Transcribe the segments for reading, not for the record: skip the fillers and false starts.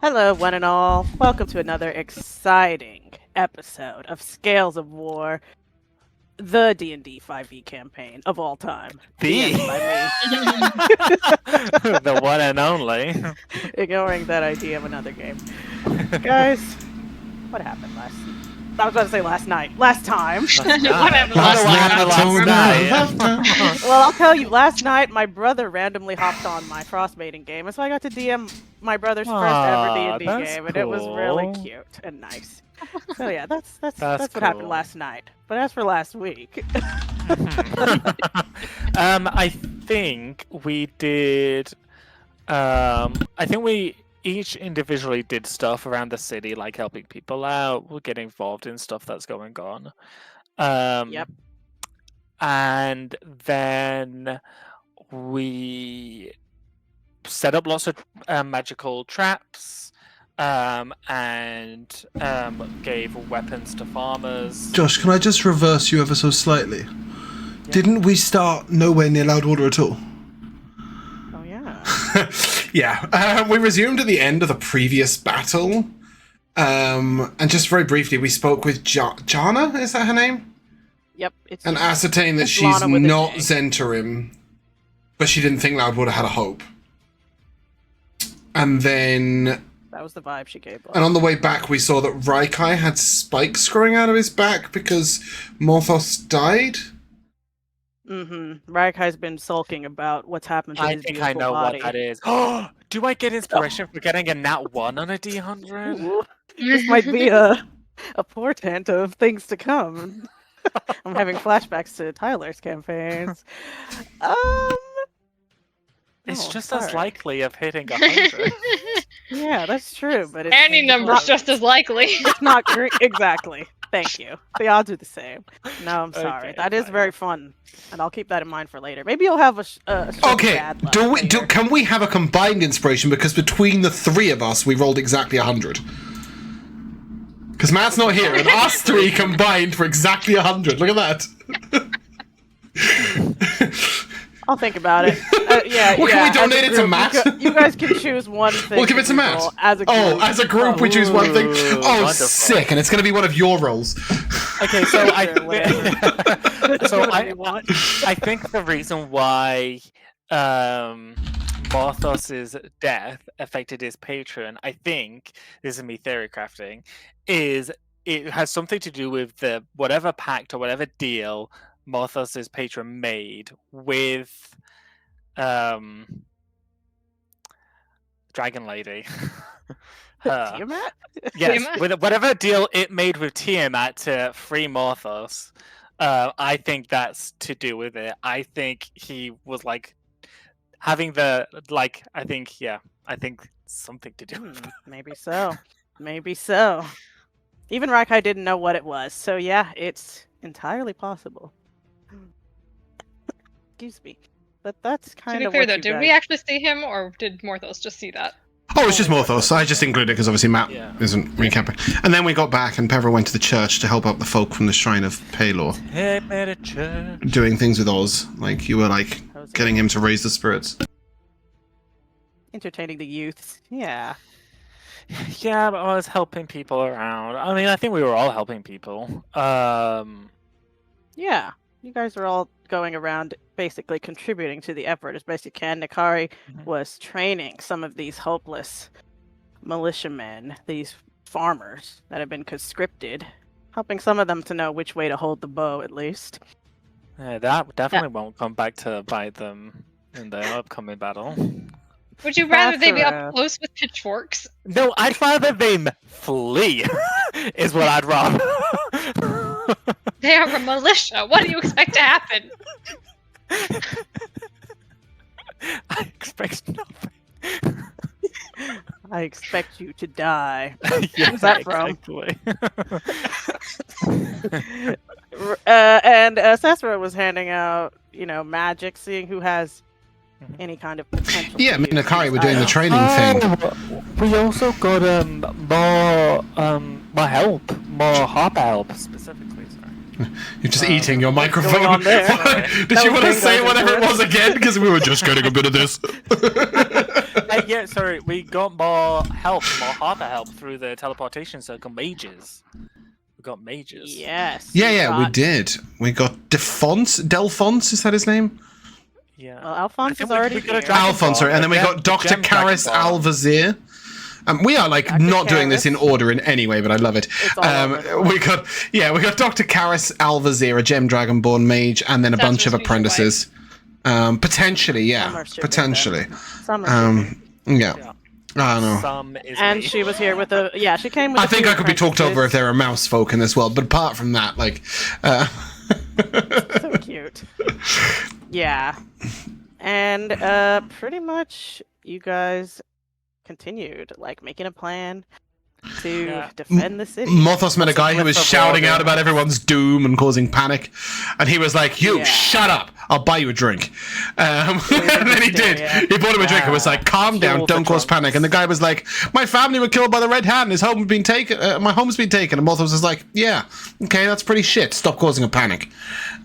Hello, one and all. Welcome to another exciting episode of Scales of War, the D&D 5e campaign of all time. The one and only. Ignoring that idea of another game. Guys, what happened last night? I was about to say last night. Last time. What happened last night? Well, I'll tell you, last night my brother randomly hopped on my frostmating game, and so I got to DM my brother's first ever D&D game, and it was really cute and nice. So yeah, that's what happened last night. But as for last week, I think we did. I think we each individually did stuff around the city, like helping people out, we'll get involved in stuff that's going on. Yep. And then we set up lots of magical traps and gave weapons to farmers. Josh, can I just reverse you ever so slightly? Yeah. Didn't we start nowhere near Loudwater at all? Oh, yeah. Yeah, we resumed at the end of the previous battle. And just very briefly, we spoke with Jana, is that her name? Yep. And ascertained that she's not Zentarim, but she didn't think Loudwater had a hope. And then... That was the vibe she gave off. And on the way back, we saw that Raikai had spikes growing out of his back because Morthos died. Mm-hmm. Raikai's been sulking about what's happened to his beautiful body. I think I know what that is. Oh, do I get inspiration for getting a nat 1 on a D100? This might be a portent of things to come. I'm having flashbacks to Tyler's campaigns. It's just as likely of hitting 100. Yeah, that's true, but it's any number's just as likely. It's not exactly. Thank you. The odds are the same. No, I'm sorry. Okay, that is very fun, and I'll keep that in mind for later. Maybe you'll have a okay. Can we have a combined inspiration? Because between the three of us, we rolled exactly 100. Because Matt's not here, and us three combined for exactly 100. Look at that. I'll think about it. Yeah. Well, can we donate it to Matt? You guys can choose one thing. We'll give it to Matt. As a group. As a group, we choose one thing. Oh, wonderful. Sick! And it's going to be one of your rolls. Okay, so I think the reason why Morthos' death affected his patron, I think, this is me theory crafting, is it has something to do with the whatever pact or whatever deal Morthos' patron made with Dragon Lady. Tiamat? Yes, Tiamat? with whatever deal it made with Tiamat to free Morthos. I think that's to do with it. I think he was like having the I think something to do with it. Maybe so. Maybe so. Even Raikai didn't know what it was, so yeah, it's entirely possible. Excuse me. But that's kind of To be clear, though, did we actually see him, or did Morthos just see that? Oh, it's just Morthos. I just included it because obviously Matt isn't recapping. And then we got back, and Peverell went to the church to help out the folk from the Shrine of Paylor. Doing things with Oz. Like, you were, getting him to raise the spirits. Entertaining the youths. Yeah. Yeah, but I was helping people around. I mean, I think we were all helping people. Yeah. You guys are all going around basically contributing to the effort as best you can. Nikari was training some of these hopeless militiamen, these farmers that have been conscripted, helping some of them to know which way to hold the bow, at least. Yeah, that definitely won't come back to bite them in the upcoming battle. Would you rather they be up close with pitchforks? No, I'd rather them flee, is what I'd rather. They are a militia. What do you expect to happen? I expect nothing. I expect you to die. Yeah, Who's that from? exactly. And Sassuro was handing out, magic, seeing who has any kind of potential. Yeah, me and Nikari were doing the training thing. We also got more help, more harp help specifically. Sorry. You're just eating your going microphone. on there? Did you want to say whatever it was again? Because we were just getting a bit of this. Yeah, sorry, we got more harder help through the teleportation circle. Mages. We got mages. Yes. We did. We got Delphonse, is that his name? Yeah. Well, Alphonse is we already got a here. dragon Alphonse, sorry. And then we got Dr. Karis Alvazir. We are like Dr. not doing this Karis. in order in any way, but I love it. It's all over the we got Dr. Karis Alvazir, a gem dragonborn mage, and then a That's bunch of supposed to be your apprentices. Potentially, Some yeah, are shipping potentially. them. Some are shipping. Yeah. I don't know. Some is And me. she was here with a she came with I a think few I could be talked over if there are mouse folk in this world, but apart from that, like, So cute. Yeah. And pretty much you guys continued like making a plan to defend the city. Mothos met a guy who was Cliff of shouting out Warden. about everyone's doom and causing panic, and he was like, "You Yeah. shut up! I'll buy you a drink." And then he did. He bought him a drink and was like, "Calm down, Fuel don't for cause drunks. panic." And the guy was like, "My family were killed by the Red Hand. His home had been taken. My home's been taken." And Mothos was like, "Yeah, okay, that's pretty shit. Stop causing a panic."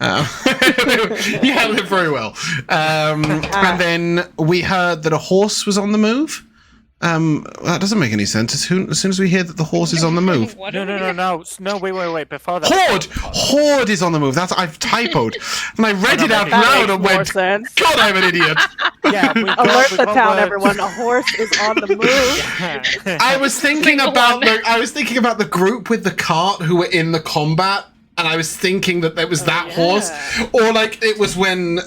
He handled it very well. And then we heard that a horse was on the move. That doesn't make any sense. As soon as we hear that the horse is on the move. What No, are no, we no, doing? no. Wait. Before that. Horde is on the move. I've typoed, and I read it out That loud makes and more went, sense. "God, I'm an idiot." Yeah, we got, Alert we the got town, word- everyone. A horse is on the move. I was thinking Single about one. I was thinking about the group with the cart who were in the combat, and I was thinking that it was that yeah. horse, or like it was when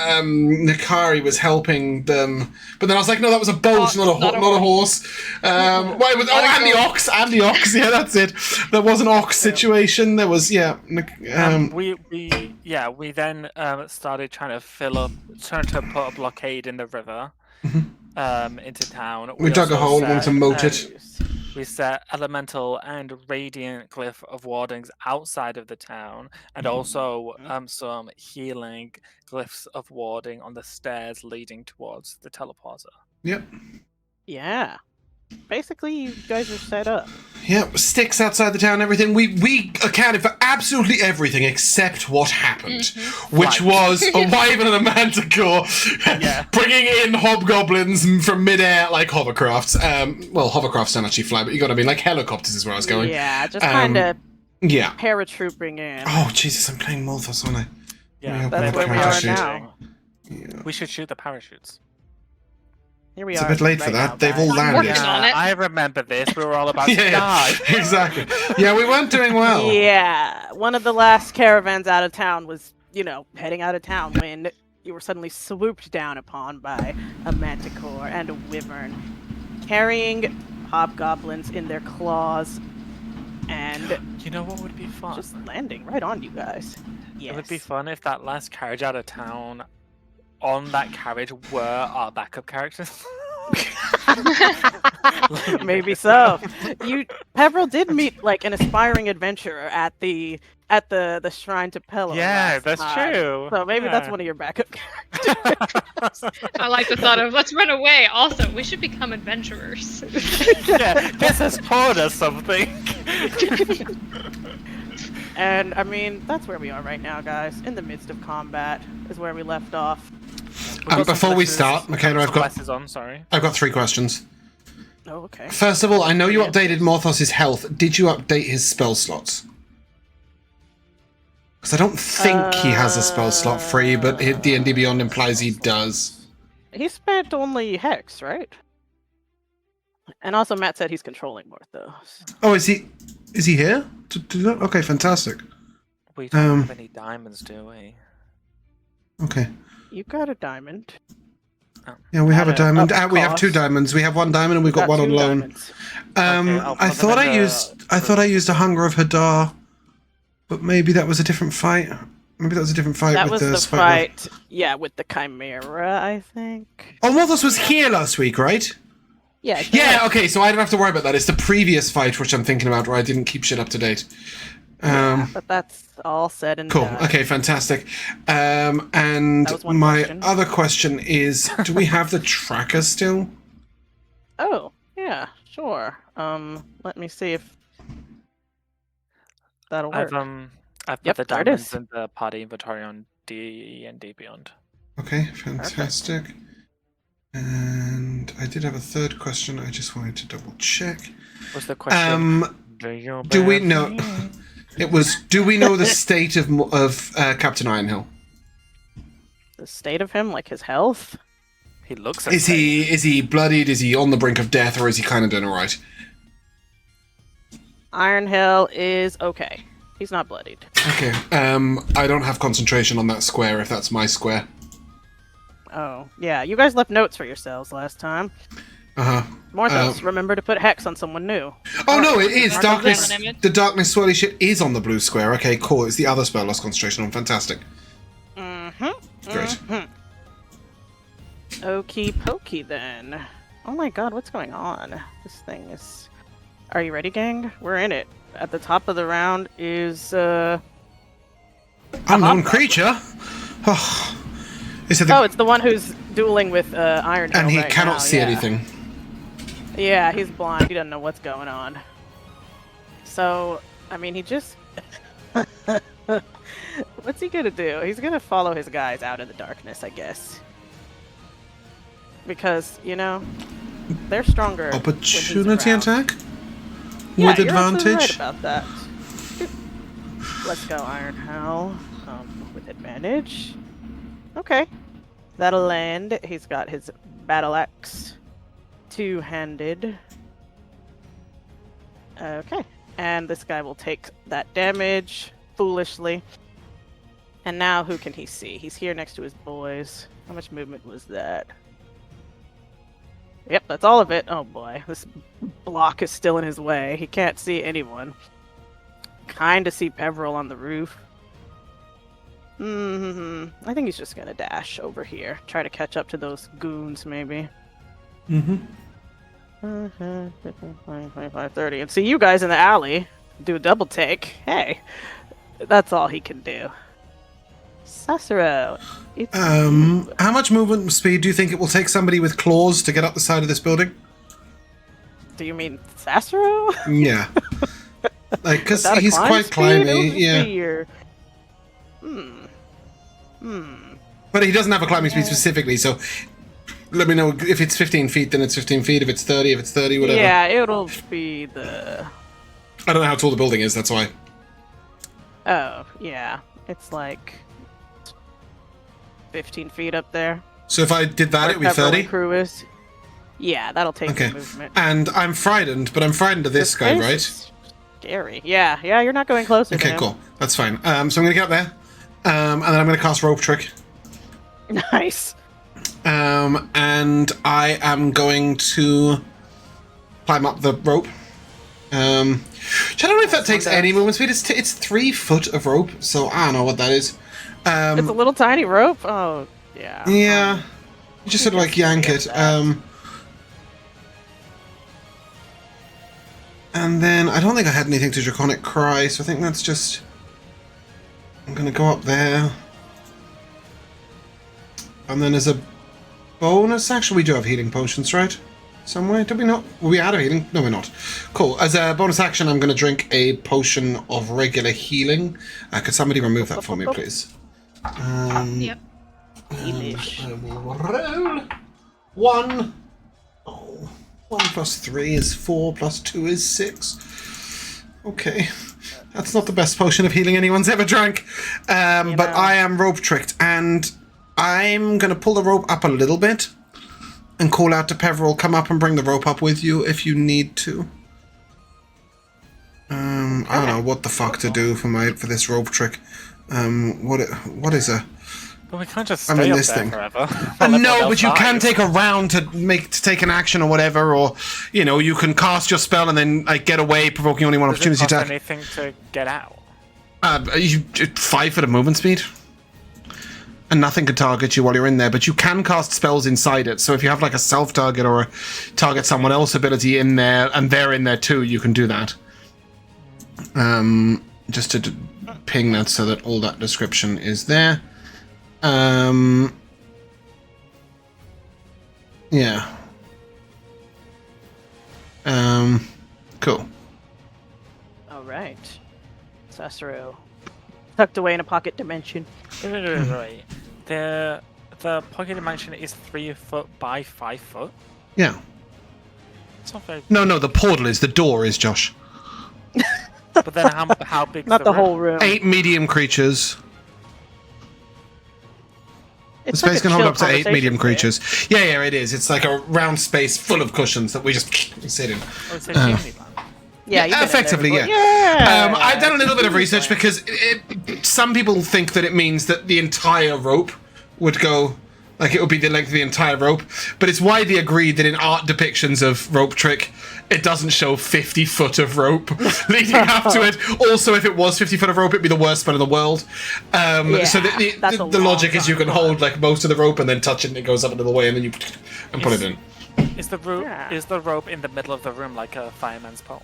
Nikari was helping them. But then I was like, no, that was a boat, not a horse. Why was and the ox, Yeah, that's it. There was an ox situation. There was we then started trying to put a blockade in the river into town. we dug a also hole, wanted to moat it. We set elemental and radiant glyph of wardings outside of the town, and also some healing glyphs of warding on the stairs leading towards the teleporter. Yep. Yeah. Basically, you guys are set up. Yep, sticks outside the town, everything. We accounted for absolutely everything except what happened, which was a wyvern and a manticore bringing in hobgoblins from midair like hovercrafts. Well, hovercrafts don't actually fly, but you got to mean like helicopters is where I was going. Yeah, just kind of Yeah. paratrooping in. Oh Jesus, I'm playing Morthos, aren't I? Yeah, That's where we are now. Yeah. We should shoot the parachutes. Here we It's are. a bit late for right that. now, They've all guys. landed. working on it. I remember this. We were all about to die. Yeah, exactly. Yeah, we weren't doing well. Yeah, one of the last caravans out of town was, heading out of town when you were suddenly swooped down upon by a manticore and a wyvern, carrying hobgoblins in their claws, and You know what would be fun? just landing right on you guys. Yes. It would be fun if that last carriage out of town, on that carriage were our backup characters. Maybe so. Peverell did meet like an aspiring adventurer at the shrine to Pello. Yeah, last that's time. true. So maybe that's Yeah. one of your backup characters. I like the thought of let's run away. Also, we should become adventurers. Yeah, this has taught us something. And I mean, that's where we are right now, guys. In the midst of combat is where we left off. Before we start, Mikayla, I've got 3 questions. Oh, okay. First of all, I know you updated Morthos' health. Did you update his spell slots? Because I don't think he has a spell slot free, but D&D Beyond implies he does. He spent only Hex, right? And also Matt said he's controlling Morthos. Oh, is he here to do that? Okay, fantastic. We don't have any diamonds, do we? Okay. You got a diamond. Yeah, we have a diamond. Of We have 2 course. diamonds. We have 1 diamond and we've got 1 on 2 loan. diamonds. I'll I put thought them I in used a Hunger of Hadar, but maybe that was a different fight. Maybe that was a different fight That with was the Spike fight, yeah, with the Chimera, I think. Oh, Morthos was here last week, right? Yeah. Yeah, okay, so I don't have to worry about that. It's the previous fight which I'm thinking about where I didn't keep shit up to date. But that's all said and Cool. done. Okay, fantastic. And That was one my question. other question is, do we have the tracker still? Oh, yeah, sure. Let me see if that'll work. I've put Yep, the there it diamonds is. in the party inventory on D&D Beyond. Okay, fantastic. And I did have a third question. I just wanted to double check. What's the question? Do we know? It was. Do we know the state of Captain Ironhill? The state of him, like his health. He looks. Is he bloodied? Is he on the brink of death, or is he kind of doing all right? Ironhill is okay. He's not bloodied. Okay. I don't have concentration on that square. If that's my square. Oh yeah, you guys left notes for yourselves last time. Morthos, remember to put hex on someone new. Oh no, it is darkness. Image. The darkness swirly shit is on the blue square. Okay, cool. It's the other spell lost concentration on. Fantastic. Great. Okie pokey then. Oh my god, what's going on? This thing is. Are you ready, gang? We're in it. At the top of the round is Unknown creature. Oh. Is it it's the one who's dueling with Ironhill. and he right cannot now, see yeah. anything. Yeah, he's blind. He doesn't know what's going on. So, I mean, he just... What's he gonna do? He's gonna follow his guys out of the darkness, I guess. Because, you know, they're stronger. Opportunity attack? Yeah, With you're advantage? right about that. Let's go, Ironhill. With advantage. Okay. That'll land. He's got his battle axe. Two-handed. Okay. And this guy will take that damage foolishly. And now who can he see? He's here next to his boys. How much movement was that? Yep, that's all of it. Oh boy, this block is still in his way. He can't see anyone. Kinda see Peverell on the roof. I think he's just gonna dash over here. Try to catch up to those goons, maybe. 25, 30. And see you guys in the alley do a double take. Hey, that's all he can do. Sassuro, it's you. How much movement speed do you think it will take somebody with claws to get up the side of this building? Do you mean Sassuro? Yeah. Like, because Without a he's climb quite speed? climby, It'll just yeah. be your- But he doesn't have a climbing speed specifically, so let me know if it's 15 feet, then it's 15 feet. If it's 30, if it's 30, whatever. Yeah, it'll be the... I don't know how tall the building is, that's why. Oh, yeah. It's like 15 feet up there. So if I did that, it would be Peverell 30? and crew is. Yeah, that'll take Okay. the movement. And I'm frightened, but I'm frightened of this guy, place right? is Scary. Yeah, you're not going closer to Okay, him. cool. That's fine. So I'm going to get up there, and then I'm going to cast Rope Trick. Nice. And I am going to climb up the rope. I don't know if that takes any movement speed. It's 3 foot of rope, so I don't know what that is. It's a little tiny rope. Oh, yeah. Yeah. You just sort of like yank it. And then I don't think I had anything to Draconic Cry, so I think that's just... I'm going to go up there. And then as a bonus action, we do have healing potions, right? Somewhere? Did we not? Were we out of healing? No, we're not. Cool. As a bonus action, I'm going to drink a potion of regular healing. Could somebody remove that for me, please? Yep. Healish. I will roll. 1. Oh, 1 plus 3 is 4, plus 2 is 6. Okay. That's not the best potion of healing anyone's ever drank. But I am rope tricked, and I'm going to pull the rope up a little bit and call out to Peverell, come up and bring the rope up with you if you need to. I don't know what the fuck to do for this rope trick. What is a... But we can't just stay up this there thing. forever. No, but you can take a round to take an action or whatever, or you can cast your spell and then get away, provoking only one opportunity Does it cost attack. anything to get out? 5 foot of movement speed, and nothing can target you while you're in there. But you can cast spells inside it. So if you have like a self target or a target someone else ability in there, and they're in there too, you can do that. Just to ping that so that all that description is there. Yeah. Cool. All right. Sassuro tucked away in a pocket dimension. Right. The pocket dimension is 3 foot by 5 foot. Yeah. It's not very. No, the portal is. The door is, Josh. But then how big? Not the whole room. 8 medium creatures. The It's space like a can hold chill up to 8 conversation, medium right? creatures. Yeah, it is. It's like a round space full of cushions that we just sit in. Oh, it's a Disneyland. Yeah, you've been in there effectively, before. yeah. I've done a little bit of research because some people think that it means that the entire rope would go, like it would be the length of the entire rope, but it's widely agreed that in art depictions of Rope Trick, it doesn't show 50 foot of rope leading up to it. Also, if it was 50 foot of rope, it'd be the worst spell in the world. So the logic is you can hold like most of the rope and then touch it and it goes up a little way and then you put it in. Is the rope in the middle of the room like a fireman's pole?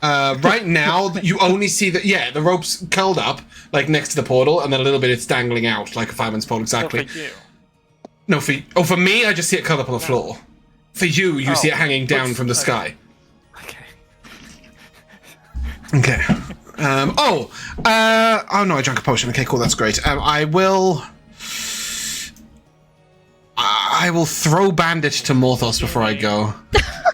Right now, you only see that, the rope's curled up, like next to the portal, and then a little bit it's dangling out, like a fireman's pole, exactly. So for you? No, for me, I just see it curled up on the floor. For you, you see it hanging down from the sky. Okay. Oh no, I drank a potion. Okay, cool, that's great. I will throw Bandit to Morthos before I go.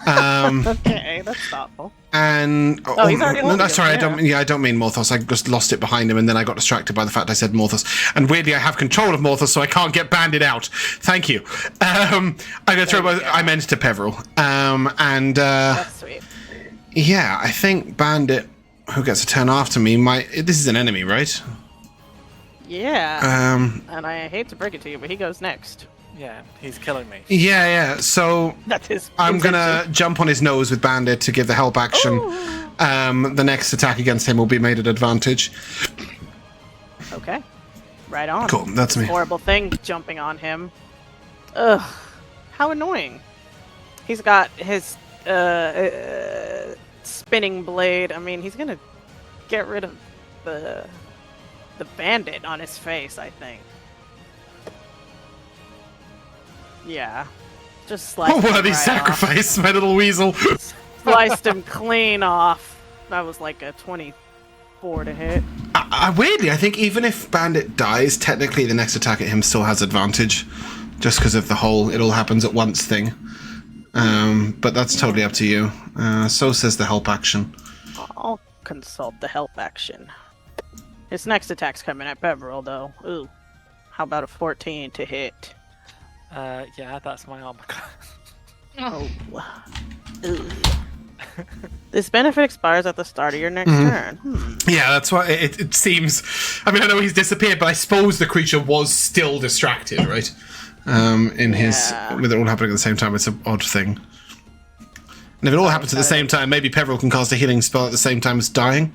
Okay, that's thoughtful. And he's already holding it, sorry, yeah. I don't mean Morthos. I just lost it behind him, and then I got distracted by the fact I said Morthos. And weirdly, I have control of Morthos, so I can't get Bandit out. Thank you. I'm gonna throw. I meant to Peverell. That's sweet. Yeah, I think Bandit, who gets a turn after me, this is an enemy, right? Yeah. And I hate to break it to you, but he goes next. Yeah, he's killing me. Yeah. So That's his. I'm intention. gonna jump on his nose with Bandit to give the help action. Ooh. The next attack against him will be made at advantage. Okay. Right on. Cool, that's me. Horrible thing jumping on him. Ugh. How annoying. He's got his spinning blade. I mean, he's gonna get rid of the bandit on his face, I think. Yeah. Just sliced him Worthy right sacrifice, my little weasel. off. Sliced him clean off. That was like a 24 to hit. Weirdly, I think even if Bandit dies, technically the next attack at him still has advantage, just because of the whole "it all happens at once" thing. But that's totally up to you. So says the help action. I'll consult the help action. His next attack's coming at Peverell, though. Ooh. How about a 14 to hit? Yeah, that's my armor class. Oh. This benefit expires at the start of your next turn. Yeah, that's why it seems. I mean, I know he's disappeared, but I suppose the creature was still distracted, right? With it all happening at the same time, it's an odd thing. And if it all happens at the same time, maybe Peverell can cast a healing spell at the same time as dying.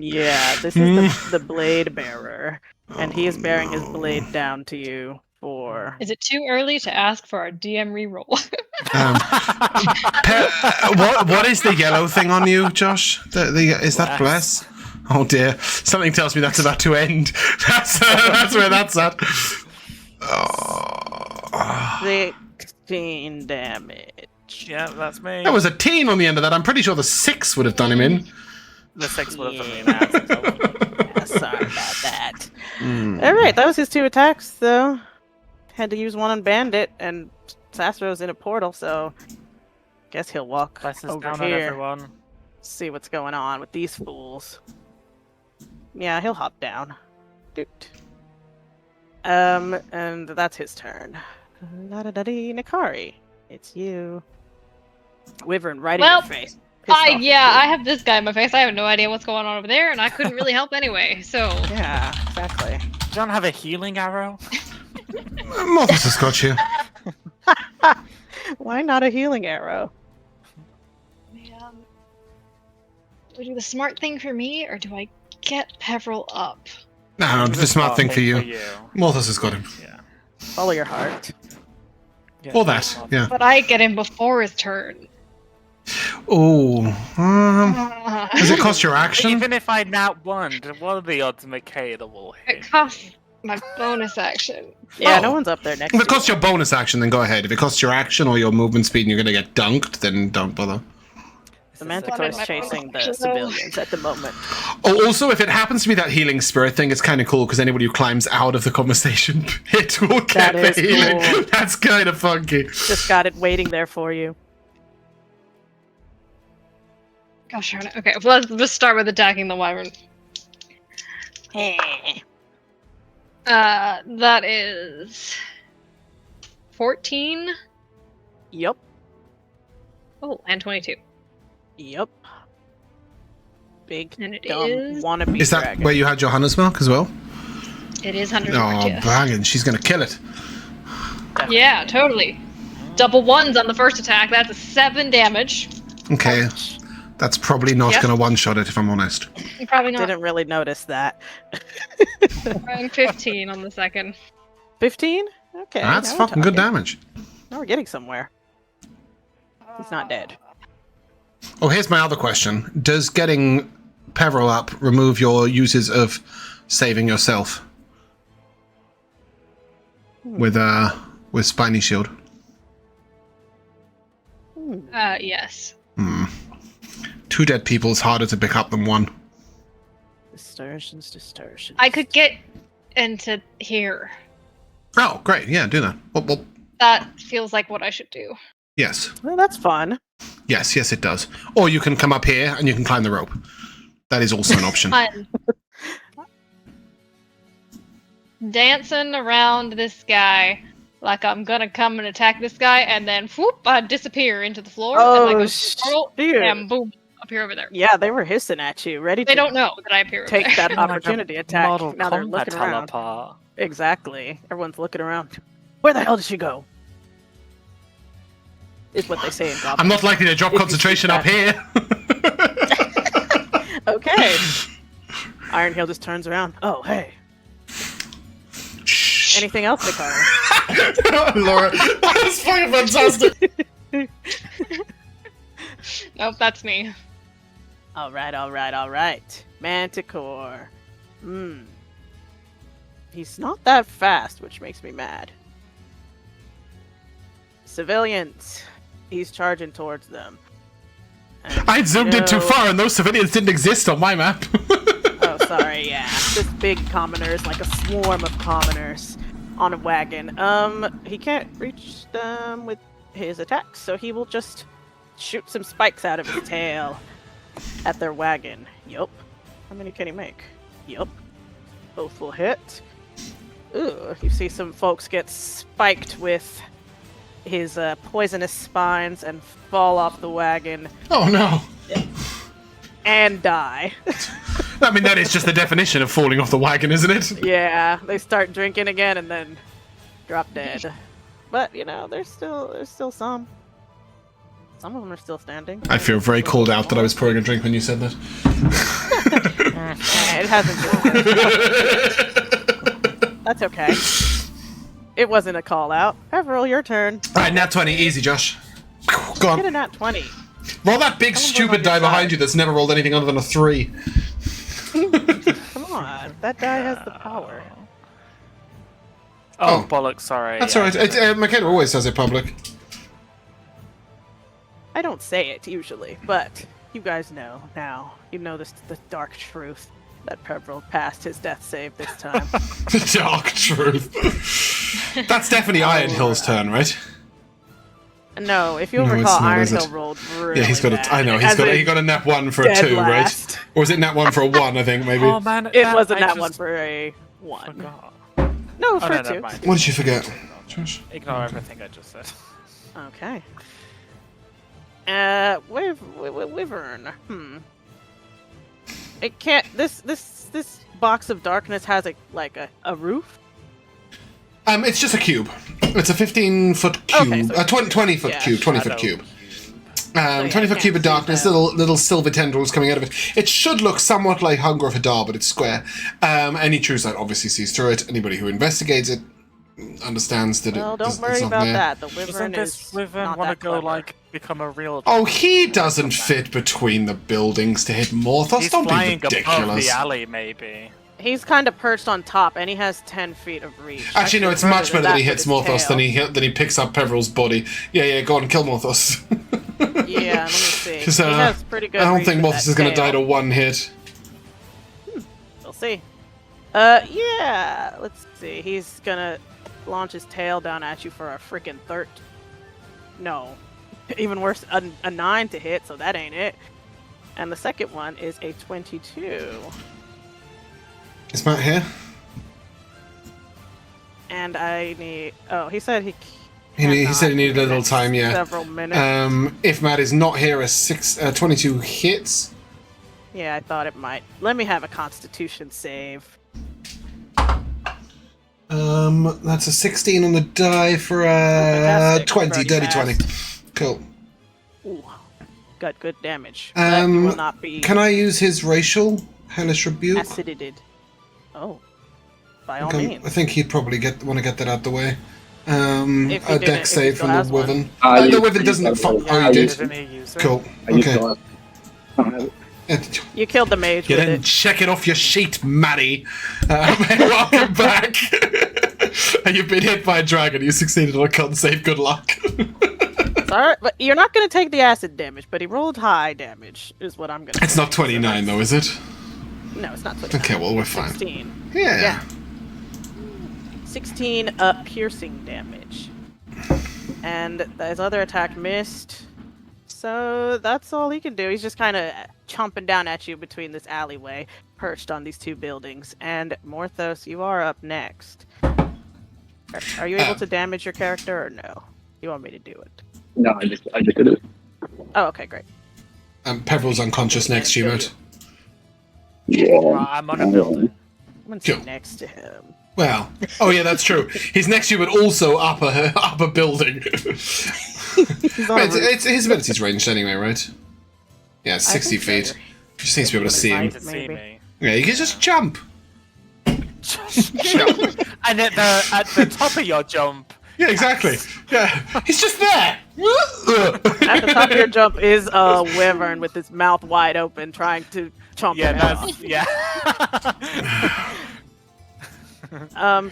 Yeah, this is the blade bearer, and he is bearing his blade down to you for... Is it too early to ask for our DM reroll? What is the yellow thing on you, Josh? Is that bless? Oh dear, something tells me that's about to end. That's where that's at. 16 damage. Yeah, that's me. That was a 10 on the end of that. I'm pretty sure the 6 would have done him in. The 6 would have done me in ass. Yeah, sorry about that. Alright, that was his 2 attacks, though. Had to use one on Bandit, and Sassuro's in a portal, so... Guess he'll walk over down here. on everyone. See what's going on with these fools. Yeah, he'll hop down. Doot. And that's his turn. La-da-da-dee, Nikari. It's you. Wyvern right in your face. I have this guy in my face. I have no idea what's going on over there, and I couldn't really help anyway, so... Yeah, exactly. Do you not have a healing arrow? Morthos has got you. Why not a healing arrow? Do I do the smart thing for me, or do I get Peverell up? No, the smart thing for you. Morthos has got him. Yeah. Follow your heart. Yeah, Or that, yeah. But I get him before his turn. Oh, does it cost your action? Even if I nat 1, what are the odds Mikayla will hit? It costs my bonus action. Yeah, no one's up there next If to it costs your bonus action, then go ahead. If it costs your action or your movement speed and you're going to get dunked, then don't bother. The Manticore is chasing the civilians at the moment. Oh, also, if it happens to be that healing spirit thing, it's kind of cool because anybody who climbs out of the conversation pit will get the healing. Cool. That's kind of funky. Just got it waiting there for you. Gosh darn it. Okay, well, let's start with attacking the wyvern. That is 14. Yep. Oh, and 22. Yep. Big and it dumb is... wannabe Is that dragon. where you had your Hunter's Mark as well? It is 100. Oh, yes. banging. She's going to kill it. Definitely. Yeah, totally. Double ones on the first attack. That's a 7 damage. Okay. That's probably not going to one-shot it, if I'm honest. Probably not. Didn't really notice that. And 15 on the second. 15? Okay. That's fucking good damage. Now we're getting somewhere. He's not dead. Oh, here's my other question. Does getting Peverell up remove your uses of saving yourself? With Spiny Shield? Yes. 2 dead people is harder to pick up than 1. Distortions. I could get into here. Oh, great. Yeah, do that. Well, That feels like what I should do. yes. Well, that's fun. Yes, it does. Or you can come up here and you can climb the rope. That is also an option. Fun. Dancing around this guy like I'm gonna come and attack this guy, and then whoop, I disappear into the floor. Oh, and I go, shoot. and boom, appear over there. Yeah, they were hissing at you, ready They to don't know that I appear over take there. that opportunity attack. Model Now they're combat looking around. teleport. Exactly. Everyone's looking around. Where the hell did she go? Is what they say in Goblin. I'm not likely to drop If you concentration shoot up here. Okay. Ironhill just turns around. Oh, hey. Shh. Anything else, Nikari? Laura, that's fucking fantastic. Nope, that's me. All right. Manticore. He's not that fast, which makes me mad. Civilians. He's charging towards them. And I zoomed in too far and those civilians didn't exist on my map. Oh, sorry, yeah. This big commoner is like a swarm of commoners on a wagon. He can't reach them with his attacks, so he will just shoot some spikes out of his tail at their wagon. Yup. How many can he make? Yup. Both will hit. Ooh, you see some folks get spiked with his poisonous spines and fall off the wagon Oh no. and die. I mean, that is just the definition of falling off the wagon, isn't it? Yeah, they start drinking again and then drop dead. But you know, there's still some. Some of them are still standing. I feel very called out that I was pouring a drink when you said that. It hasn't been. That's okay. It wasn't a call out. Peverell, your turn. Alright, nat 20, easy, Josh. Go Get a on. nat 20. Roll that big Come on, stupid on die your behind side. you that's never rolled anything other than a 3. Come on, that die has the power. Oh, Oh. bollocks, sorry. That's alright. Mikayla always says it public. I don't say it usually, but you guys know now. You know the dark truth that Peverell passed his death save this time. The dark truth. That's definitely Ironhill's turn, right? No, if you'll No, it's recall, not, is it? Ironhill rolled really Yeah, he's got bad. a. I know As he got a nat 1 for a dead 2, last. right? Or was it nat 1 for a 1? I think maybe. Oh man, It wasn't I that just one for a 1. forgot. No, Oh, for no, a 2. never mind. What did you forget, Josh? Ignore everything I just said. Okay. Wyvern. It can't. This box of darkness has a roof. It's just a cube. It's a 15-foot cube. Okay, so 20-foot yeah, cube. 20-foot Shadow cube. yeah, 20-foot I cube can't of see darkness. them. Little silver tendrils coming out of it. It should look somewhat like Hunger of Hadar, but it's square. Any true sight obviously sees through it. Anybody who investigates it understands that Well, don't it's worry not about there. that. The Doesn't Wyvern this is Wyvern not want to that go clever. become a real? Oh, he doesn't fit between the buildings to hit Morthos. He's Don't be flying above ridiculous. the alley, maybe. He's kind of perched on top, and he has 10 feet of reach. Actually, no, it's further much than better that he with hits his Morthos tail. than he picks up Peverell's body. Yeah, go on, kill Morthos. Yeah, let me see. Because, he has pretty good I don't reach think with Morthos that is going to die tail. to one hit. We'll see. Yeah. Let's see. He's gonna launch his tail down at you for a freaking No, even worse, a 9 to hit. So that ain't it. And the second one is a 22. Is Matt here? And I need. Oh, he said he. He said he needed a little next time. Yeah. Several minutes. If Matt is not here, 22 hits. Yeah, I thought it might. Let me have a Constitution save. That's a 16 on the die for a 20, dirty 20. Cool. Ooh, got good damage. But you will not be Can I use his racial hellish rebuke? acided. Oh, by all means. I think he'd probably want to get that out the way. If A dex save from the Wyvern. one. The Wyvern doesn't. Oh, you did. Cool. Okay. You killed the mage You with didn't it. check it off your sheet, Maddie. Welcome back. And you've been hit by a dragon. You succeeded on a con save. Good luck. Sorry, but you're not going to take the acid damage, but he rolled high damage, is what I'm going to It's not 29, though, is it? No, it's not 29. Okay, well, we're fine. 16. Yeah. 16 piercing damage. And his other attack missed. So that's all he can do. He's just kind of chomping down at you between this alleyway, perched on these two buildings. And Morthos, you are up next. Are you able to damage your character or no? You want me to do it? No, I just did it. Oh, okay, great. Peverell's unconscious next to you, mate. Yeah. I'm on a building. I'm going to Cool. sit next to him. Well, oh yeah, that's true. He's next to you, but also up a building. It's his ability's ranged anyway, right? Yeah, 60 think so. feet. He just needs to be able to see him. To see Maybe. me. Yeah, you can just jump. And at the top of your jump, Yeah, exactly. Yeah, he's just there. At the top of your jump is a wyvern with his mouth wide open, trying to chomp yeah, your head off. that's yeah.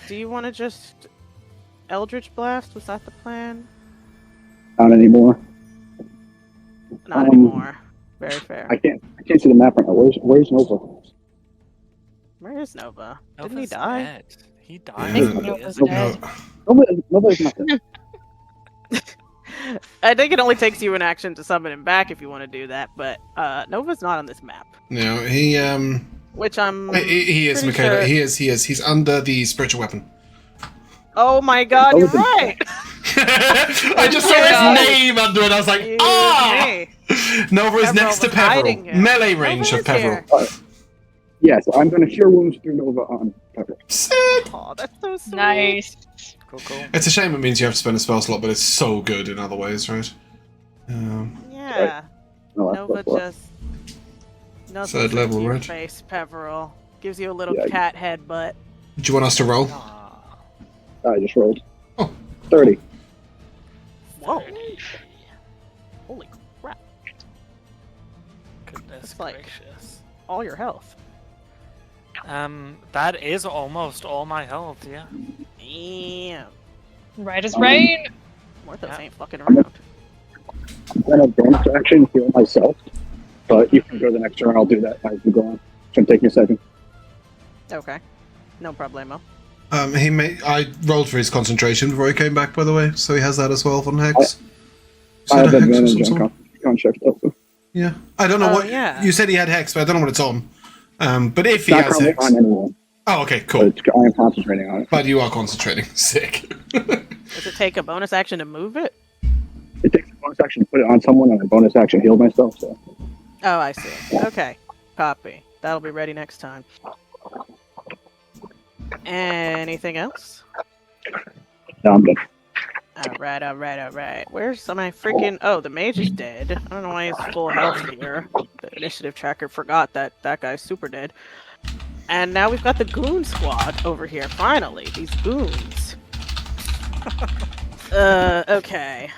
Do you want to just Eldritch Blast? Was that the plan? Not anymore. Not anymore. Very fair. I can't see the map right now. Where's Nova? Where is Nova? Didn't he Nova's die? dead. He died. I think already, Nova's isn't dead. he? Nobody's not there. I think it only takes you an action to summon him back if you want to do that, but Nova's not on this map. No, he Which I'm. he is pretty Mikayla. sure- He is. He's under the spiritual weapon. Oh my god, you're right! I just saw Yeah. his name under it. I was like, You- ah! hey. Nova is Peverell next to was hiding Peverell. him. Melee range Nova of is Peverell. here. Yeah, so I'm gonna cure wounds through Nova on Pepper. Sick. Oh, that's so sweet. Nice. Cool, cool. It's a shame it means you have to spend a spell slot, but it's so good in other ways, right? Yeah. No, Nova just. Nothing Third level, your right? face, Peverell. Gives you a little Yeah. cat headbutt. Do you want us to roll? I just rolled. Oh. 30. Whoa. Holy crap. Goodness That's like- gracious. All your health. That is almost all my health. Yeah. Damn. Right as rain. Morthos Yeah. ain't fucking around. I'm gonna bonus action heal myself, but you can go the next turn. I'll do that as we go on. It's gonna take me a second. Okay. No problemo. I rolled for his concentration before he came back, by the way, so he has that as well on Hex. I have Hex or advantage some on sort? con checks also. Yeah. I don't know what yeah. you said he had Hex, but I don't know what it's on. But if he Not has currently Hex. on anyone, Oh, okay, but cool. I am concentrating on it. But you are concentrating. Sick. Does it take a bonus action to move it? It takes a bonus action to put it on someone, and a bonus action heal myself. So Oh, I see. Okay. Copy. That'll be ready next time. Anything else? now I'm done. Alright. Where's my freaking... Oh, the mage is dead. I don't know why he's full health here. The initiative tracker forgot that guy's super dead. And now we've got the goon squad over here, finally. These goons. Okay.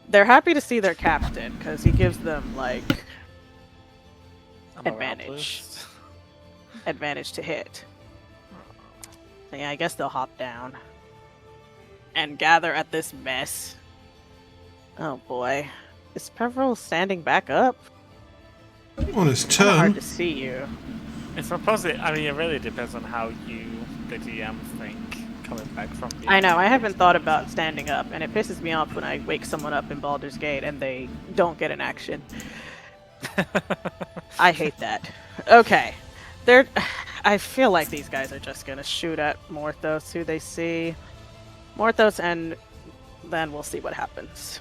They're happy to see their captain, because he gives them, like, I'm a Advantage. Rapist. advantage to hit. So yeah, I guess they'll hop down and gather at this mess. Oh boy. Is Peverell standing back up? On his Kinda hard turn. to see you. It's supposed I mean, it really depends on how you, the DM, think coming back from the. I know, I haven't thought about standing up, and it pisses me off when I wake someone up in Baldur's Gate and they don't get an action. I hate that. Okay. I feel like these guys are just gonna shoot at Morthos, who they see. Morthos, and then we'll see what happens.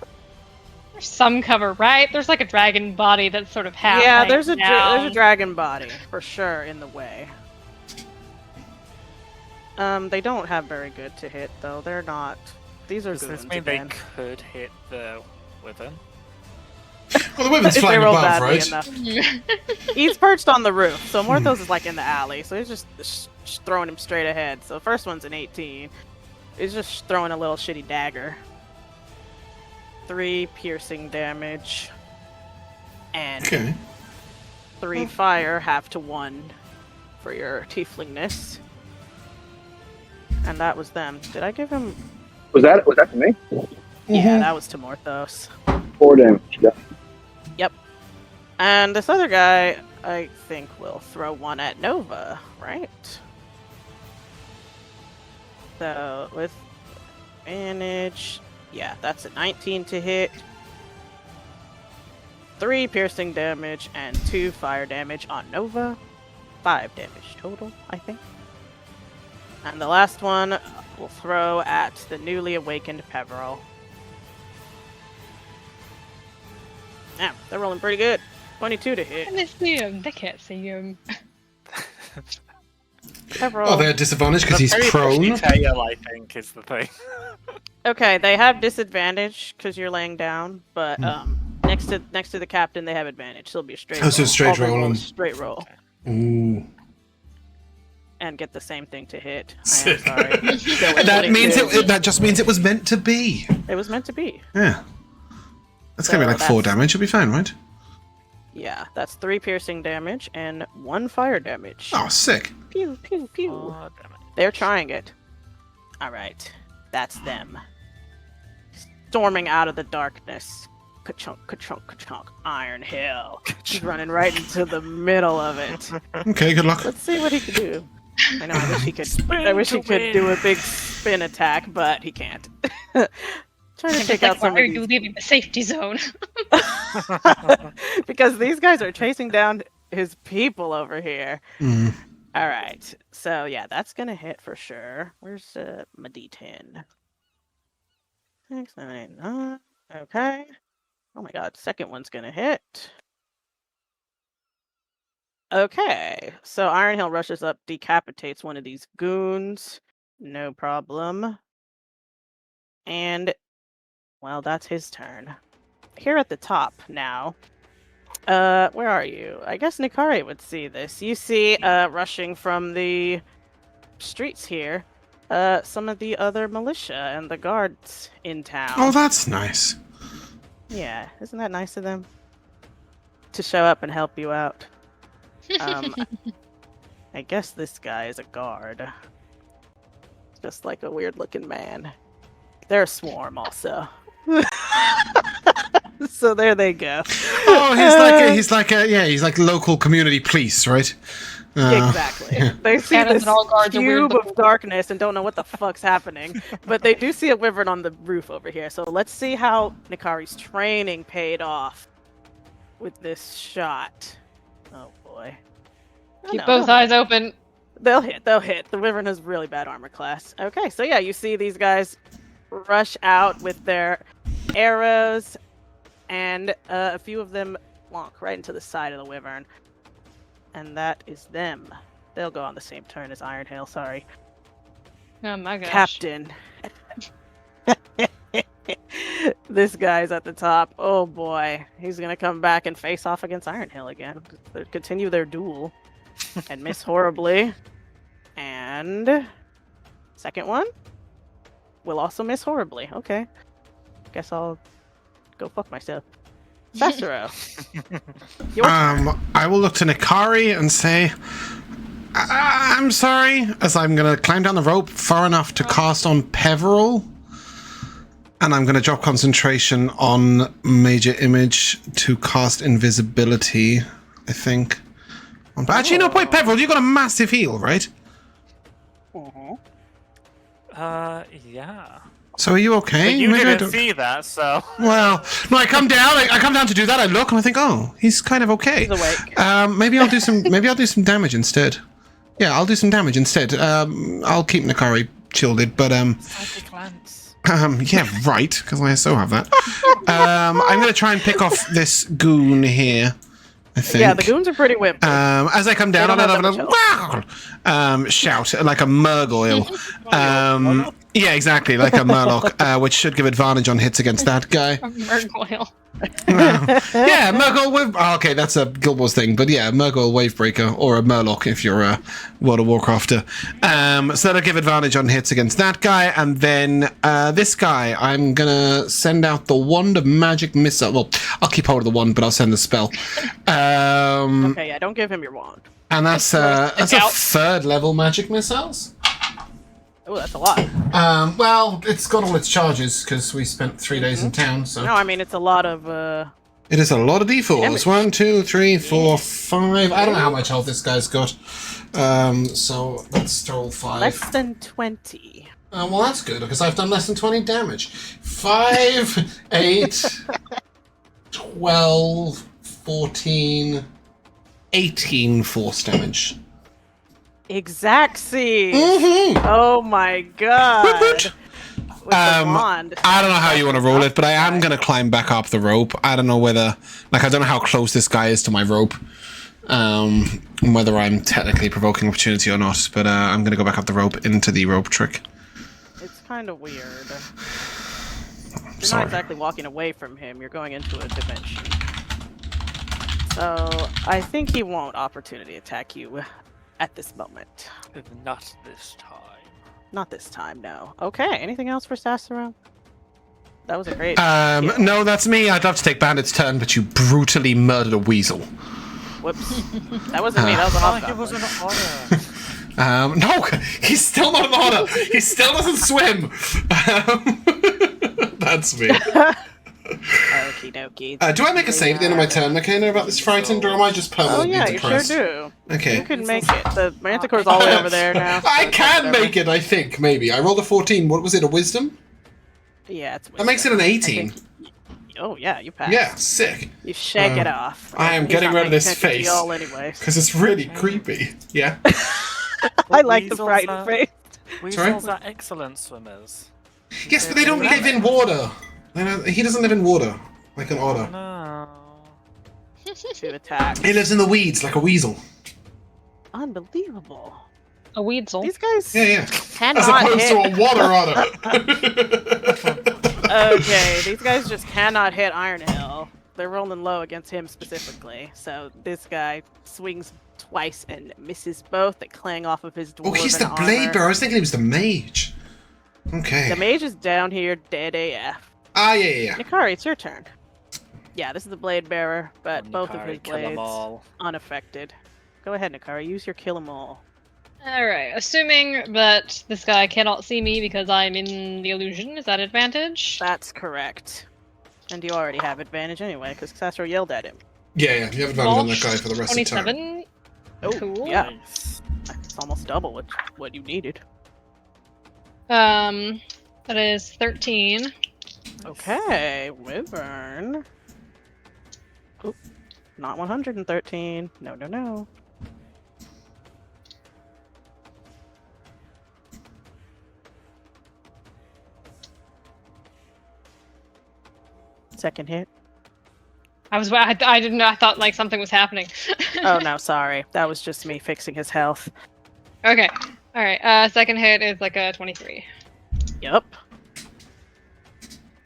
There's some cover, right? There's like a dragon body that's sort of half. Yeah, there's a down. dragon body for sure in the way. They don't have very good to hit though. They're not. These are Does this goons mean they again. could hit the wyvern? Well, the women's If they flying roll above, badly right? enough. He's perched on the roof, so Morthos is like in the alley, so he's just throwing him straight ahead. So first one's an 18. He's just throwing a little shitty dagger. 3 piercing damage. And Okay. 3 fire, half to 1 for your tieflingness. And that was them. Did I give him... Was that to me? Yeah, that was to Morthos. 4 damage. Yeah. Yep. And this other guy, I think, will throw one at Nova, right? So, with advantage... Yeah, that's a 19 to hit. 3 piercing damage and 2 fire damage on Nova. 5 damage total, I think. And the last one will throw at the newly awakened Peverell. Yeah, they're rolling pretty good. 22 to hit. Can they see him? They can't see him. Peverell. Oh, they're disadvantaged because he's Very prone. bushy tail, I think, is the thing. Okay, they have disadvantage because you're laying down, but next to the captain they have advantage. So it'll be a straight roll. So straight All they roll and- straight roll. Ooh. And get the same thing to hit. I am Sick. sorry. That means that just means it was meant to be. It was meant to be. Yeah. That's gonna be So like 4 that's- damage. You'll be fine, right? Yeah, that's 3 piercing damage and 1 fire damage. Oh, sick. Pew pew pew. Oh, damn it. They're trying it. Alright. That's them. Storming out of the darkness. Ka-chunk, ka-chunk, ka-chunk. Iron Hill. He's running right into the middle of it. Okay, good luck. Let's see what he can do. I know, I wish he could do a big spin attack, but he can't. Trying to take out some why are of you these. leaving the safety zone? Because these guys are chasing down his people over here. Mm. All right. So, yeah, that's going to hit for sure. Where's my D10? 6, 9, 9. Okay. Oh my god, second one's going to hit. Okay. So Iron Hill rushes up, decapitates one of these goons. No problem. And, well, that's his turn. Here at the top now. Where are you? I guess Nikari would see this. You see, rushing from the streets here, some of the other militia and the guards in town. Oh, that's nice. Yeah, isn't that nice of them? To show up and help you out. I guess this guy is a guard. Just like a weird looking man. They're a swarm also. So there they go. Oh, he's like local community police, right? Exactly. Yeah. They see Cannons this and all guards are weird cube of looking. darkness and don't know what the fuck's happening. But they do see a wyvern on the roof over here. So let's see how Nikari's training paid off with this shot. Oh boy. Oh, Keep no, both they'll eyes open. They'll hit. The wyvern has really bad armor class. Okay, so yeah, you see these guys rush out with their arrows, and a few of them plonk right into the side of the wyvern. And that is them. They'll go on the same turn as Iron Hail, sorry. Oh my gosh. Captain. This guy's at the top. Oh boy. He's gonna come back and face off against Iron Hill again. They continue their duel. And miss horribly. And second one will also miss horribly. Okay. Guess I'll go fuck myself. Sassuro. Your turn. I will look to Nikari and say, I'm sorry, as I'm going to climb down the rope far enough to cast on Peverell. And I'm going to drop concentration on Major Image to cast invisibility, I think. But actually, no point, Peverell, you got a massive heal, right? Yeah. So are you okay? But you Maybe didn't see that, so. Well, no, I come down. I come down to do that. I look and I think, oh, he's kind of okay. He's awake. Maybe I'll do some. Maybe I'll do some damage instead. Yeah, I'll do some damage instead. I'll keep Nikari shielded, but Psychic Lance. yeah, right, because I so have that. I'm gonna try and pick off this goon here. I think. Yeah, the goons are pretty whipped. As I come down, I'll have a shout like a Murgoyle. Yeah, exactly, like a Murloc, which should give advantage on hits against that guy. A Murgoyle. Yeah, Murgoyle Wave... Oh, okay, that's a Guild Wars thing, but yeah, Murgoyle Wavebreaker, or a Murloc if you're a World of Warcrafter. So that'll give advantage on hits against that guy, and then this guy, I'm gonna send out the Wand of Magic Missile. Well, I'll keep hold of the wand, but I'll send the spell. Okay, yeah, don't give him your wand. And that's a 3rd level Magic Missiles. Oh, that's a lot. Well, it's got all its charges because we spent 3 days in town. So No, I mean it's a lot of. it is a lot of d4s. Damage. 1, 2, 3, 4, 5. I don't know how much health this guy's got. So let's roll 5. Less than 20. Well, that's good because I've done less than 20 damage. 5, 8, 12, 14, 18 force damage. Exactly. Mm-hmm. Oh my god. With the wand. I don't know how you want to roll it, but I am going to climb back up the rope. I don't know whether... Like, I don't know how close this guy is to my rope. Whether I'm technically provoking opportunity or not, but I'm going to go back up the rope into the rope trick. It's kind of weird. You're Sorry. not exactly walking away from him. You're going into a dimension. So, I think he won't opportunity attack you at this moment. Not this time. Not this time, no. Okay, anything else for Sassuro? That was a great... No, that's me. I'd love to take Bandit's turn, but you brutally murdered a weasel. Whoops. That wasn't me, that was a hobgoblin. It was an order. No, he's still not an otter. He still doesn't swim. That's me. Okie dokie. Do I make a save at the end of my turn, Mikayla, about this frightened, or am I just Oh permanently yeah, you depressed? sure do. Okay. You can make it. The Manticore's all the way over there now. I can make it, I think, maybe. I rolled a 14. What was it, a wisdom? Yeah, it's That makes it an 18. Oh yeah, you passed. Yeah, sick. You shake it off. I am He's getting not rid of paying this attention to face. y'all anyways. Because it's really creepy. Yeah. I like the Weasels frightened are- face. Weasels are excellent swimmers. Yes, but they don't live in water. He doesn't live in water, like an otter. No. To attack. He lives in the weeds, like a weasel. Unbelievable. A weasel. These guys Yeah. As cannot opposed hit. to a water otter. Okay, these guys just cannot hit Iron Hill. They're rolling low against him specifically. So this guy swings twice and misses both. They clang off of his dwarven Oh, he's the armor. blade bearer. I was thinking he was the mage. Okay. The mage is down here, dead AF. Yeah. Nikari, it's your turn. Yeah, this is the blade bearer, but both of his Kill 'em blades all. unaffected. Go ahead, Nikari. Use your kill 'em all. Alright, assuming that this guy cannot see me because I'm in the illusion, is that advantage? That's correct. And you already have advantage anyway, because Sassuro yelled at him. Yeah. You have advantage on that guy for the rest of the turn. 27? Oh, Cool. yeah. Nice. It's almost double what you needed. That is 13. Okay, Wyvern. Oop, not 113. No. Second hit. I didn't know, I thought like something was happening. Oh no, sorry. That was just me fixing his health. Okay. Alright, second hit is like a 23. Yup.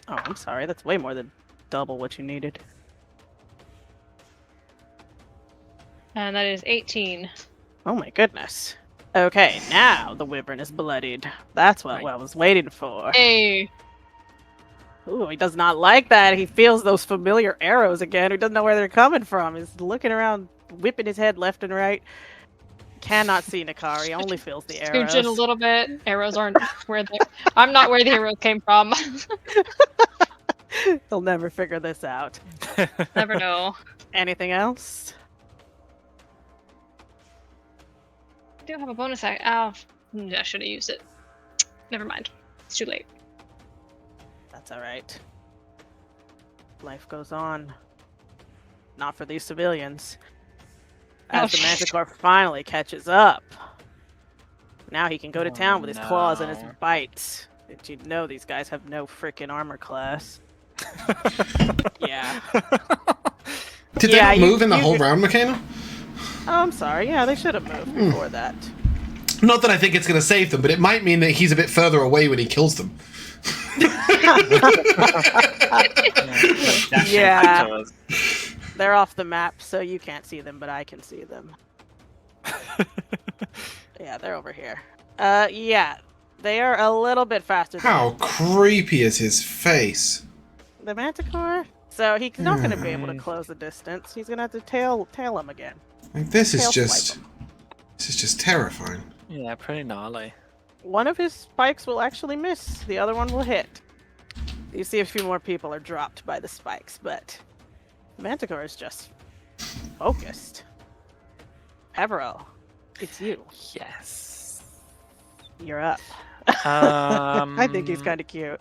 Oh, I'm sorry. That's way more than double what you needed. And that is 18. Oh my goodness. Okay, now the wyvern is bloodied. That's what I was waiting for. Hey! Ooh, he does not like that. He feels those familiar arrows again. He doesn't know where they're coming from. He's looking around, whipping his head left and right. cannot see Nikari, only feels the arrows. Scooch it a little bit. Arrows aren't where they. I'm not where the arrows came from. He'll never figure this out. Never know. Anything else? I do have a bonus act. Oh, I should have used it. Never mind. It's too late. That's alright. Life goes on. Not for these civilians. As the Manticore finally catches up. Now he can go to town with his claws and his bites. Did you know these guys have no freaking armor class? Yeah. Did they not move in the whole round, Mikayla? Oh, I'm sorry. Yeah, they should have moved before that. Not that I think it's going to save them, but it might mean that he's a bit further away when he kills them. Yeah. They're off the map, so you can't see them, but I can see them. Yeah, they're over here. Yeah. They are a little bit faster. How creepy is his face? The Manticore? So he's not going to be able to close the distance. He's going to have to tail him again. Like, this is just terrifying. Yeah, pretty gnarly. One of his spikes will actually miss. The other one will hit. You see a few more people are dropped by the spikes, but Manticore is just focused. Peverell, it's you. Yes. You're up. I think he's kind of cute.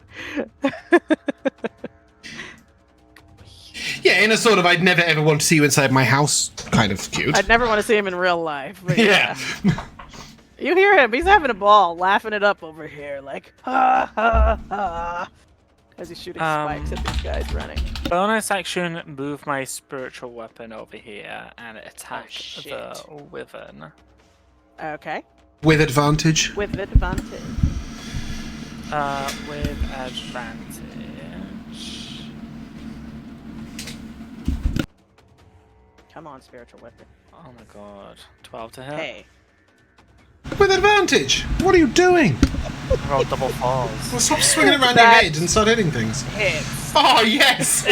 Yeah, in a sort of I'd never ever want to see you inside my house kind of cute. I'd never want to see him in real life. But yeah. You hear him. He's having a ball, laughing it up over here, like, ha, ha, ha. As he's shooting spikes at these guys running. Bonus action, move my spiritual weapon over here and attack the wyvern. Okay. With advantage? With advantage. With advantage. Come on, spiritual weapon. Oh my god. 12 to hit. Hey. With advantage! What are you doing? I rolled double falls. Well, stop swinging around your head and start hitting things. Hits. Oh, yes!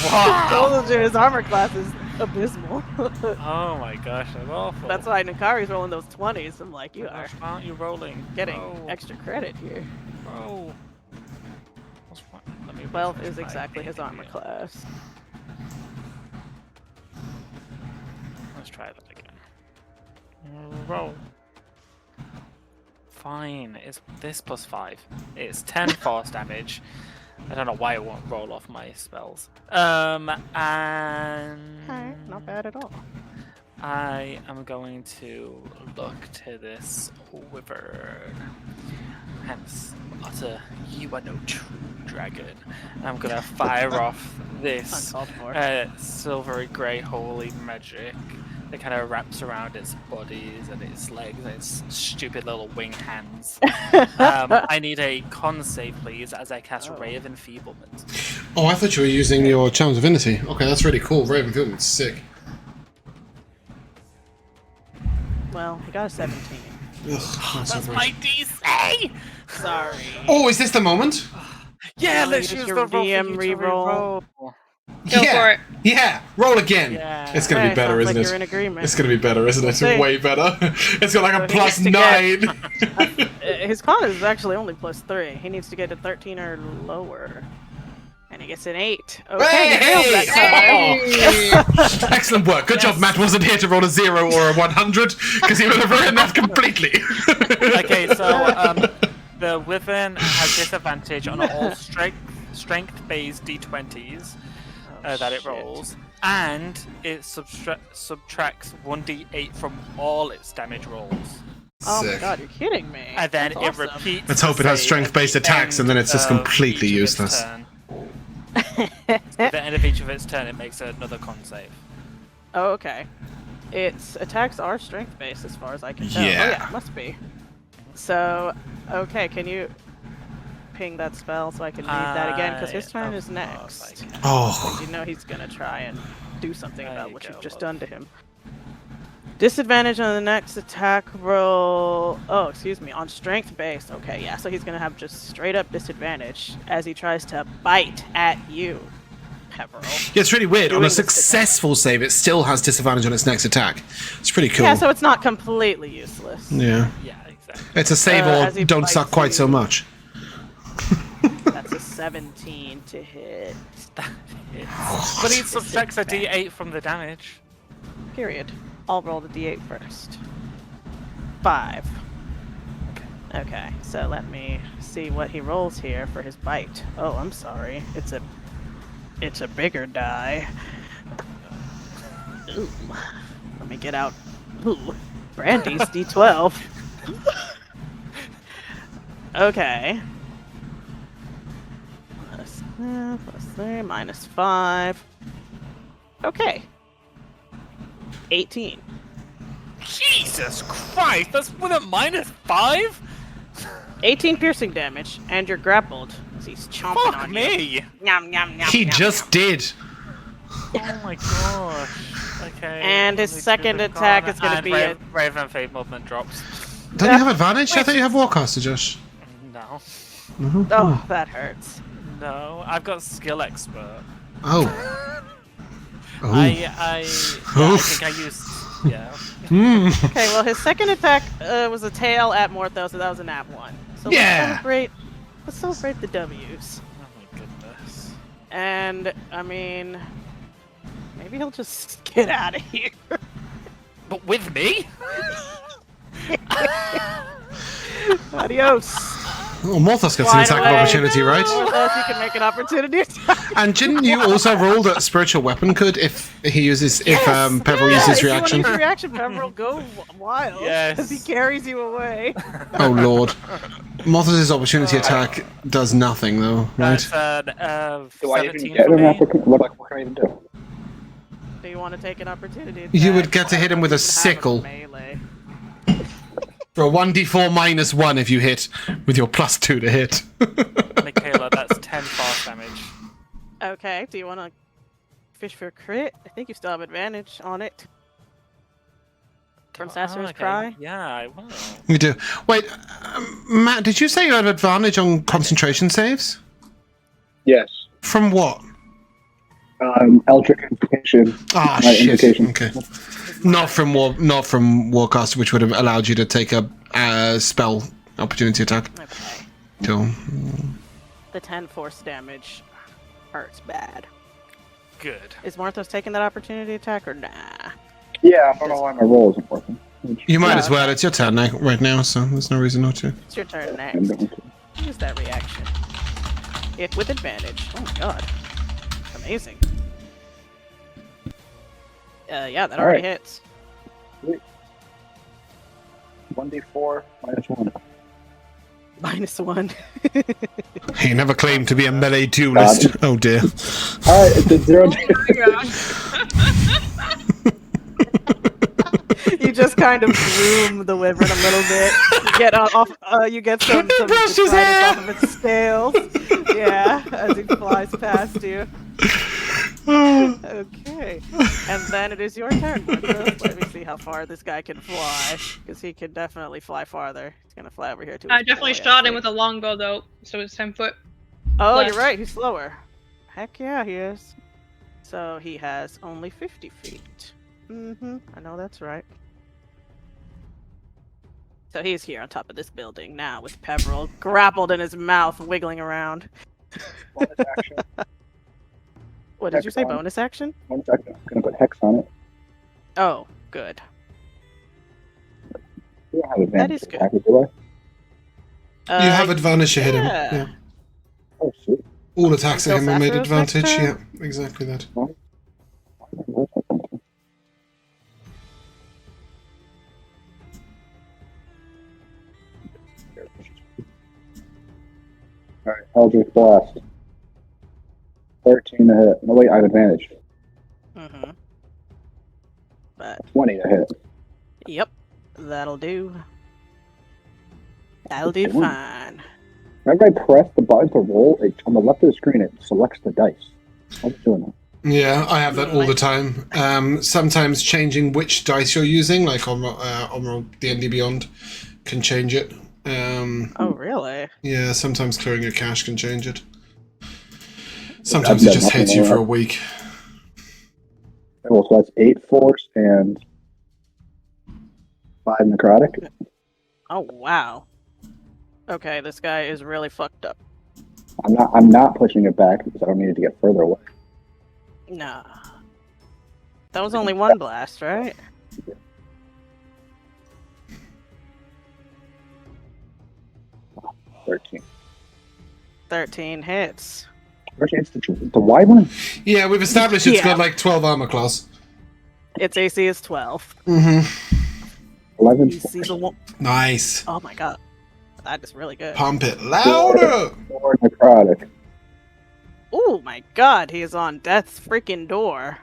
Wow. Told you his armor class is abysmal. Oh my gosh, that's awful. That's why Nikari's rolling those 20s. I'm like, you are. Why aren't you rolling? Getting extra credit here. Bro. What's wrong? Let me 12 is exactly his armor class. Let's try that again. Roll. Fine. It's this plus 5. It's 10 force damage. I don't know why it won't roll off my spells. And Alright, not bad at all. I am going to look to this wyvern. Hence, utter, you are no true dragon. I'm gonna fire off this silvery grey holy magic that kind of wraps around its bodies and its legs and its stupid little wing hands. I need a con save, please, as I cast Ray of Enfeeblement. Oh, I thought you were using your Charms of Divinity. Okay, that's really cool. Ray of Enfeeblement's sick. Well, he got a 17. Ugh, that's my DC! Sorry. Oh, is this the moment? Yeah, let's use your the DM reroll. Go for it. Yeah, roll again. Yeah. It's gonna be better, isn't like it? You're in agreement. It's gonna be better, isn't it? Okay. Way better. It's got like a So plus he 9. needs to his con is actually only plus 3. He needs to get a 13 or lower. And he gets an 8. Okay, he fails that time. Excellent work. Good job, Matt wasn't here to roll a 0 or a 100, because he would have ruined that completely. Okay, so the wyvern has disadvantage on all strength-based d20s that it rolls, and it subtracts 1d8 from all its damage rolls. Oh my Sick. god, you're kidding me. And then That's awesome. repeats. Let's hope it has strength-based attacks, and then it's just completely useless. At the end of each of its turn, it makes another con save. Oh, okay. Its attacks are strength-based as far as I can tell. Yeah. Oh yeah, must be. So, okay, can you ping that spell so I can read that again? Because his turn is next. Oh. You know he's gonna try and do something about what you've just done to him. Disadvantage on the next attack roll. Oh, excuse me, on strength base. Okay, yeah, so he's gonna have just straight up disadvantage as he tries to bite at you. Peverell. Yeah, it's really weird. On Doing a this successful save, it still has disadvantage on its next attack. It's pretty cool. Yeah, so it's not completely useless. Yeah. Yeah, exactly. It's a save as or he don't suck bites quite so you. much. That's a 17 to hit. But he subtracts a d8 from the damage. Period. I'll roll the d8 first. 5. Okay, so let me see what he rolls here for his bite. Oh, I'm sorry. It's a bigger die. Ooh. Let me get out. Ooh. Brandy's d12. Okay. Plus 3, minus 5. Okay. 18. Jesus Christ, that's with a -5? 18 piercing damage, and you're grappled as he's chomping Fuck on me! you. Yum, yum, yum, He yum, just did. Oh my gosh. Okay. And his only two second have attack gone, is gonna and be Raven Fade movement drops. Don't you have advantage? I thought you have Warcaster, Josh. No. Oh, that hurts. No, I've got skill expert. Oh. Oh. I think I used. Yeah. Okay, well, his second attack was a tail at Morthos, so that was a nat 1. So Yeah. let's celebrate the W's. Oh my goodness. And, I mean, maybe he'll just get out of here. But with me? Adios. Oh, Morthos gets an Wide attack of away. opportunity, right? Morthos, you can make an opportunity attack. And didn't you also roll that spiritual weapon could if he uses Peverell uses if you reaction? want to use reaction, Peverell, go wild. Yes. As he carries you away. Oh lord. Morthos' opportunity attack does nothing though, right? That's Do I even 17 get for an me. opportunity? What can I even do? Do you want to take an opportunity attack? You would get to hit him with a You can have sickle. melee. For a 1d4 -1 if you hit with your +2 to hit. Mikayla, that's 10 fast damage. Okay, do you want to fish for a crit? I think you still have advantage on it. From Sassuro's Cry? Yeah, I will. You do. Wait, Matt, did you say you had advantage on concentration saves? Yes. From what? Eldritch Invocation. Ah, My shit. invocation. Okay. Not from Warcaster, which would have allowed you to take a spell opportunity attack. Okay. Cool. The 10 force damage hurts bad. Good. Is Morthos taking that opportunity attack or nah? Yeah, I don't know why my roll isn't working. You might Yeah. as well. It's your turn right now, so there's no reason not to. It's your turn I'm next. going to. Use that reaction. If with advantage. Oh my god. Amazing. Yeah, that already Alright. hits. 1d4 -1. -1. He never claimed to be a melee duelist. Oh dear. Alright, it's a 0 You just kind of groom the wyvern a little bit. You get off. You get some brushed his detritus hair! off of its scales. Yeah, as it flies past you. Okay, and then it is your turn, Morthos. Let me see how far this guy can fly, because he can definitely fly farther. He's gonna fly over here to. I his definitely boy, I shot him think. with a longbow though, so it's 10 foot. Oh, left. you're right. He's slower. Heck yeah, he is. So he has only 50 feet. I know that's right. So he's here on top of this building now with Peverell grappled in his mouth, wiggling around. bonus action. What did you say? Hex on. Bonus action? Bonus action. I'm going to put Hex on it. Oh, good. You don't have advantage is good. attack, do I? You have advantage to hit him. yeah. Yeah. Oh, sweet. All attacks at Until him are made Sassuro's next advantage. Yeah, turn? exactly that. Alright, Eldritch Blast. 13 to hit. No, wait, I have advantage. But 20 to hit. yep, that'll do. That'll do Okay. fine. Whenever I press the button to roll, on the left of the screen, it selects the dice. How's it doing that? Yeah, I have that all the time. Sometimes changing which dice you're using, like on D&D Beyond, can change it. Oh, really? Yeah, sometimes clearing your cache can change it. Sometimes it just hates you for a week. Well, so that's 8 force and 5 necrotic. Oh wow. Okay, this guy is really fucked up. I'm not pushing it back because I don't need it to get further away. Nah. That was only one blast, right? Yeah. 13. 13 hits. It's the wyvern? Yeah, we've established it's Yeah. got like 12 armor class. Its AC is 12. Mm-hmm. 11 DC is a one. Nice. Oh my god. That is really good. Pump it louder. 4 necrotic. Oh my god, he is on death's freaking door.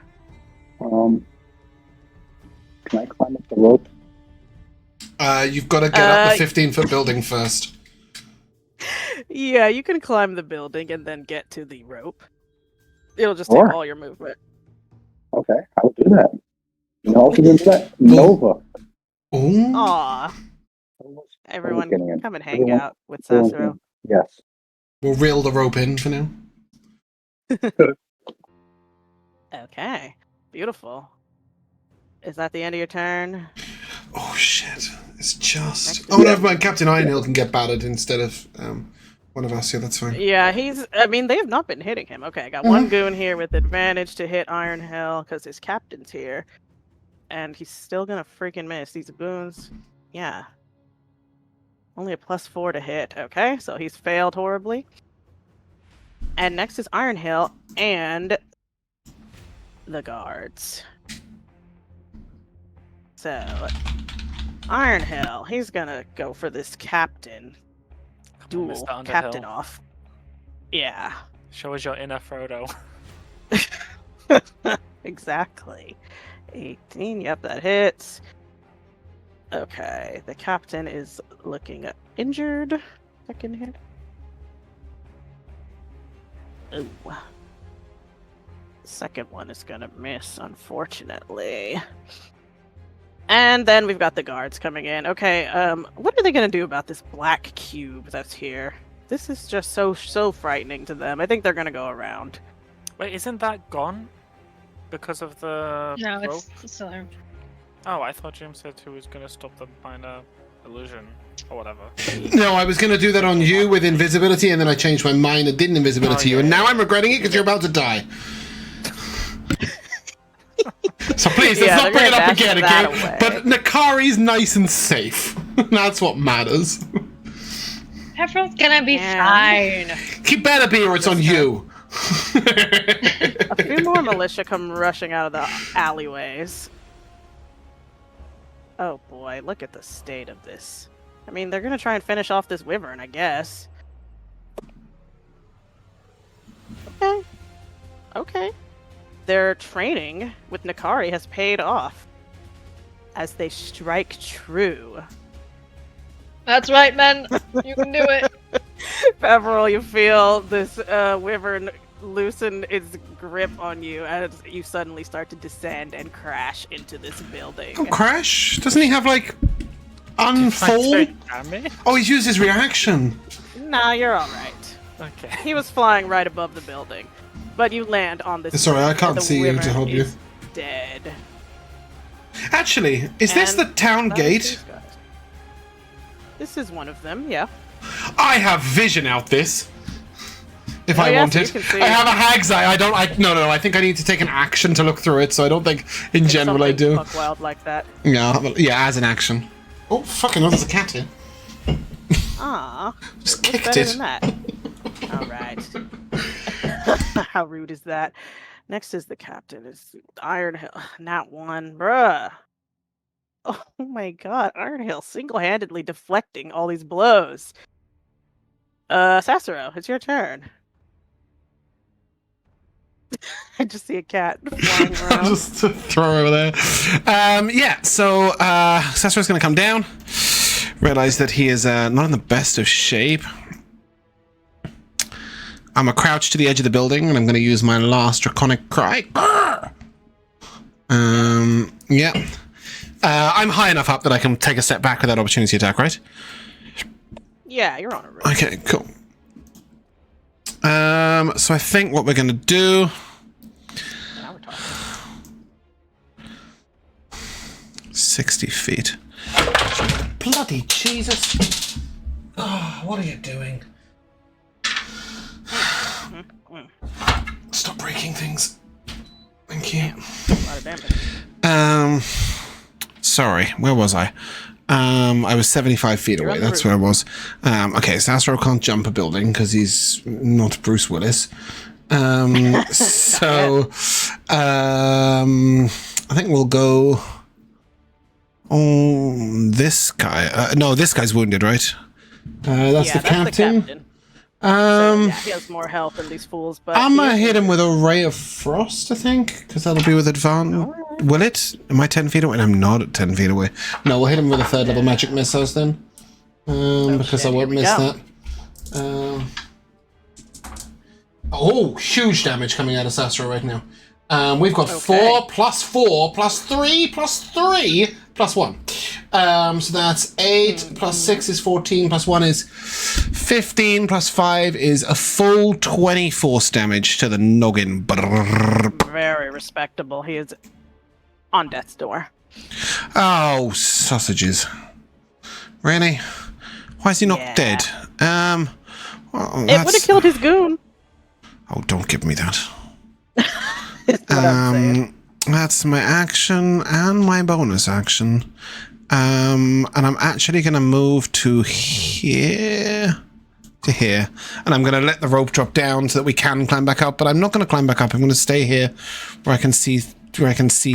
Can I climb up the rope? You've got to get up the 15-foot building first. Yeah, you can climb the building and then get to the rope. It'll just take all your movement. Okay, I'll do that. And also do that. Nova. Ooh. Aw. Everyone, getting in. come and hang out with Sassuro. Yes. We'll reel the rope in for now. Okay. Beautiful. Is that the end of your turn? Oh shit! It's just. Oh, never mind. Captain Ironhill can get battered instead of one of us. Yeah, that's fine. Yeah, I mean, they have not been hitting him. Okay, I got one goon here with advantage to hit Ironhill because his captain's here. And he's still gonna freaking miss. These boons. Yeah. Only a +4 to hit. Okay, so he's failed horribly. And next is Ironhill and the guards. So, Ironhill, he's gonna go for this captain. Duel captain off. Yeah. Show us your inner Frodo. Exactly. 18, yep, that hits. Okay, the captain is looking injured. Second hit. Ooh. Second one is gonna miss, unfortunately. And then we've got the guards coming in. Okay, what are they gonna do about this black cube that's here? This is just so frightening to them. I think they're gonna go around. Wait, isn't that gone? Because of the rope? It's still there. Oh, I thought Jim said he was going to stop the minor illusion or whatever. No, I was going to do that on you with invisibility, and then I changed my mind and didn't invisibility to you, and now I'm regretting it because you're about to die. So please, let's not bring it up again, okay? But Nikari's nice and safe. That's what matters. Everyone's gonna be fine. He better be, or it's on you. A few more militia come rushing out of the alleyways. Oh boy, look at the state of this. I mean, they're gonna try and finish off this wyvern, I guess. Okay. Their training with Nikari has paid off as they strike true. That's right, men. You can do it. Peverell, you feel this wyvern loosen its grip on you as you suddenly start to descend and crash into this building. Oh, crash? Doesn't he have, like, unfold? Oh, he's used his reaction. Nah, you're alright. Okay. He was flying right above the building. But you land on this. Sorry, I can't see you to help you. Dead. Actually, is this the town gate? This is one of them, yeah. I have vision out this. If I wanted. So I have a hag's eye. No, I think I need to take an action to look through it, so I don't think in general I do. Fuck wild like that. Yeah, as an action. Oh, fucking hell, there's a cat here. Ah. Just kicked it. Alright. How rude is that? Next is the captain. Is Ironhill. Not one. Bruh. Oh my god. Ironhill single-handedly deflecting all these blows. Sassuro, it's your turn. I just see a cat flying around. Just to throw over there. Yeah, so Sassuro's going to come down. Realize that he is not in the best of shape. I'm going to crouch to the edge of the building, and I'm going to use my last draconic cry. Yeah. I'm high enough up that I can take a step back with that opportunity attack, right? Yeah, you're on a roll. Okay, cool. So I think what we're going to do... Now we're talking. 60 feet. Bloody Jesus. Oh, what are you doing? Stop breaking things. Thank you. A lot of damage. Sorry, where was I? I was 75 feet away. That's where I was. Okay, Sassuro can't jump a building because he's not Bruce Willis. So, I think we'll go on this guy. No, this guy's wounded, right? That's the captain. So, he has more health than these fools, but I'm gonna hit him with a ray of frost, I think, because that'll be with advantage. Right. Will it? Am I 10 feet away? I'm not at 10 feet away. No, we'll hit him with a 3rd level magic missiles then, because I won't miss that. Oh, huge damage coming out of Sassuro right now. We've got 4 plus 4 plus 3 plus 3 plus 1. So that's 8 plus 6 is 14 plus 1 is 15 plus 5 is a full 20 force damage to the noggin. Very respectable. He is on death's door. Oh, sausages. Really? Why is he not dead? Well, it would have killed his goon. Oh, don't give me that. That's what I'm saying. That's my action and my bonus action. And I'm actually going to move to here. To here. And I'm going to let the rope drop down so that we can climb back up. But I'm not going to climb back up. I'm going to stay here where I can see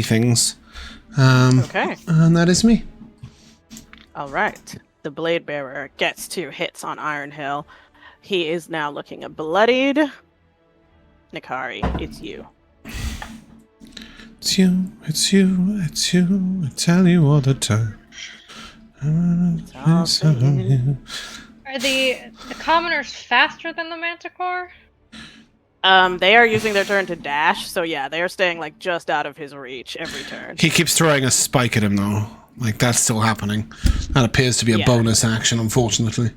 things. Okay. And that is me. All right. The Blade Bearer gets 2 hits on Iron Hill. He is now looking bloodied. Nikari, it's you. It's you, it's you, it's you. I tell you all the time. Are the commoners faster than the manticore? They are using their turn to dash, so yeah, they are staying like just out of his reach every turn. He keeps throwing a spike at him though. Like that's still happening. That appears to be a bonus action, unfortunately.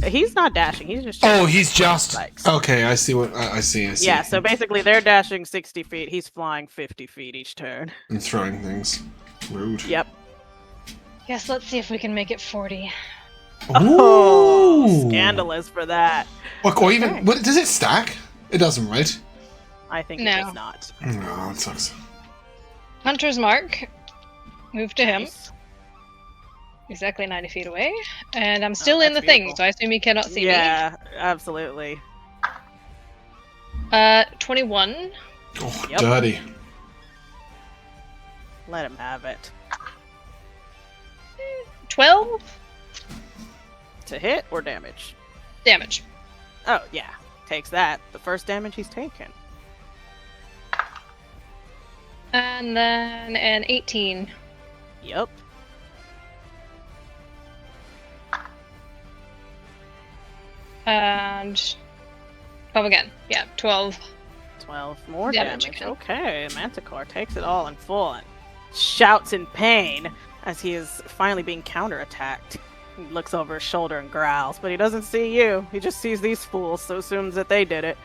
He's not dashing. He's just. Oh, he's just. Spikes. Okay, I see what I see. Yeah, so basically they're dashing 60 feet. He's flying 50 feet each turn. And throwing things. Rude. Yep. Yes, let's see if we can make it 40. Oh, scandalous for that. Or even does it stack? It doesn't, right? I think it does not. No, it sucks. Hunter's Mark. Move to him. Nice. Exactly 90 feet away. And I'm still in the thing, so I assume he cannot see me. Yeah, absolutely. 21. Oh, dirty. Let him have it. 12? To hit or damage? Damage. Oh, yeah. Takes that. The first damage he's taken. And then an 18. Yep. And 12 again. Yeah, 12. 12 more Damage damage. again. Okay, Manticore takes it all in full and shouts in pain as he is finally being counterattacked. He looks over his shoulder and growls, but he doesn't see you. He just sees these fools, so assumes that they did it.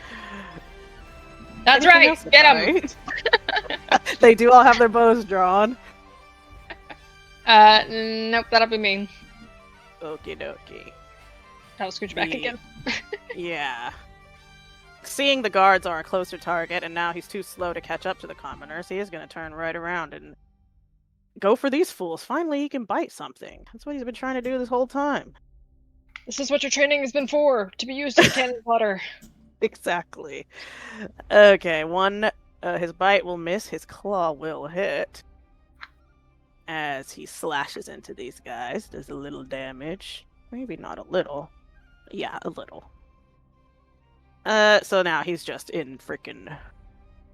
That's Anything right. else, Get him. Nikari? They do all have their bows drawn. Nope, that'll be me. Okie dokie. I'll scooch back again. Yeah. Seeing the guards are a closer target, and now he's too slow to catch up to the commoners, he is going to turn right around and go for these fools. Finally, he can bite something. That's what he's been trying to do this whole time. This is what your training has been for, to be used in cannon fodder. Exactly. Okay, his bite will miss, his claw will hit. As he slashes into these guys, does a little damage. Maybe not a little. Yeah, a little. So now he's just in freaking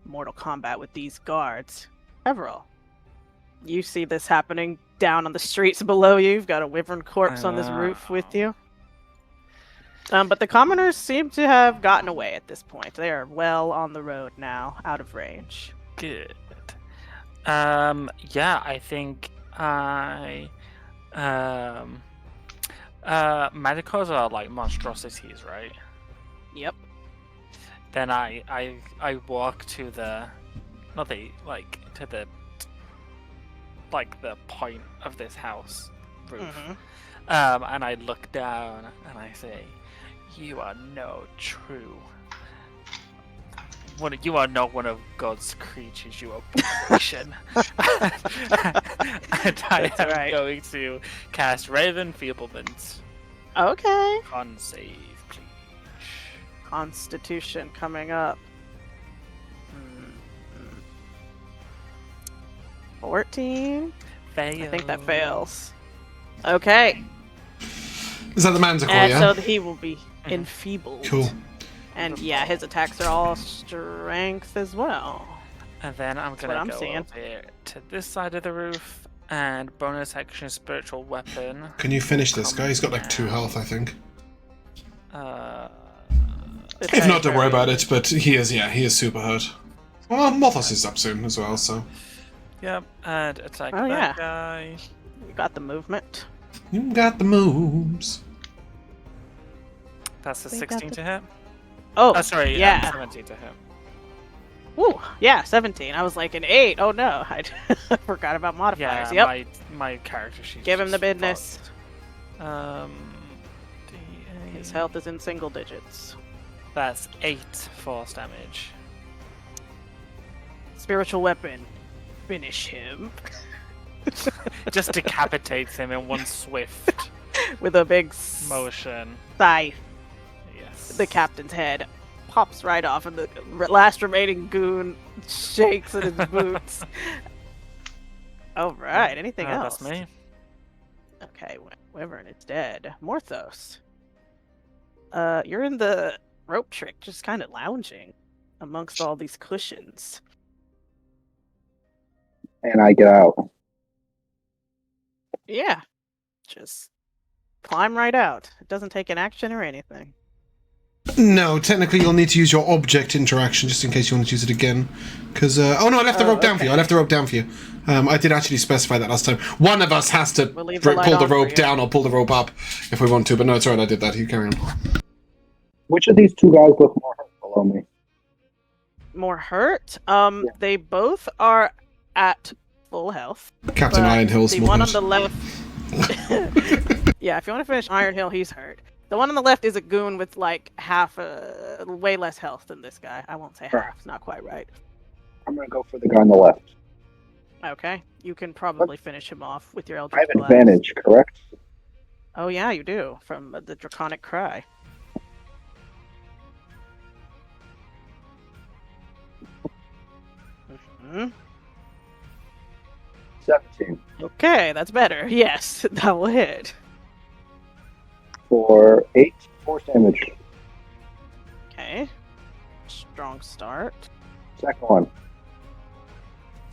Mortal Kombat with these guards. Peverell, you see this happening down on the streets below you. You've got a wyvern corpse on this roof with you. But the commoners seem to have gotten away at this point. They are well on the road now, out of range. Good. Yeah, I think manticores are like monstrosities, right? Yep. Then I walk to the, not the, like, to the, like, the point of this house roof. Mm-hmm. And I look down and I say, "You are no true. You are not one of God's creatures. You are creation." And I am going to cast Ray of Enfeeblement. Okay. Con save, please. Constitution coming up. 14. Fail. I think that fails. Okay. Is that the manticore, And yeah? so he will be enfeebled. Cool. And yeah, his attacks are all strength as well. And then I'm what gonna I'm go seeing. over to this side of the roof and bonus action spiritual weapon. Can you finish this guy? He's got like 2 health, I think. If not, don't worry about it, but he is super hurt. Well, Morthos is up soon as well, so... Yep, and attack Oh, that yeah. guy. You got the movement. You got the moves. That's a We got 16 the- to hit. Oh, Sorry, yeah. 17 to hit. Ooh, yeah, 17. I was like an 8. Oh no, I forgot about modifiers. Yeah, Yep. my character sheet. Give him the business. D8. His health is in single digits. That's 8 force damage. Spiritual weapon. Finish him. Just decapitates him in one swift With a big motion. scythe. Yes. The captain's head pops right off, and the last remaining goon shakes in his boots. All right. Anything else? That's me. Okay, Wyvern is dead. Morthos. You're in the rope trick, just kind of lounging amongst all these cushions. And I get out. Yeah. Just climb right out. It doesn't take an action or anything. No, technically you'll need to use your object interaction just in case you want to use it again. Because, oh no, I left the rope down for you. I left the rope down for you. I did actually specify that last time. One of us has to We'll leave pull the light the on for rope you. down or pull the rope up if we want to, but no, it's alright, I did that. You carry on. Which of these 2 guys look more hurt below me? More hurt? They both are at full health. Captain but Ironhill's the more one hurt. on the left. Yeah, if you want to finish Iron Hill, he's hurt. The one on the left is a goon with like half, way less health than this guy. I won't say half, it's not quite right. I'm gonna go for the guy on the left. Okay, you can probably finish him off with your I Eldritch have Blast. advantage, correct? Oh yeah, you do, from the Draconic Cry. Mm-hmm. 17. Okay, that's better. Yes, that will hit. For 8 force damage. Okay. Strong start. Second one.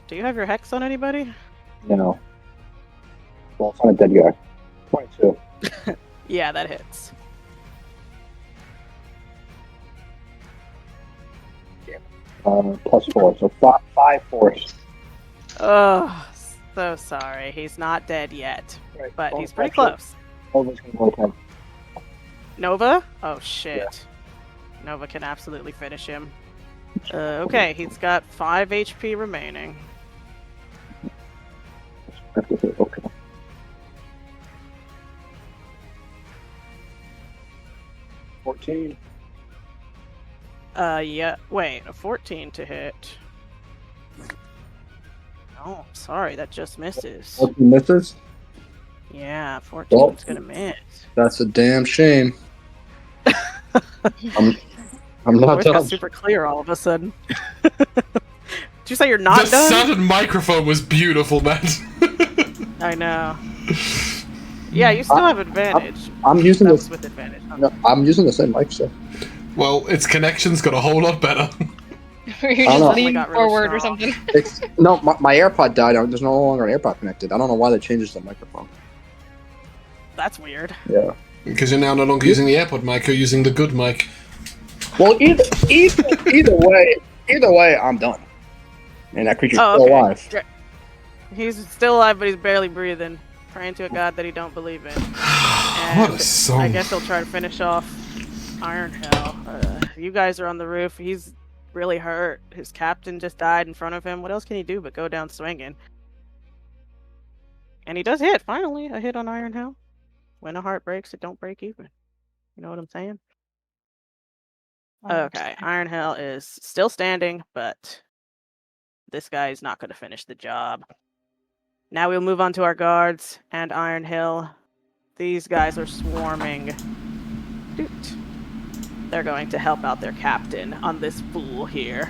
Do you have your hex on anybody? No. Well, it's on a dead guy. 22. Yeah, that hits. Plus 4, so 5 force. Oh, so sorry. He's not dead yet, Right. but bonus he's pretty action. close. Nova's gonna go him. Nova? Oh shit. Nova can absolutely finish him. Okay, he's got 5 HP remaining. Okay. $14. Yeah. Wait, a 14 to hit. Oh, sorry, that just misses. 14 misses? Yeah, 14's Well, gonna miss. That's a damn shame. I'm not Voice got done. super clear all of a sudden. Did you say you're not The done? sudden microphone was beautiful, man. I know. Yeah, you still have advantage. I'm using That was this. with advantage. No, I'm using the same mic, so. Well, its connection's got a whole lot better. You don't know. just lean Got really forward or strong. something. It's no, my AirPod died. There's no longer an AirPod connected. I don't know why they changed the microphone. That's weird. Yeah. Because you're now no longer using the AirPod mic, you're using the good mic. Well, either way, I'm done. And that creature's Oh, still okay. alive. Great. He's still alive, but he's barely breathing. Praying to a god that he don't believe in. What a And song. I guess he'll try to finish off Iron Hell. You guys are on the roof. He's really hurt. His captain just died in front of him. What else can he do but go down swinging? And he does hit, finally. A hit on Iron Hill. When a heart breaks, it don't break even. You know what I'm saying? Okay, Iron Hill is still standing, but this guy is not going to finish the job. Now we'll move on to our guards and Iron Hill. These guys are swarming. Doot. They're going to help out their captain on this fool here.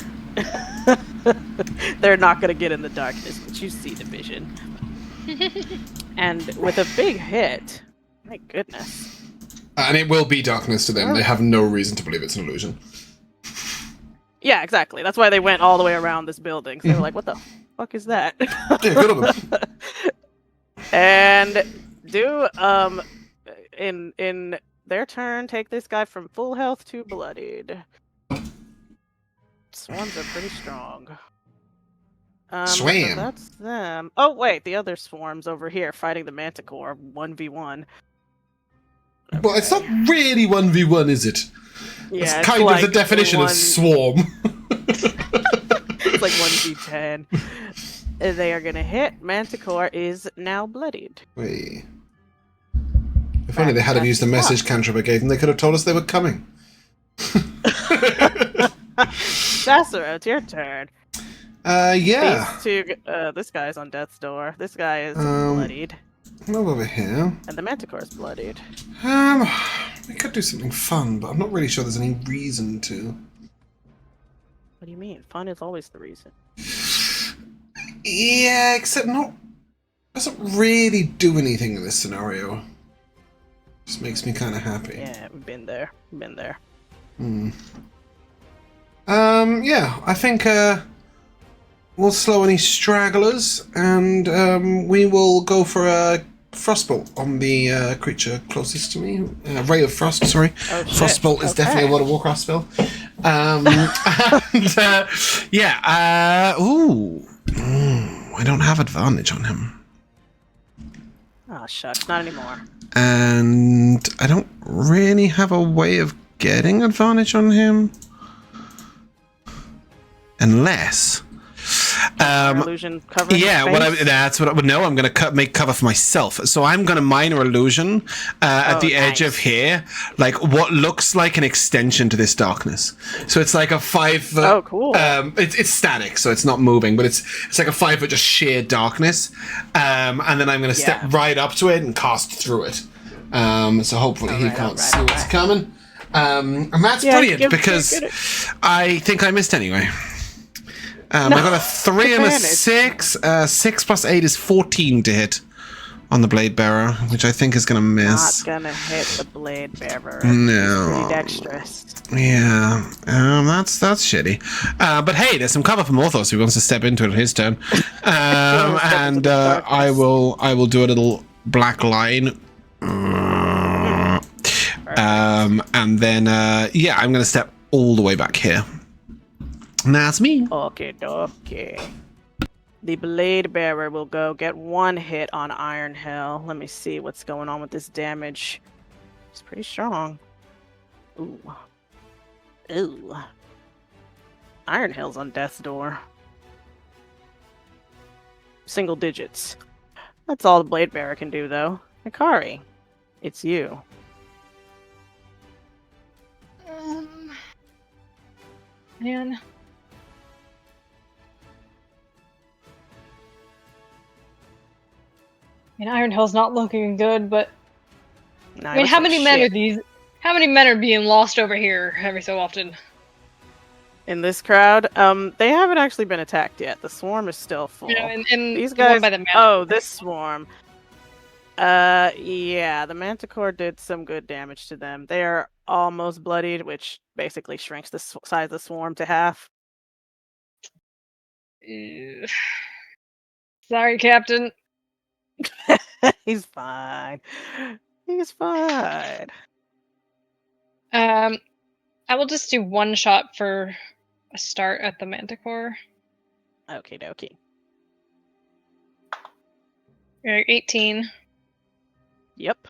They're not going to get in the darkness, but you see the vision. And with a big hit, my goodness. And it will be darkness to them. They have no reason to believe it's an illusion. Yeah, exactly. That's why they went all the way around this building. So they were like, what the fuck is that? Yeah, good on them. And do, in their turn, take this guy from full health to bloodied. Swarms are pretty strong. Swam. So that's them. Oh, wait, the other swarm's over here fighting the Manticore 1v1. Okay. Well, it's not really 1v1, is it? Yeah, it's kind of the definition of swarm. It's like 1v10. They are going to hit. Manticore is now bloodied. Wait. If only they had used the message cantrip I gave them, they could have told us they were coming. Sassuro, it's your turn. Yeah. This guy's on death's door. This guy is bloodied. Move over here. And the Manticore is bloodied. We could do something fun, but I'm not really sure there's any reason to. What do you mean? Fun is always the reason. Yeah, except doesn't really do anything in this scenario. Just makes me kind of happy. Yeah, we've been there. Yeah, I think we'll slow any stragglers, and we will go for a frostbolt on the creature closest to me. Ray of Frost, sorry. Oh, Frostbolt is definitely a World of Warcraft spell. I don't have advantage on him. Oh, shucks, not anymore. And I don't really have a way of getting advantage on him. Unless... illusion cover. Yeah, I'm going to make cover for myself. So I'm going to minor illusion at the edge of here, like what looks like an extension to this darkness. So it's like a 5 foot. Oh, cool. It's static, so it's not moving, but it's like a 5 foot just sheer darkness. And then I'm going to step right up to it and cast through it. So hopefully he can't see what's coming. And that's brilliant because I think I missed anyway. I got a 3 and a 6. 6 plus 8 is 14 to hit on the Blade Bearer, which I think is going to miss. Not going to hit the Blade Bearer. No. Pretty dexterous. Yeah, that's shitty. But hey, there's some cover from Morthos who wants to step into it on his turn. And I will do a little black line. And then, I'm going to step all the way back here. That's me. Okay. The Blade Bearer will go get 1 hit on Iron Hill. Let me see what's going on with this damage. It's pretty strong. Ooh. Iron Hill's on death's door. Single digits. That's all the Blade Bearer can do, though. Nikari, it's you. Man. Iron Hill's not looking good, but Nah, I mean, how many men are these? How many men are being lost over here every so often? In this crowd, they haven't actually been attacked yet. The swarm is still full. And these guys. by the this swarm. Yeah, the Manticore did some good damage to them. They are almost bloodied, which basically shrinks the size of the swarm to half. Sorry, Captain. He's fine. He's fine. I will just do 1 shot for a start at the Manticore. Okie dokie. 18. Yep.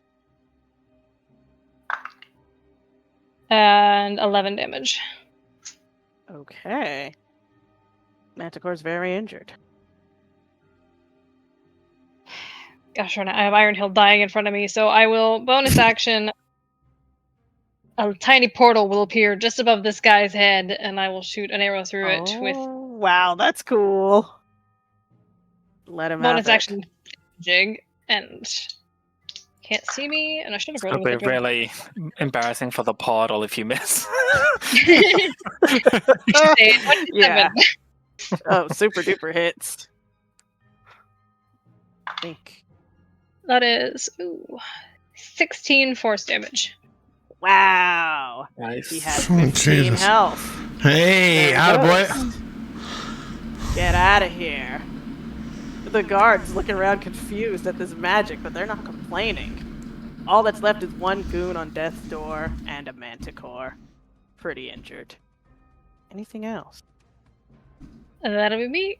And 11 damage. Okay. Manticore's very injured. Gosh darn it, I have Iron Hill dying in front of me, so I will bonus action. A tiny portal will appear just above this guy's head, and I will shoot an arrow through it with wow, that's cool. Let him bonus have action jig, and can't see me, and I should have rolled It'll with be really embarrassing for the portal if you miss. Yeah. Oh, super duper hits. I think. That is 16 force damage. Wow. Nice. He has Oh, 15 Jesus. health. Hey, There he attaboy. goes. Get out of here. The guards looking around confused at this magic, but they're not complaining. All that's left is one goon on death's door and a manticore. Pretty injured. Anything else? And that'll be me.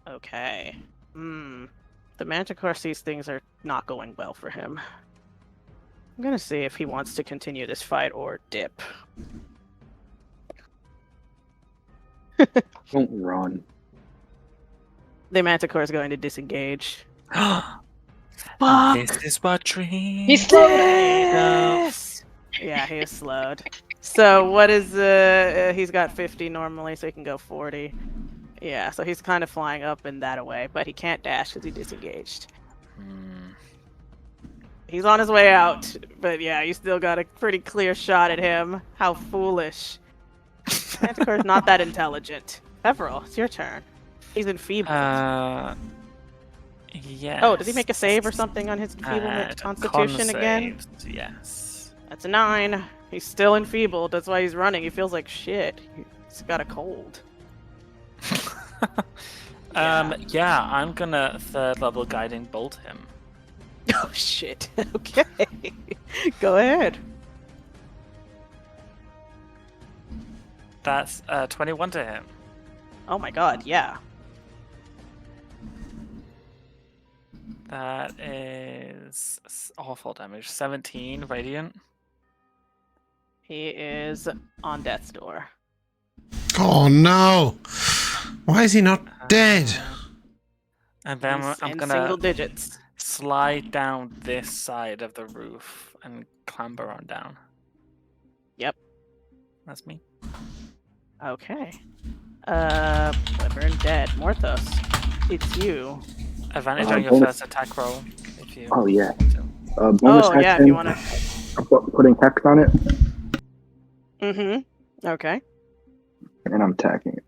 Okay. The manticore sees things are not going well for him. I'm gonna see if he wants to continue this fight or dip. Don't run. The manticore is going to disengage. This is what dreams. He's slowed. Yes! Yeah, he is slowed. So what is he's got 50 normally, so he can go 40. Yeah, so he's kind of flying up and that away, but he can't dash because he disengaged. He's on his way out, but yeah, you still got a pretty clear shot at him. How foolish. Manticore's not that intelligent. Peverell, it's your turn. He's enfeebled. Yeah. Oh, does he make a save or something on his enfeeblement constitution again? Yes. That's a 9. He's still enfeebled. That's why he's running. He feels like shit. He's got a cold. Yeah, I'm gonna 3rd level guiding bolt him. Oh shit. Okay. Go ahead. That's 21 to him. Oh my god, yeah. That is awful damage. 17 radiant. He is on death's door. Oh no! Why is he not dead? And then He's I'm in gonna single digits. slide down this side of the roof and clamber on down. Yep. That's me. Okay. Clever and dead. Morthos, it's you. Advantage on your bonus- first attack roll. If you Oh, yeah. want to. Bonus Oh yeah, if action, you wanna. I'm putting hex on it, Mm-hmm. Okay. and I'm attacking it.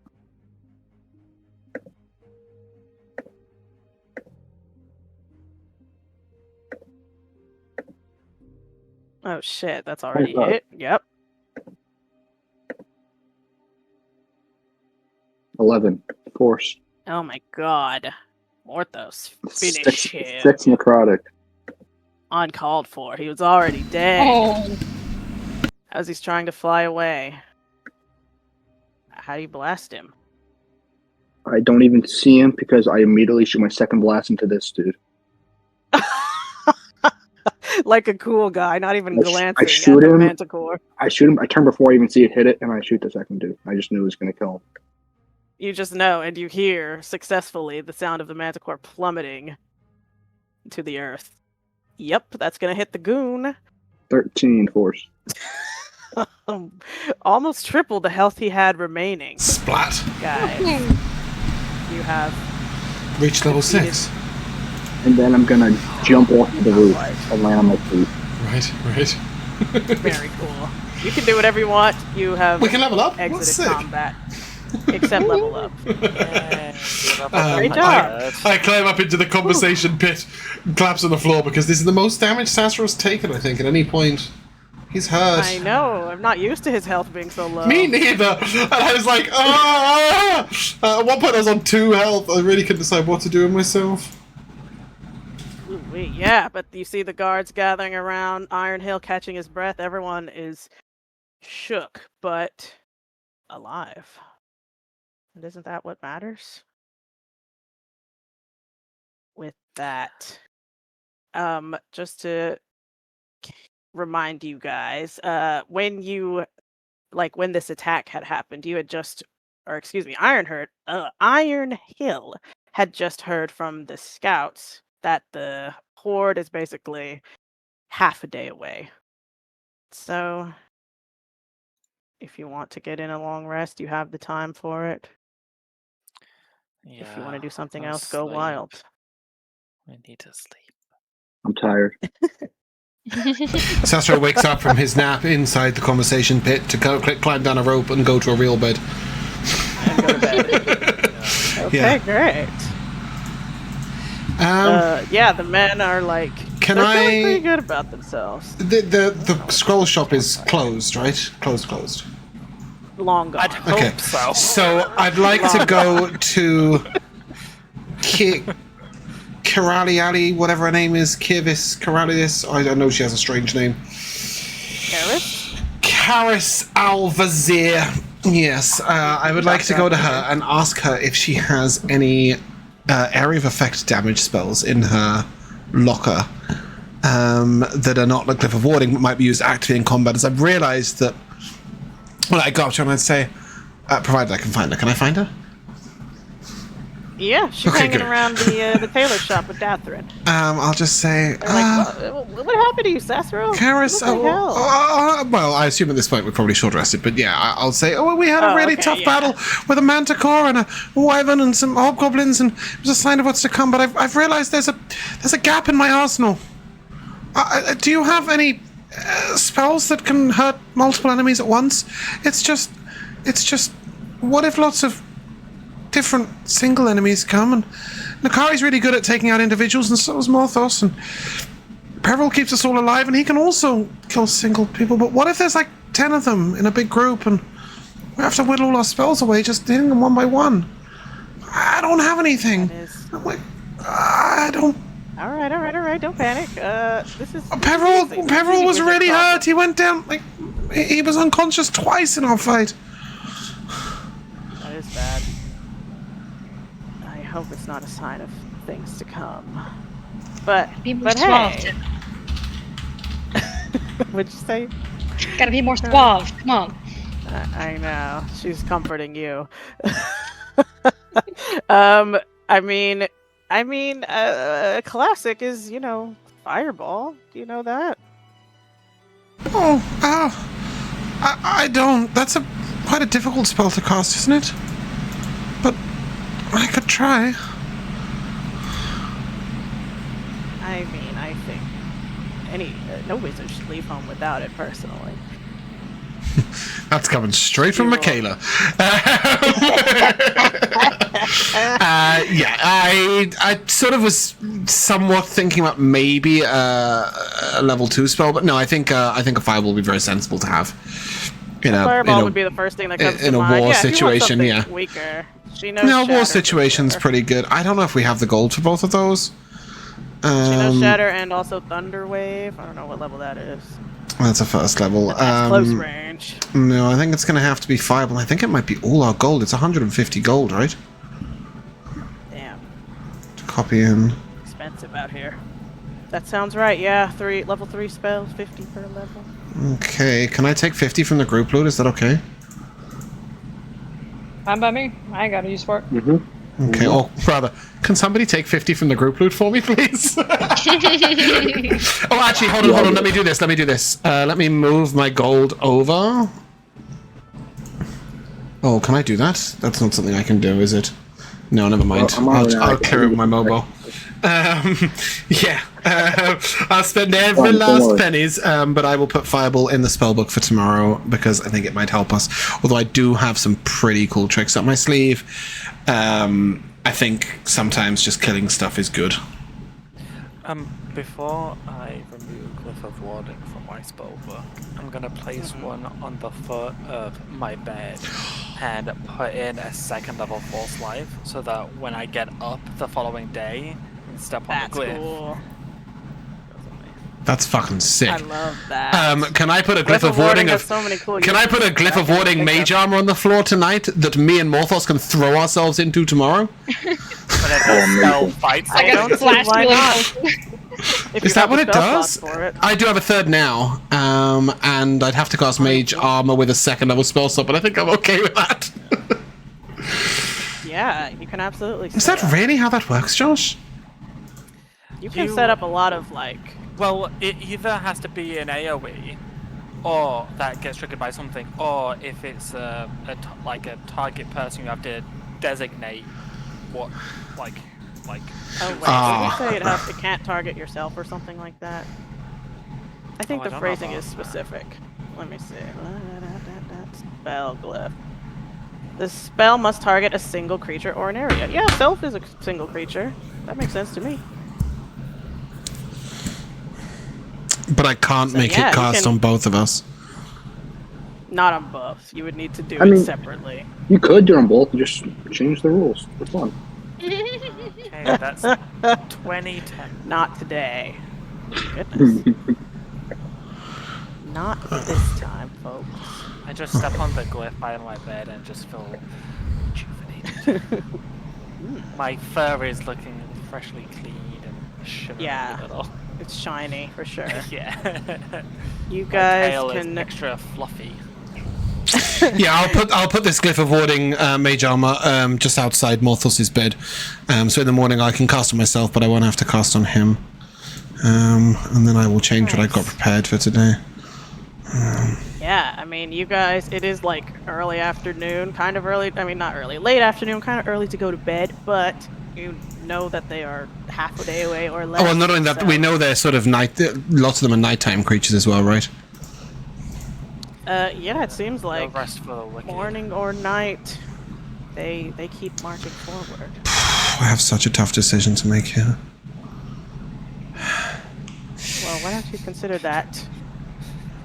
Oh shit, that's already God. hit. Yep. 11 force. Oh my god. Morthos, finish 6 him. necrotic. Uncalled for. He was already dead. Oh, As he's trying to fly away. How do you blast him? I don't even see him because I immediately shoot my second blast into this dude. Like a cool guy, not even I glancing shoot at the him. manticore. I shoot him. I turn before I even see it hit it, and I shoot the second dude. I just knew it was going to kill him. You just know, and you hear successfully the sound of the manticore plummeting to the earth. Yep, that's gonna hit the goon. 13 force. Almost triple the health he had remaining. Splat. Guys, you have Reach level 6. And then I'm going to jump off the roof and land on my feet. Right. very cool. You can do whatever you want. You have We can level up? That's exited sick. combat. Except level up. Yeah. Great job. I climb up into the conversation pit and collapse on the floor because this is the most damage Sassuro's taken, I think, at any point. He's hurt. I know. I'm not used to his health being so low. Me neither. And I was like, ah! At one point I was on 2 health. I really couldn't decide what to do with myself. Ooh-wee, yeah, but you see the guards gathering around Iron Hill catching his breath. Everyone is shook, but alive. And isn't that what matters? With that, just to remind you guys, when this attack had happened, you had just, or excuse me, Iron Hill had just heard from the scouts that the horde is basically half a day away. So, if you want to get in a long rest, you have the time for it. Yeah, If you want to do something I'll else, go sleep. wild. I need to sleep. I'm tired. Sassuro wakes up from his nap inside the conversation pit to climb down a rope and go to a real bed. And go to bed. Okay, Yeah. great. Yeah, the men are like, Can they're I- feeling pretty good about themselves. The scroll shop is closed, right? Closed. Long gone. I'd hope Okay. so. So I'd like to go to Kirali Ali, whatever her name is, Kirvis Kiralius. I don't know, she has a strange name. Karis Al-Vazir. Yes, I would like to go to her and ask her if she has any area of effect damage spells in her locker that are not like Glyph of Warding but might be used actively in combat, as I've realised that. Well, I go up to her and I'd say, provided I can find her. Can I find her? Yeah, she's Okay, hanging good. around the tailor shop with Dathrin. I'll just say, They're like, what happened to you, Sassuro? Karis, What the hell? well, I assume at this point we're probably short-rested, but yeah, I'll say, we had a really tough yeah. battle with a manticore and a wyvern and some hobgoblins, and it was a sign of what's to come, but I've realised there's a gap in my arsenal. Do you have any spells that can hurt multiple enemies at once? It's just, what if lots of different single enemies come, and Nikari's really good at taking out individuals, and so is Morthos, and Peverell keeps us all alive, and he can also kill single people, but what if there's like 10 of them in a big group, and we have to whittle all our spells away, just hitting them one by one? I don't have anything. I'm like, I don't... Alright, don't panic. This is... Peverell was really hurt, he went down, like, he was unconscious twice in our fight. That is bad. I hope it's not a sign of things to come. But suave. hey. What'd you say? Gotta be more suave. Come on. I know. She's comforting you. I mean, classic is, fireball. Do you know that? I don't. That's quite a difficult spell to cast, isn't it? But I could try. I mean, I think no wizard should leave home without it, personally. That's coming straight from Mikayla. Yeah, I sort of was somewhat thinking about maybe a level 2 spell, but no, I think a fireball would be very sensible to have. Fireball would be the first thing that comes to mind. In a war if you want situation, something yeah. Weaker. She knows No, war Shatter situation's for sure. pretty good. I don't know if we have the gold for both of those. She knows Shatter and also Thunder Wave. I don't know what level that is. That's a first level. That's close range. No, I think it's going to have to be fireball. I think it might be all our gold. It's 150 gold, right? Damn. To copy in. Expensive out here. That sounds right, yeah. Level 3 spells, 50 per level. Okay, can I take 50 from the group loot? Is that okay? Fine by me. I ain't got to use for it. Mm-hmm. Okay, or rather, can somebody take 50 from the group loot for me, please? Oh, actually, hold on. Let me do this. Let me move my gold over. Oh, can I do that? That's not something I can do, is it? No, never mind. I'll clear it with my mobile. Yeah. I'll spend every last pennies, but I will put Fireball in the spellbook for tomorrow because I think it might help us. Although I do have some pretty cool tricks up my sleeve. I think sometimes just killing stuff is good. Before I remove Glyph of Warding from my spellbook, I'm gonna place one on the foot of my bed and put in a second level Force Life so that when I get up the following day and step on the glyph. Cool. That's fucking sick. I love that. Can I put a Glyph of Warding has so many cool Can I put a uses. Glyph of Warding mage armor on the floor tonight that me and Morthos can throw ourselves into tomorrow? Whenever a spell fights I got don't see flash why healing not. potion. Is that what it does? I do have a third now, and I'd have to cast Mage Armor with a second level spell slot, but I think I'm okay with that. Yeah, you can absolutely. Is that really how that works, Josh? You can set up a lot of like. Well, it either has to be an AoE, or that gets triggered by something, or if it's a target person, you have to designate what, like. Oh wait, did we say it can't target yourself or something like that? I think the phrasing is specific. Let me see. Spell glyph. The spell must target a single creature or an area. Yeah, self is a single creature. That makes sense to me. But I can't make it cast on both of us. Not on both. You would need to do it separately. You could do them both. Just change the rules for fun. Okay, that's 2010. Not today. Goodness. Not this time, folks. I just step on the glyph by my bed and just feel rejuvenated. My fur is looking freshly cleaned and shimmering a little. It's shiny for sure. Yeah. You guys my tail can is extra fluffy. Yeah, I'll put this glyph of warding Mage Armor just outside Morthos' bed. So in the morning I can cast on myself, but I won't have to cast on him. And then I will change what I got prepared for today. Yeah, I mean, you guys, it is like early afternoon, kind of early. I mean, not early, late afternoon, kind of early to go to bed, but you know that they are half a day away or less. Oh, well, not only that, we know they're sort of night. Lots of them are nighttime creatures as well, right? Yeah, it seems like no morning or night, they keep marching forward. I have such a tough decision to make here. Well, why don't you consider that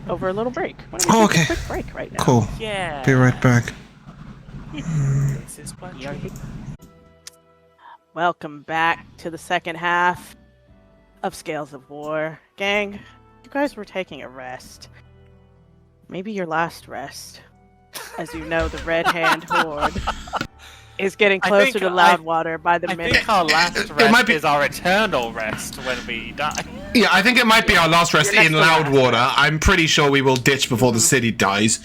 over a little break? Why don't we take a quick break right now? Cool. Yeah. Be right back. Welcome back to the second half of Scales of War. Gang, you guys were taking a rest. Maybe your last rest. As you know, the Red Hand Horde is getting closer to Loudwater by the minute. I think our last rest is our eternal rest when we die. Yeah, I think it might be our last rest in Loudwater. I'm pretty sure we will ditch before the city dies.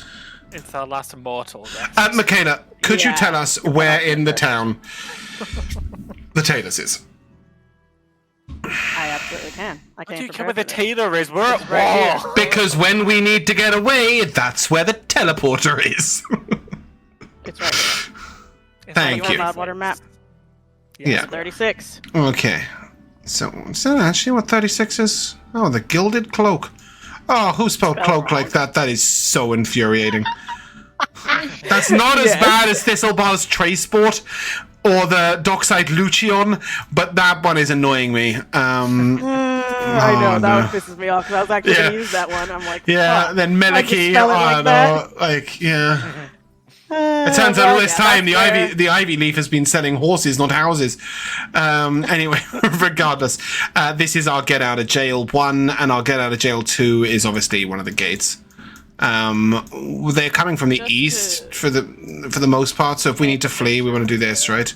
It's our last immortal rest. Mikayla, could you tell us where in the town the Tailors is? I absolutely can. I What can't do you care where the tailor is? We're at right war. Because when we need to get away, that's where the teleporter is. It's right here. Thank you. Loudwater map. Yeah. 36. Okay. So, is that actually what 36 is? Oh, the Gilded Cloak. Oh, who spelled cloak like that? That is so infuriating. That's not as bad as Thistlebar's Traysport or the Dockside Lucion, but that one is annoying me. I know, that one pisses me off, because I was actually going to use that one. I'm like, then Meliki, It turns out all this time the Ivy Leaf has been selling horses, not houses. Anyway, regardless, this is our Get Out of Jail 1, and our Get Out of Jail 2 is obviously one of the gates. They're coming from the east for the most part, so if we need to flee, we want to do this, right?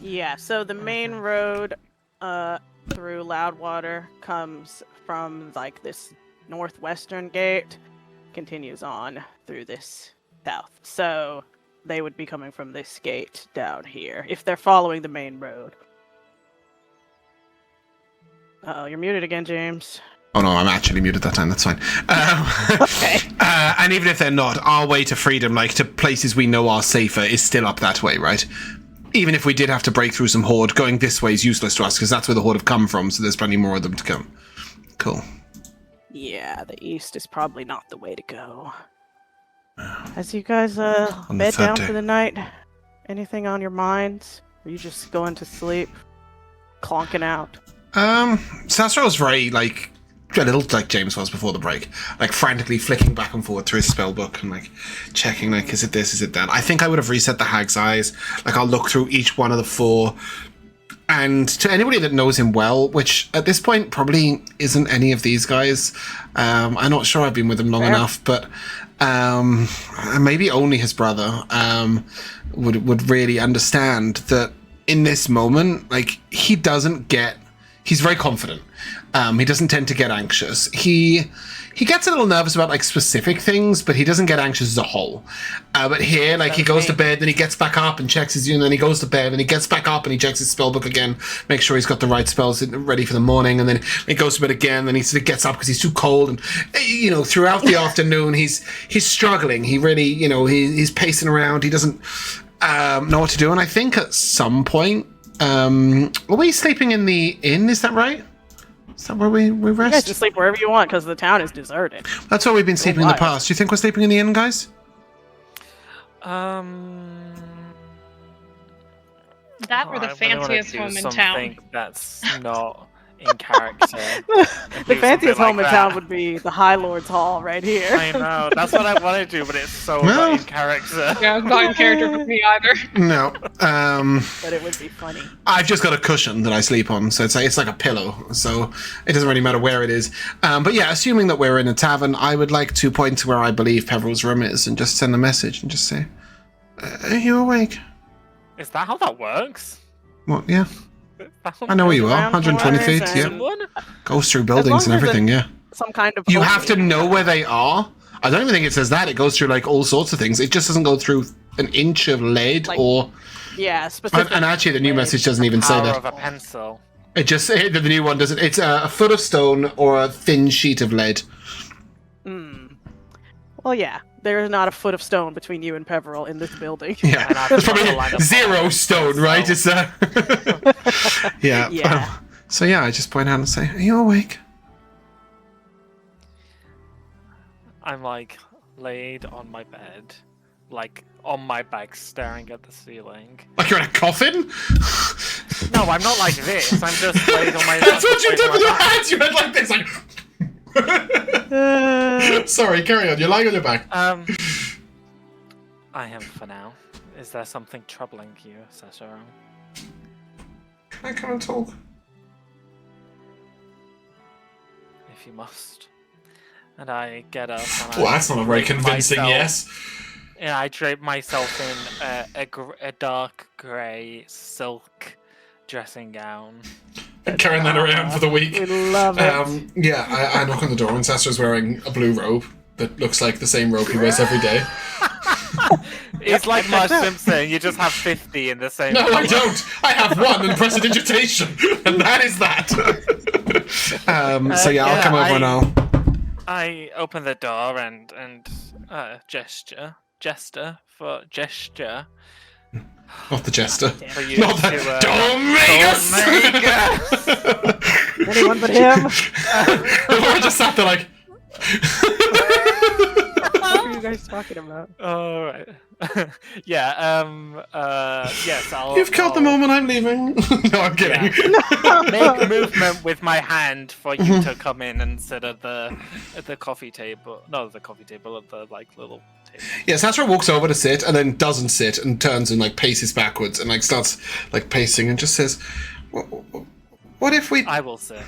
Yeah, so the main road through Loudwater comes from like this northwestern gate, continues on through this south. So they would be coming from this gate down here if they're following the main road. Uh-oh, you're muted again, James. Oh no, I'm actually muted that time, that's fine. Okay. And even if they're not, our way to freedom, like to places we know are safer, is still up that way, right? Even if we did have to break through some Horde, going this way is useless to us, because that's where the Horde have come from, so there's plenty more of them to come. Cool. Yeah, the east is probably not the way to go. As you guys bed down for the night, anything on your minds? Are you just going to sleep? Clonking out? Sassuro's very, like, a little like James was before the break, like frantically flicking back and forth through his spell book and like checking, like, is it this, is it that? I think I would have reset the Hag's Eyes. Like, I'll look through each one of the 4, and to anybody that knows him well, which at this point probably isn't any of these guys, I'm not sure I've been with him long enough, but maybe only his brother would really understand that in this moment, like, he doesn't get He's very confident. He doesn't tend to get anxious. He gets a little nervous about like specific things, but he doesn't get anxious as a whole. But here, like he goes to bed, then he gets back up and checks his unit, and then he goes to bed, and he gets back up and he checks his spell book again, make sure he's got the right spells ready for the morning, and then he goes to bed again, then he sort of gets up because he's too cold, and throughout the afternoon he's struggling. He really, he's pacing around. He doesn't know what to do, and I think at some point, are we sleeping in the inn? Is that right? Is that where we rest? Yeah, just sleep wherever you want because the town is deserted. That's where we've been sleeping in the past. Do you think we're sleeping in the inn, guys? That were the fanciest home in town. That's not in character. The fanciest home in town would be the High Lord's Hall right here. I know, that's what I want to do, but it's so not in character. Yeah, it's not in character for me either. No. But it would be funny. I've just got a cushion that I sleep on, so it's like a pillow, so it doesn't really matter where it is. But yeah, assuming that we're in a tavern, I would like to point to where I believe Peverell's room is and just send a message and just say, are you awake? Is that how that works? Well, yeah. I know where you are. 120 feet, yeah. Goes through buildings and everything, yeah. Some kind of. You have to know where they are. I don't even think it says that. It goes through like all sorts of things. It just doesn't go through an inch of lead or. Yeah, specifically. And actually, the new message doesn't even say that. Of a pencil. It just the new one doesn't. It's a foot of stone or a thin sheet of lead. Well, yeah. There is not a foot of stone between you and Peverell in this building. Yeah, there's probably zero stone, right? It's yeah. Yeah. So yeah, I just point out and say, "Are you awake?" I'm like laid on my bed, like on my back, staring at the ceiling. Like you're in a coffin? No, I'm not like this. I'm just laid on my. That's what you did with your hands. You went like this, like. Sorry, carry on. You're lying on your back. I am for now. Is there something troubling you, Sassuro? Can I come and talk? If you must. And I get up. And Well, that's not a very convincing yes. And I drape myself in a dark grey silk dressing gown. Carrying that around for the week. We love it. Yeah, I knock on the door and Sastro's wearing a blue robe that looks like the same robe he wears every day. It's like Marge Simpson, you just have 50 in the same. No, I don't! I have one in prestidigitation, and that is that! So yeah, I'll come over now. I open the door and gesture. Not the jester. For you Not the Domingus! Anyone but him? I just sat there like. What are you guys talking about? All right. Yeah. Yes. You've killed the moment I'm leaving. No, I'm kidding. Yeah. Make movement with my hand for you to come in and sit at the coffee table. No, the coffee table at the little table. Yeah, Sassuro walks over to sit and then doesn't sit and turns and paces backwards and starts pacing and just says, "What if we?" I will sit.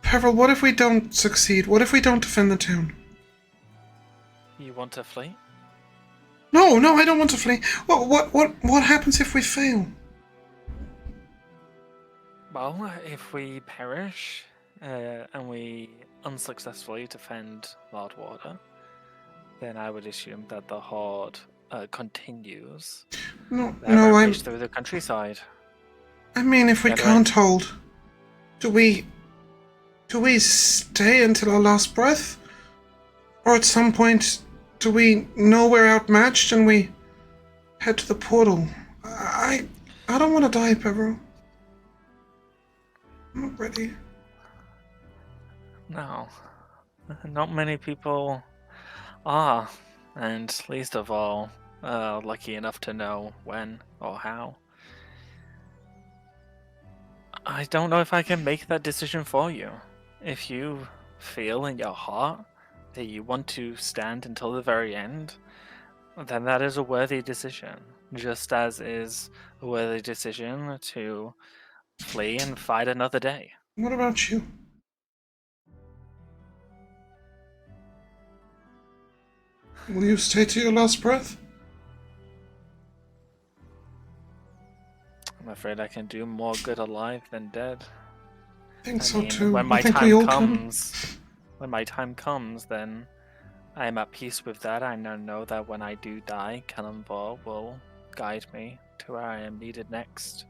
Peverell, what if we don't succeed? What if we don't defend the town? You want to flee? No, I don't want to flee. What happens if we fail? Well, if we perish and we unsuccessfully defend Loudwater, then I would assume that the Horde continues. No, I'm through the countryside. I mean, if we can't hold, do we stay until our last breath? Or at some point, do we know we're outmatched and we head to the portal? I don't want to die, Peverell. I'm not ready. No. Not many people are. And least of all, lucky enough to know when or how. I don't know if I can make that decision for you. If you feel in your heart that you want to stand until the very end, then that is a worthy decision. Just as is a worthy decision to flee and fight another day. What about you? Will you stay to your last breath? I'm afraid I can do more good alive than dead. I think so too. When my I think time we all when my time comes, then I am at peace with that. I know that when I do die, Kalimvor will guide me to where I am needed next.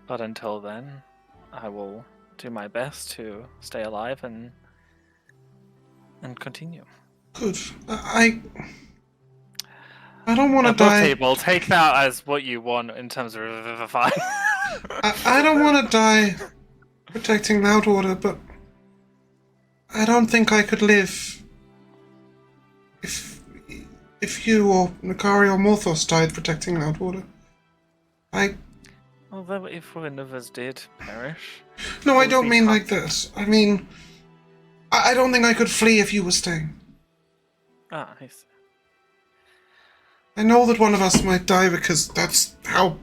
But until then, I will do my best to stay alive and continue. Good. I don't want to die. Table, take that as what you want in terms of revivify. I don't want to die protecting Loudwater, but I don't think I could live if you or Nikari or Morthos died protecting Loudwater. Although if one of us did perish... No, I don't mean like that. I mean, I don't think I could flee if you were staying. Ah, I see. I know that one of us might die because that's how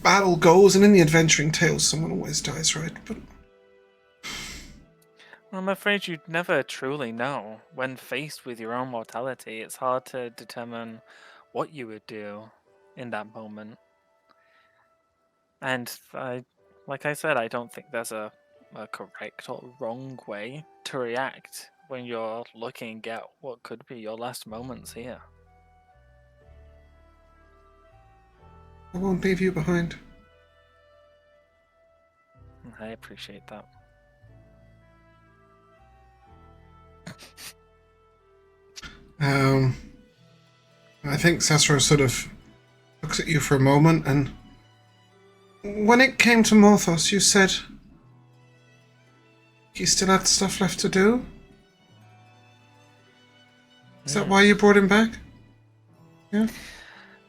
battle goes, and in the adventuring tales someone always dies, right? But I'm afraid you'd never truly know. When faced with your own mortality, it's hard to determine what you would do in that moment. And like I said, I don't think there's a correct or wrong way to react when you're looking at what could be your last moments here. I won't leave you behind. I appreciate that. I think Sassuro sort of looks at you for a moment, and when it came to Morthos, you said he still had stuff left to do? Is that why you brought him back? Yeah?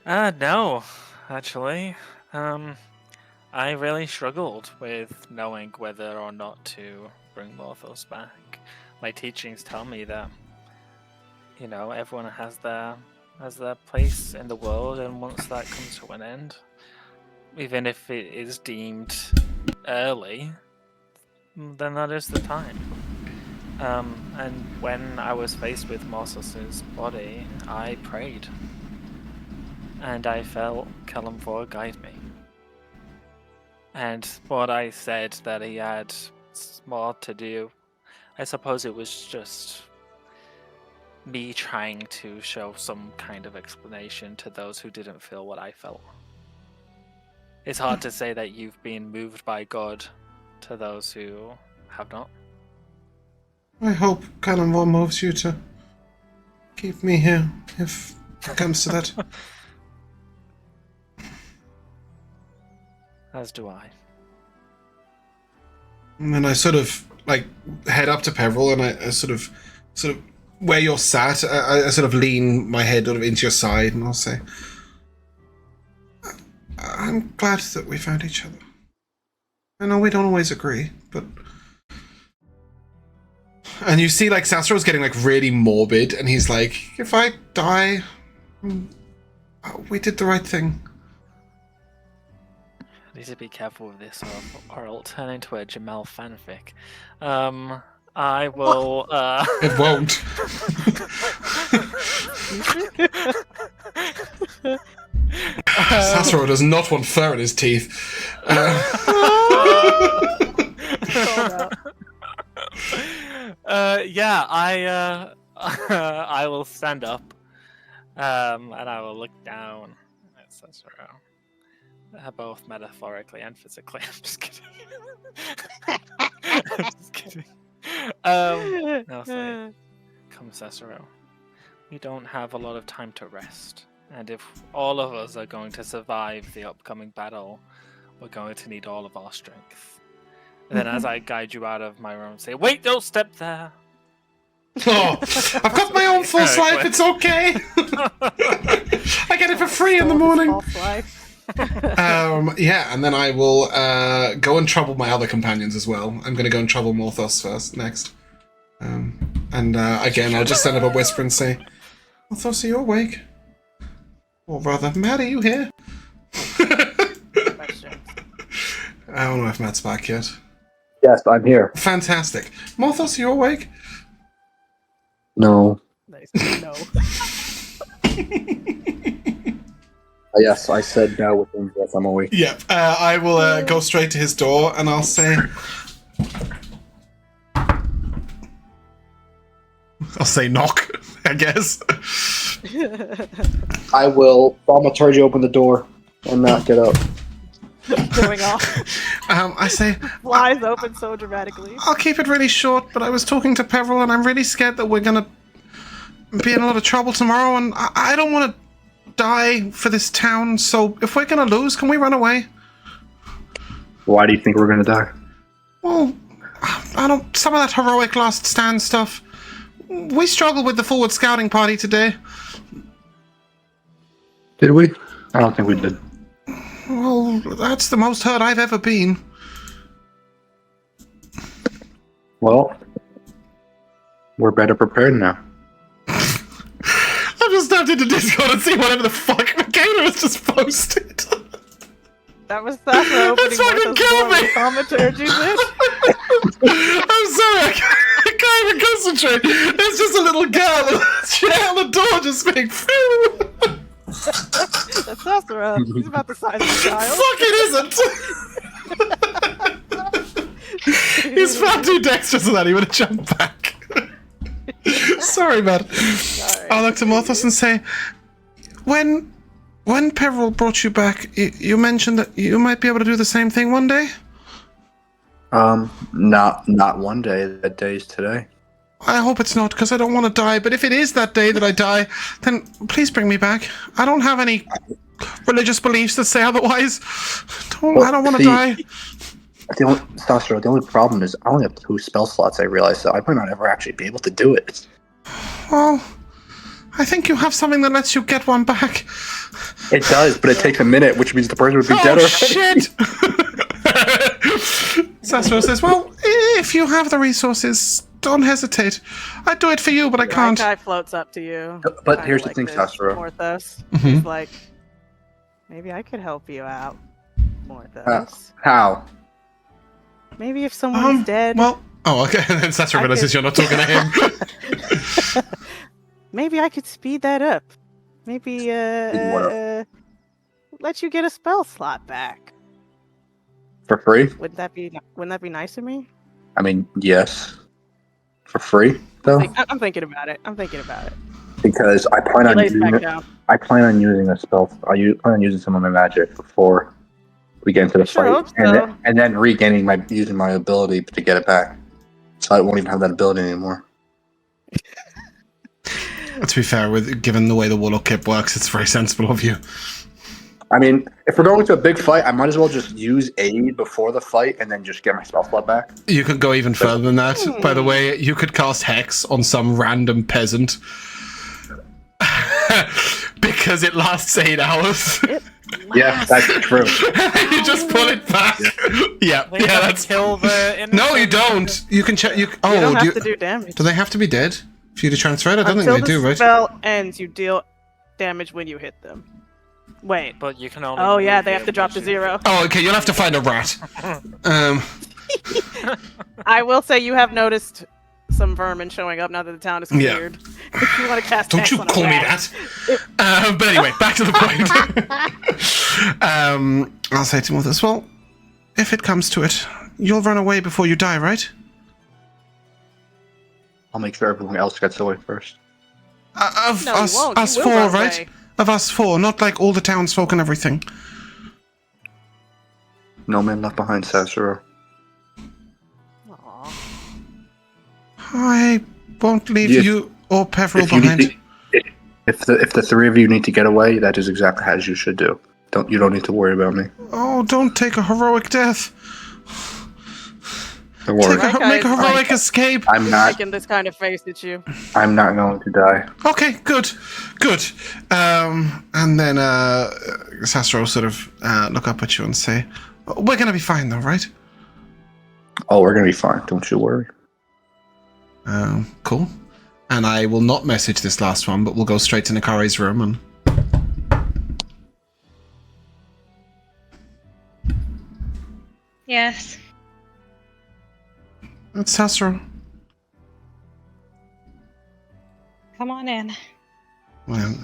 No, actually. I really struggled with knowing whether or not to bring Morthos back. My teachings tell me that, you know, everyone has their place in the world, and once that comes to an end, even if it is deemed early, then that is the time. And when I was faced with Morthos' body, I prayed. And I felt Kalimvor guide me. And what I said that he had more to do, I suppose it was just me trying to show some kind of explanation to those who didn't feel what I felt. It's hard to say that you've been moved by God to those who have not. I hope Kalimvor moves you to keep me here, if it comes to that. As do I. And then I sort of like head up to Peverell, and I sort of where you're sat, I sort of lean my head sort of into your side, and I'll say, I'm glad that we found each other. I know we don't always agree, but... And you see, like, Sassuro's getting, like, really morbid, and he's like, if I die, we did the right thing. I need to be careful with this, or I'll turn into a Jamal fanfic. I will, It won't. Sassuro does not want fur in his teeth. Yeah, I will stand up, and I will look down at Sassuro, both metaphorically and physically. I'm just kidding. I'm just kidding. I'll say, come Sassuro, we don't have a lot of time to rest, and if all of us are going to survive the upcoming battle, we're going to need all of our strength. And then as I guide you out of my room, say, wait, don't step there! Oh, I've got my own false life, it's okay! I get it for free in the morning! False life. Yeah, and then I will go and trouble my other companions as well. I'm going to go and trouble Morthos next. And again, I'll just send up a whisper and say, Morthos, are you awake? Or rather, Matt, are you here? I don't know if Matt's back yet. Yes, I'm here. Fantastic. Morthos, are you awake? No. Nice. No. Yes, I said no with him. Yes, I'm awake. Yeah, I will go straight to his door and I'll say... knock, I guess. I will thaumaturgy open the door and not get up. Going off. I say... Flies open so dramatically. I'll keep it really short, but I was talking to Peverell and I'm really scared that we're gonna be in a lot of trouble tomorrow, and I don't want to die for this town, so if we're gonna lose, can we run away? Why do you think we're gonna die? Well, I don't... Some of that heroic last stand stuff. We struggled with the forward scouting party today. Did we? I don't think we did. Well, that's the most hurt I've ever been. Well, we're better prepared now. I've just tapped into Discord and see whatever the fuck Mikayla has just posted. That was Sassuro opening fucking killed me. thaumaturgy, bitch. I'm sorry, I can't even concentrate. It's just a little girl. She out the door just being... That's Sassuro. He's about the size of a child. Fuck, it isn't! He's far too dexterous for that, he would have jumped back. Sorry, man. Sorry. I'll look to Morthos and say, when Peverell brought you back, you mentioned that you might be able to do the same thing one day? Not one day. That day is today. I hope it's not, because I don't want to die, but if it is that day that I die, then please bring me back. I don't have any religious beliefs that say otherwise. I don't want to die. Sassuro, the only problem is I only have 2 spell slots, I realize, so I might not ever actually be able to do it. Well, I think you have something that lets you get one back. It does, but it takes a minute, which means the person would be dead already. Shit! Sassuro says, well, if you have the resources, don't hesitate. I'd do it for you, but I can't. Guy floats up to you. But here's the thing, Sassuro. Morthos. He's like, maybe I could help you out, Morthos. How? Maybe if someone's dead. Well, okay. And then Sassuro realizes you're not talking to him. Maybe I could speed that up. Maybe let you get a spell slot back. For free? Wouldn't that be nice of me? I mean, yes. For free, though. I'm thinking about it. Because I plan on using a spell. I plan on using some of my magic before we get into the fight, and then using my ability to get it back. So I won't even have that ability anymore. To be fair, given the way the Warlock kit works, it's very sensible of you. I mean, if we're going to a big fight, I might as well just use aid before the fight and then just get my spell slot back. You could go even further than that. By the way, you could cast Hex on some random peasant. Because it lasts 8 hours. Yeah, that's true. You just pull it back. Yeah, that's... Kill the no, you don't. You can check... You don't have to do damage. Do they have to be dead for you to transfer it? I don't think they do, right? Until the spell ends, you deal damage when you hit them. Wait. But you can only... Oh, yeah, they have to drop to 0. Oh, okay, you'll have to find a rat. I will say you have noticed some vermin showing up now that the town is cleared. Yeah. If you want to cast Don't you call me that. But anyway, back to the point. I'll say to Morthos, well, if it comes to it, you'll run away before you die, right? I'll make sure everyone else gets away first. Us 4, right? Of us 4, not like all the townsfolk and everything. No man left behind, Sassuro. I won't leave you or Peverell behind. If the 3 of you need to get away, that is exactly as you should do. You don't need to worry about me. Oh, don't take a heroic death. Don't worry. Make a heroic escape. I'm not making this kind of face at you. I'm not going to die. Okay, good. And then Sassuro sort of look up at you and say, "We're gonna be fine, though, right?" Oh, we're gonna be fine. Don't you worry. Cool. And I will not message this last one, but we'll go straight to Nikari's room and... Yes. It's Sassuro. Come on in. Well,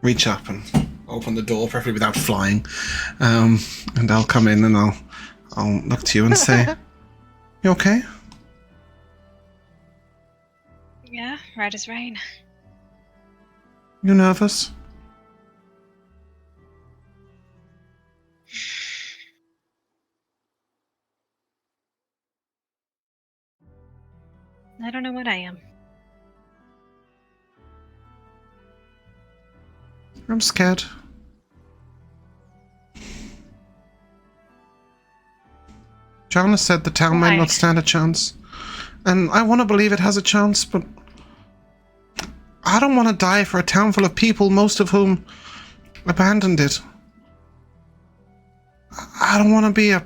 reach up and open the door, preferably without flying, and I'll come in and I'll look to you and say, "You okay?" Yeah, right as rain. You nervous? I don't know what I am. I'm scared. Jonas said the town might not stand a chance. And I want to believe it has a chance, but I don't want to die for a town full of people, most of whom abandoned it. I don't want to be a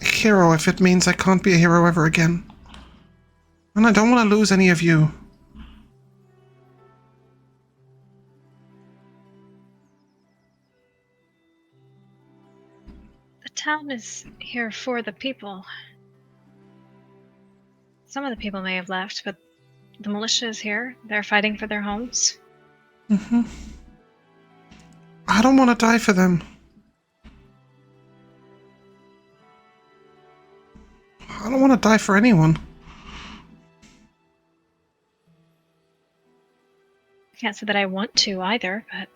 hero if it means I can't be a hero ever again. And I don't want to lose any of you. The town is here for the people. Some of the people may have left, but the militia is here. They're fighting for their homes. Mm-hmm. I don't want to die for them. I don't want to die for anyone. I can't say that I want to either, but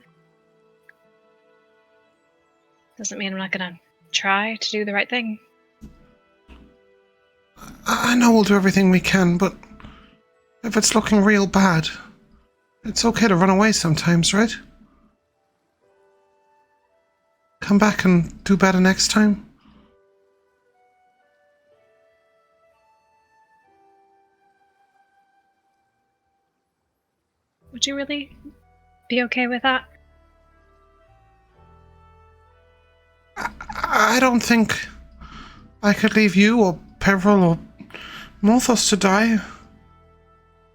doesn't mean I'm not gonna try to do the right thing. I know we'll do everything we can, but if it's looking real bad, it's okay to run away sometimes, right? Come back and do better next time. Would you really be okay with that? I don't think I could leave you or Peverell or Morthos to die.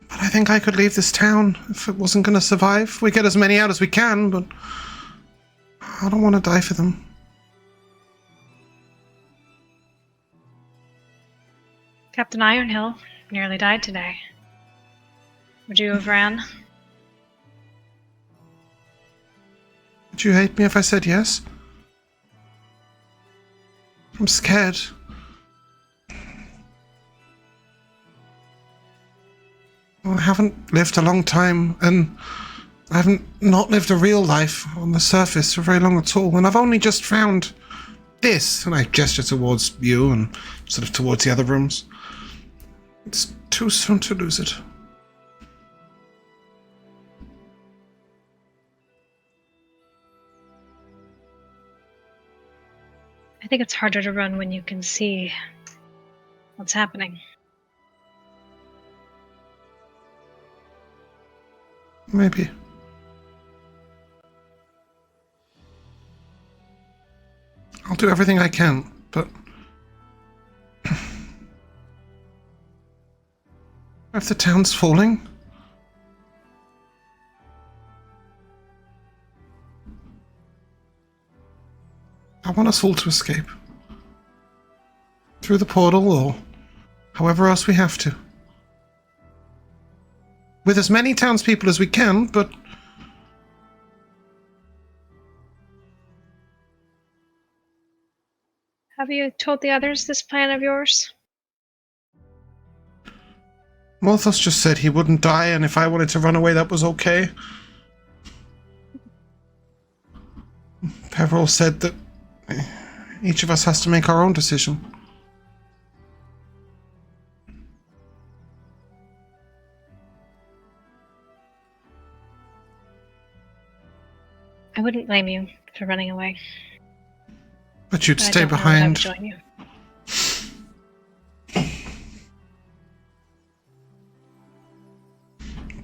But I think I could leave this town if it wasn't going to survive. We get as many out as we can, but I don't want to die for them. Captain Ironhill nearly died today. Would you have ran? Would you hate me if I said yes? I'm scared. Well, I haven't lived a long time, and I haven't not lived a real life on the surface for very long at all, and I've only just found this, and I gesture towards you and sort of towards the other rooms. It's too soon to lose it. I think it's harder to run when you can see what's happening. Maybe. I'll do everything I can, but if the town's falling, I want us all to escape. Through the portal or however else we have to. With as many townspeople as we can, but Have you told the others this plan of yours? Morthos just said he wouldn't die, and if I wanted to run away, that was okay. Peverell said that each of us has to make our own decision. I wouldn't blame you for running away. But you'd But stay I don't know that I behind. would join you.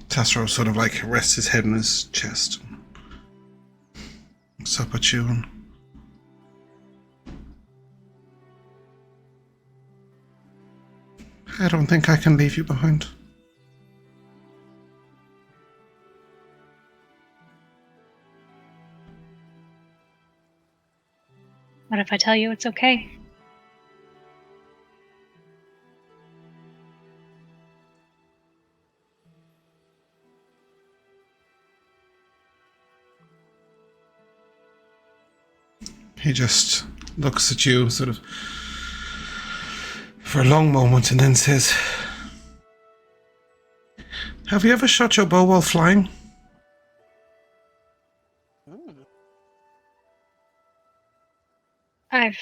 Sassuro sort of like rests his head in his chest. Looks up at you and... I don't think I can leave you behind. What if I tell you it's okay? He just looks at you sort of for a long moment and then says, "Have you ever shot your bow while flying?" I've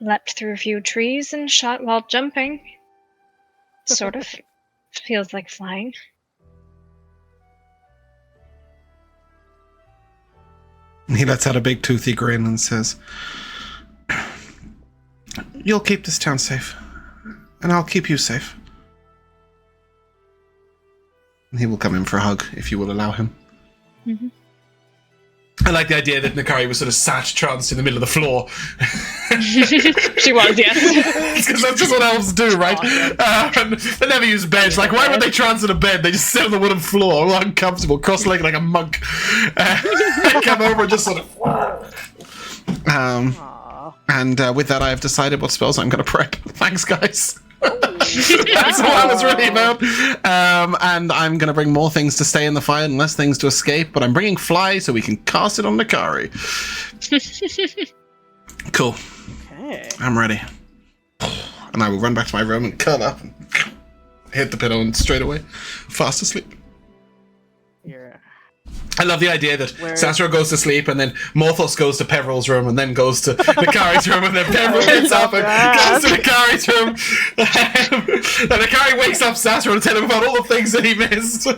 leapt through a few trees and shot while jumping. Sort of. Feels like flying. He lets out a big toothy grin and says, "You'll keep this town safe, and I'll keep you safe." And he will come in for a hug, if you will allow him. Mm-hmm. I like the idea that Nikari was sort of sat tranced in the middle of the floor. She was, yes. Because that's just what elves do, right? They never use beds. Like, why would they trance in a bed? They just sit on the wooden floor, all uncomfortable, cross-legged like a monk. They come over and just sort of... And with that, I have decided what spells I'm going to prep. Thanks, guys. That's all I was really about. And I'm going to bring more things to stay in the fight and less things to escape, but I'm bringing Fly so we can cast it on Nikari. Cool. Okay. I'm ready. And I will run back to my room and curl up and hit the pillow and straight away fast asleep. I love the idea that Sassuro goes to sleep and then Morthos goes to Peverell's room and then goes to Nikari's room and then Peverell gets up and goes to Nikari's room. And Nikari wakes up Sassuro to tell him about all the things that he missed.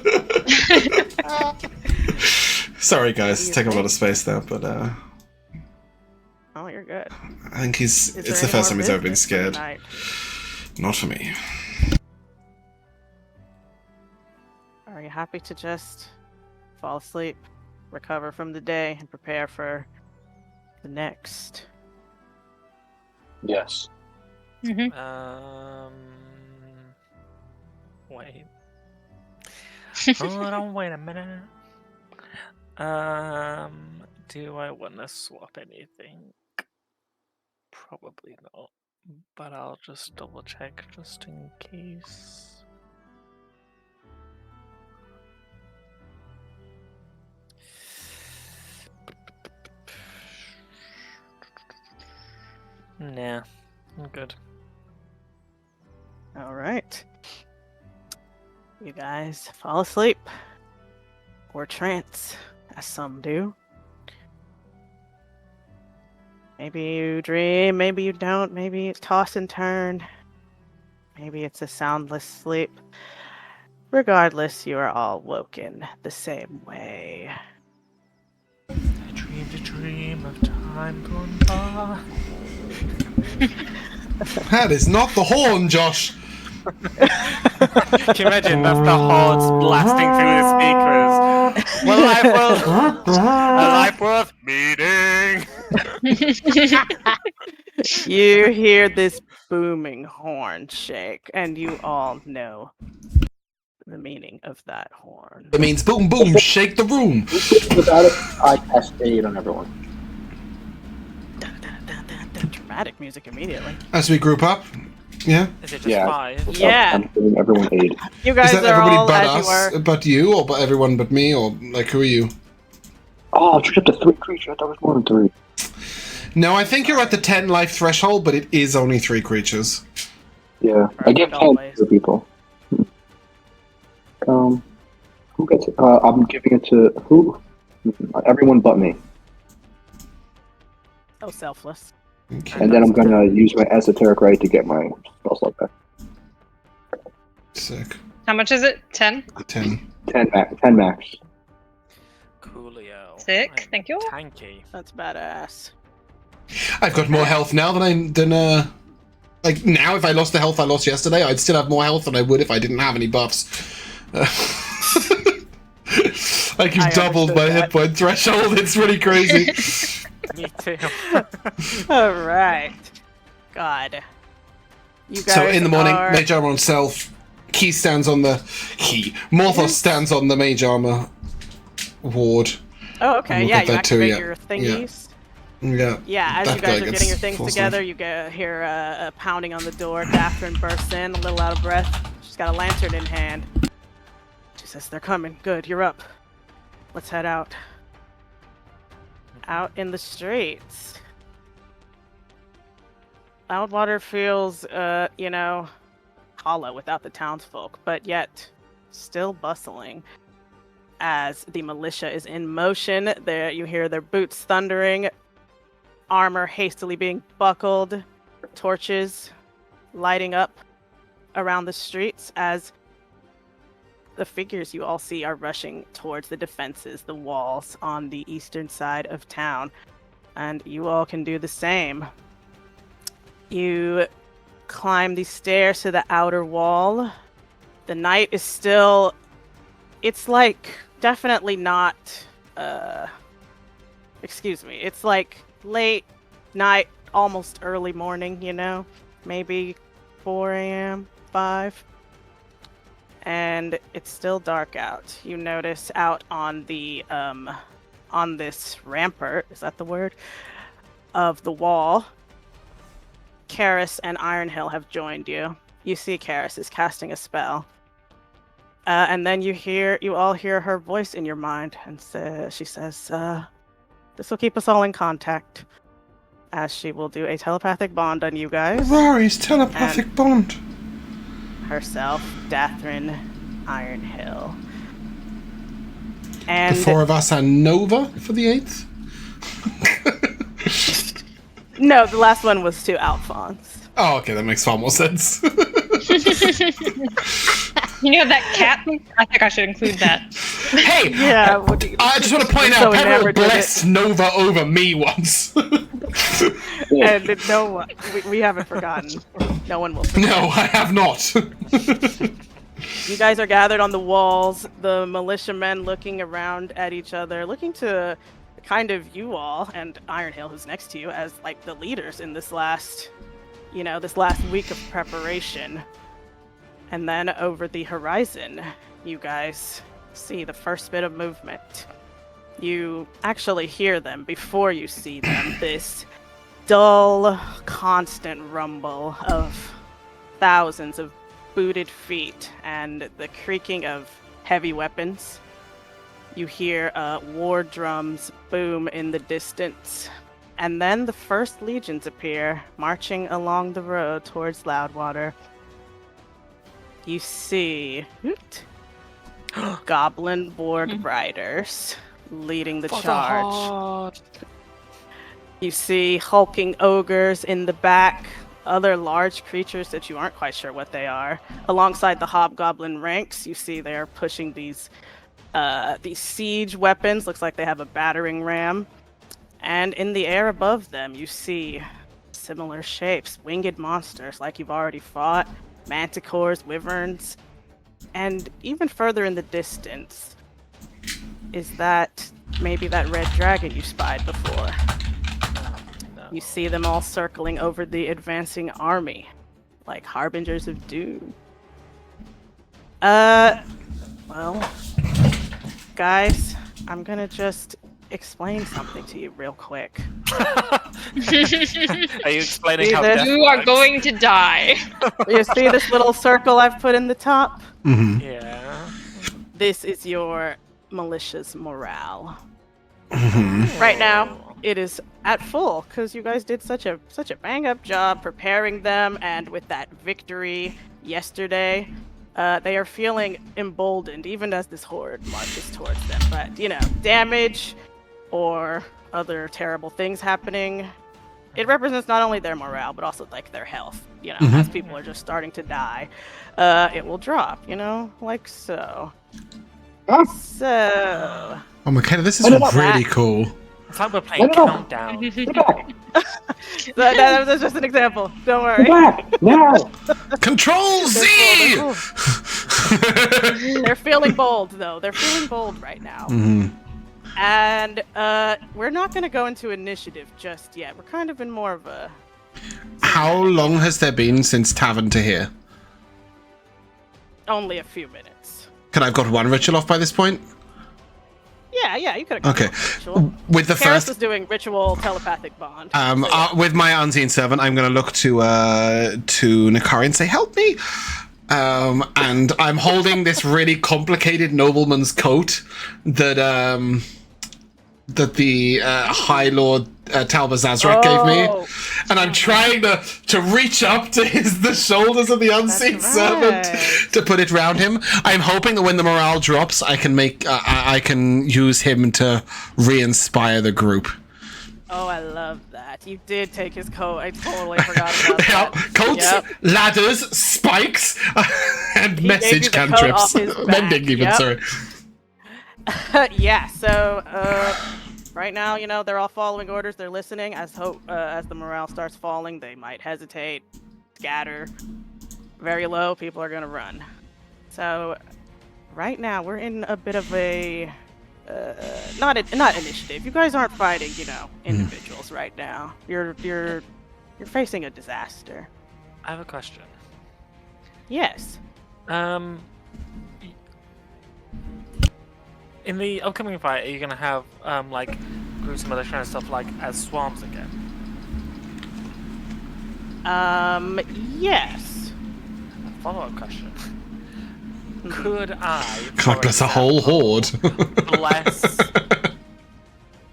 Sorry guys, taking a lot of space there, but oh, you're good. I think it's the first time he's ever been scared. Not for me. Are you happy to just fall asleep, recover from the day, and prepare for the next? Yes. Mm-hmm. Wait. Hold on, wait a minute. Do I want to swap anything? Probably not, but I'll just double check just in case. Nah, I'm good. All right. You guys fall asleep. Or trance, as some do. Maybe you dream, maybe you don't, maybe you toss and turn. Maybe it's a soundless sleep. Regardless, you are all woken the same way. I dreamed a dream of time gone by. That is not the horn, Josh. Can you imagine that's the horns blasting through the speakers? A life worth meeting. You hear this booming horn shake, and you all know the meaning of that horn. It means boom, boom, shake the room. Without it, I cascade on everyone. Dramatic music immediately. As we group up, yeah. Is it just 5? Yeah. I'm giving everyone aid. You guys Is that are everybody all but as us, you are. but you, or but everyone but me, or like who are you? Oh, it's up to 3 creatures. I thought it was more than 3. No, I think you're at the 10 life threshold, but it is only 3 creatures. Yeah, I get 10 for people. Who gets it? I'm giving it to who? Everyone but me. Oh, selfless. Okay. And then I'm gonna use my esoteric right to get my spell slot back. Sick. How much is it? 10? 10. 10 max. Coolio. Sick, thank you. Tanky. That's badass. I've got more health now than like now. If I lost the health I lost yesterday, I'd still have more health than I would if I didn't have any buffs. Like you've doubled my hit point threshold. It's really crazy. Me too. All right. God. You guys So in the morning, are... mage armor on self. Key stands on the key. Morthos stands on the mage armor ward. Oh, okay. We'll Yeah, get you that too, activate yeah. your thingies. Yeah. Yeah, as that you guy guys are gets getting your things full together, you hear a pounding on the door. Catherine bursts in, a little out of breath. She's got a lantern in hand. She says, "They're coming. Good, you're up. Let's head out." out in the streets. Loudwater feels, hollow without the townsfolk, but yet still bustling. As the militia is in motion, there you hear their boots thundering, armor hastily being buckled, torches lighting up around the streets as the figures you all see are rushing towards the defenses, the walls on the eastern side of town. And you all can do the same. You climb the stairs to the outer wall. The night is still... It's like definitely not... It's like late night, almost early morning, Maybe 4 a.m., 5. And it's still dark out. You notice out on the on this rampart, is that the word? Of the wall, Karis and Ironhill have joined you. You see Karis is casting a spell. And then you all hear her voice in your mind, and she says, this will keep us all in contact. As she will do a telepathic bond on you guys. Rory's telepathic bond. Herself, Dathrin, Ironhill. And the 4 of us and Nova for the 8th? No, the last one was to Alphonse. Oh, okay, that makes far more sense. That cat thing? I think I should include that. Hey! Yeah, I just want to point out, Peverell blessed Nova over me once. And no one, we haven't forgotten. No one will forget. No, I have not. You guys are gathered on the walls, the militiamen looking around at each other, looking to kind of you all, and Ironhill, who's next to you, as like the leaders in this last week of preparation. And then over the horizon, you guys see the first bit of movement. You actually hear them before you see them. This dull, constant rumble of thousands of booted feet and the creaking of heavy weapons. You hear war drums boom in the distance. And then the first legions appear, marching along the road towards Loudwater. You see Goblin Borg riders leading the charge. You see hulking ogres in the back, other large creatures that you aren't quite sure what they are. Alongside the hobgoblin ranks, you see they're pushing these siege weapons. Looks like they have a battering ram. And in the air above them, you see similar shapes, winged monsters like you've already fought. Manticores, wyverns, and even further in the distance is that maybe that red dragon you spied before. No. You see them all circling over the advancing army, like harbingers of doom. Well, guys, I'm gonna just explain something to you real quick. Are you explaining how death you are going to die? You see this little circle I've put in the top? Mm-hmm. Yeah. This is your militia's morale. Mm-hmm. Right now, it is at full because you guys did such a bang-up job preparing them, and with that victory yesterday, they are feeling emboldened even as this horde marches towards them. But damage or other terrible things happening, it represents not only their morale but also like their health. As people are just starting to die, it will drop. Like so. So. Oh, Mikayla, this is really cool. It's like we're playing Countdown. That's just an example. Don't worry. No. Control Z. They're feeling bold, though. They're feeling bold right now. Mm-hmm. And we're not going to go into initiative just yet. We're kind of in more of a... How long has there been since Tavern to here? Only a few minutes. Could I have got one ritual off by this point? Yeah, you could have got okay. Ritual. With the Karis first... was doing ritual telepathic bond. With my unseen servant, I'm going to look to Nikari and say, help me! And I'm holding this really complicated nobleman's coat that that the High Lord Talbazazrak gave me, and I'm trying to reach up to the shoulders of the unseen servant to put it round him. I'm hoping that when the morale drops, I can use him to re-inspire the group. Oh, I love that. You did take his coat. I totally forgot about that. Coats, ladders, spikes, and message cantrips. Mending even, sorry. Yeah, so right now, you know, they're all following orders. They're listening. As the morale starts falling, they might hesitate, scatter. Very low, people are going to run. So right now, we're in a bit of a... not initiative. You guys aren't fighting, you know, individuals right now. You're facing a disaster. I have a question. Yes. In the upcoming fight, are you gonna have like groups of other kind of stuff like as swarms again? Yes. Follow-up question. Could I... God bless a whole horde. Bless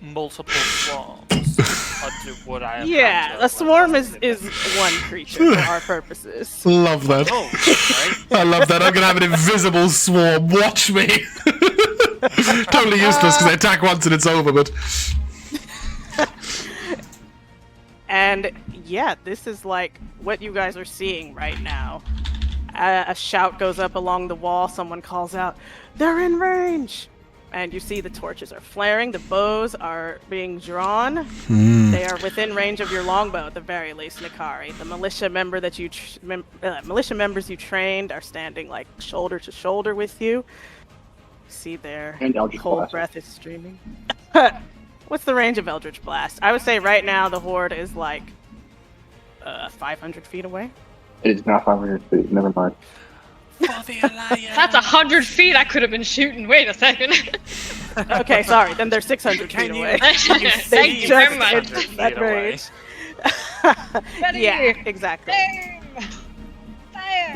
multiple swarms? Or would I have a swarm is one creature for our purposes. Love that. Oh, right. I love that. I'm gonna have an invisible swarm. Watch me. Totally useless because I attack once and it's over, but... And yeah, this is like what you guys are seeing right now. A shout goes up along the wall. Someone calls out, "They're in range!" And you see the torches are flaring. The bows are being drawn. They are within range of your longbow, at the very least, Nikari. The militia members you trained are standing like shoulder to shoulder with you. See their cold breath is streaming. What's the range of Eldritch Blast? I would say right now the horde is like 500 feet away. It is not 500 feet. Never mind. That's 100 feet. I could have been shooting. Wait a second. Okay, sorry. Then they're 600 feet away. Thank you very much. That range. Yeah, exactly.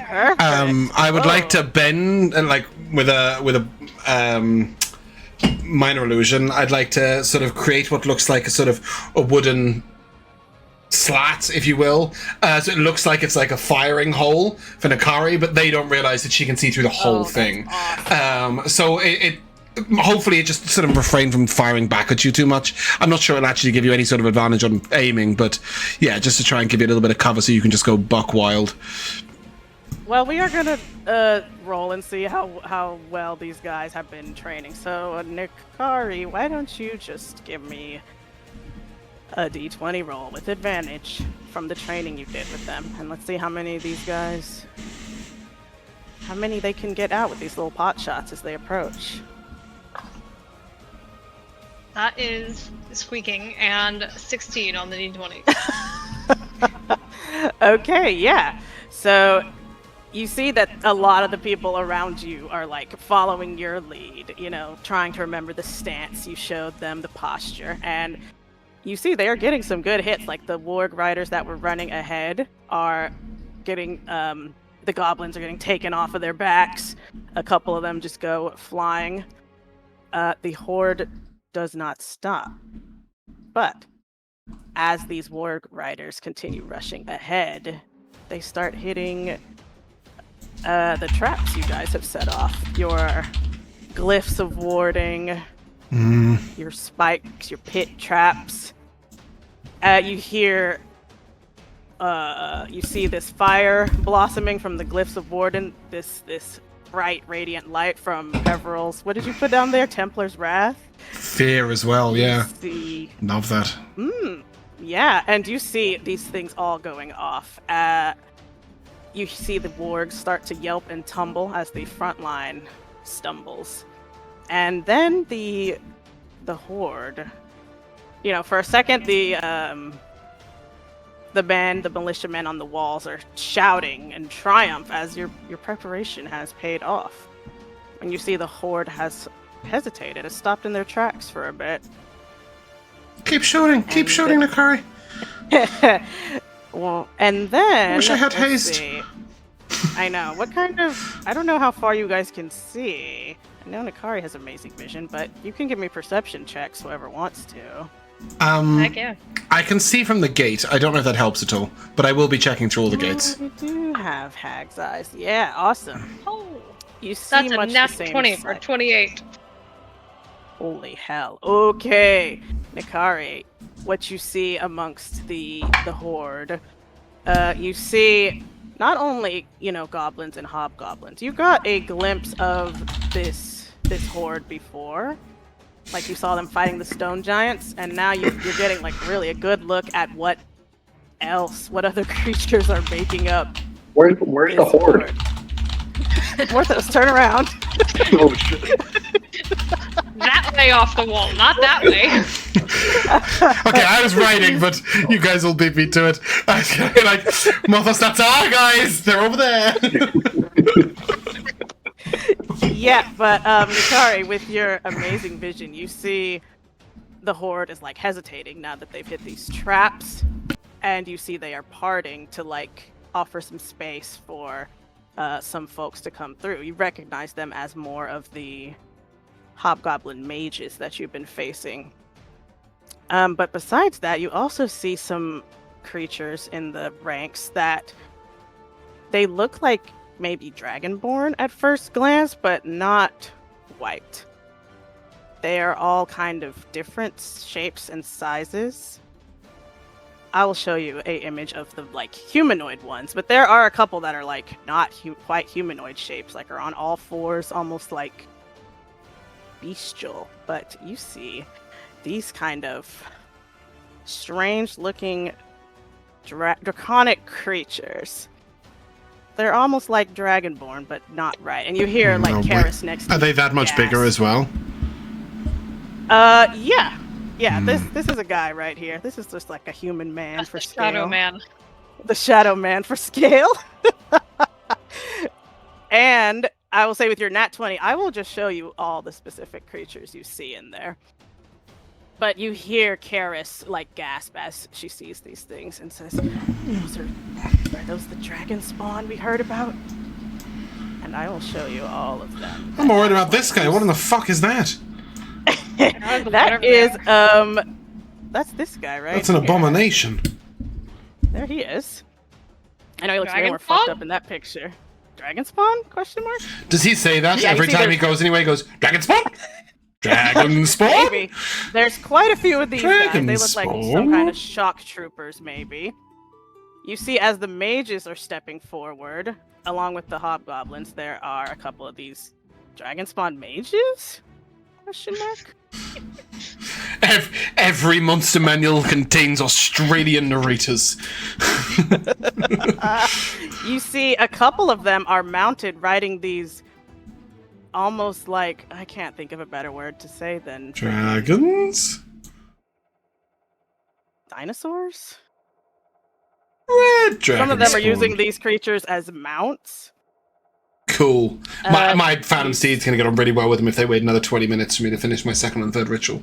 I would like to bend and like with a minor illusion. I'd like to sort of create what looks like a wooden slat, if you will, so it looks like it's like a firing hole for Nikari, but they don't realize that she can see through the whole thing. Awesome. So it hopefully it just sort of refrain from firing back at you too much. I'm not sure it'll actually give you any sort of advantage on aiming, but yeah, just to try and give you a little bit of cover so you can just go buck wild. Well, we are gonna roll and see how well these guys have been training. So, Nikari, why don't you just give me a d20 roll with advantage from the training you did with them, and let's see how many of these guys, how many they can get out with these little pot shots as they approach. That is squeaking, and 16 on the d20. Okay, yeah. So you see that a lot of the people around you are like following your lead, you know, trying to remember the stance you showed them, the posture, and you see they are getting some good hits. Like the warg riders that were running ahead are getting, the goblins are getting taken off of their backs. A couple of them just go flying. The horde does not stop. But as these warg riders continue rushing ahead, they start hitting the traps you guys have set off. Your glyphs of warding, your spikes, your pit traps. You hear, you see this fire blossoming from the glyphs of Warden, this bright, radiant light from Peverell's. What did you put down there? Templar's Wrath? Fear as well, yeah. See... Love that. Yeah, and you see these things all going off. You see the wargs start to yelp and tumble as the front line stumbles. And then the horde... You know, for a second, the band, the militiamen on the walls are shouting in triumph as your preparation has paid off. When you see the horde has hesitated, has stopped in their tracks for a bit. Keep shooting, Nikari. Well, and then... I wish I had haste. I know. What kind of... I don't know how far you guys can see. I know Nikari has amazing vision, but you can give me perception checks, whoever wants to. Heck yeah. I can see from the gate. I don't know if that helps at all, but I will be checking through all the gates. You do have hag's eyes. Yeah, awesome. Oh, you see that's much a nat the same 20 or sight. 28. Holy hell. Okay, Nikari, what you see amongst the horde, you see not only, goblins and hobgoblins. You got a glimpse of this horde before. Like, you saw them fighting the stone giants, and now you're getting, like, really a good look at what other creatures are making up. Where's the horde? Morthos, turn around. Oh, shit. That way off the wall, not that way. Okay, I was writing, but you guys will beat me to it. I was gonna be like, Morthos, that's our guys! They're over there! Yeah, but Nikari, with your amazing vision, you see the horde is like hesitating now that they've hit these traps, and you see they are parting to like offer some space for some folks to come through. You recognize them as more of the hobgoblin mages that you've been facing. But besides that, you also see some creatures in the ranks that they look like maybe dragonborn at first glance, but not white. They are all kind of different shapes and sizes. I will show you an image of the like humanoid ones, but there are a couple that are like not quite humanoid shapes, like are on all fours, almost like bestial. But you see these kind of strange looking draconic creatures. They're almost like dragonborn, but not right. And you hear like Karis next to Are they that much bigger as well? Yeah. Yeah, this is a guy right here. This is just like a human man. That's for scale. Shadow man. The shadow man for scale. And I will say with your nat 20, I will just show you all the specific creatures you see in there. But you hear Karis like gasp as she sees these things and says, are those the dragon spawn we heard about? And I will show you all of them. I'm worried about this guy. What in the fuck is that? That is, that's this guy, right? That's an abomination. There he is. I know he looks way Dragon more spawn? fucked up in that picture. Dragon spawn? Question mark? Does he say that Yeah, every time he goes anywhere? He goes, Dragon spawn? Dragon spawn? Maybe. There's quite a few of these Dragon guys. They look like spawn? some kind of shock troopers, maybe. You see, as the mages are stepping forward, along with the hobgoblins, there are a couple of these dragon spawn mages? Question mark? Every monster manual contains Australian narrators. You see, a couple of them are mounted riding these almost like, I can't think of a better word to say than Dragons? dinosaurs? Red dragon Some of them spawn. are using these creatures as mounts. Cool. My Phantom Steed's going to get on really well with them if they wait another 20 minutes for me to finish my second and third ritual.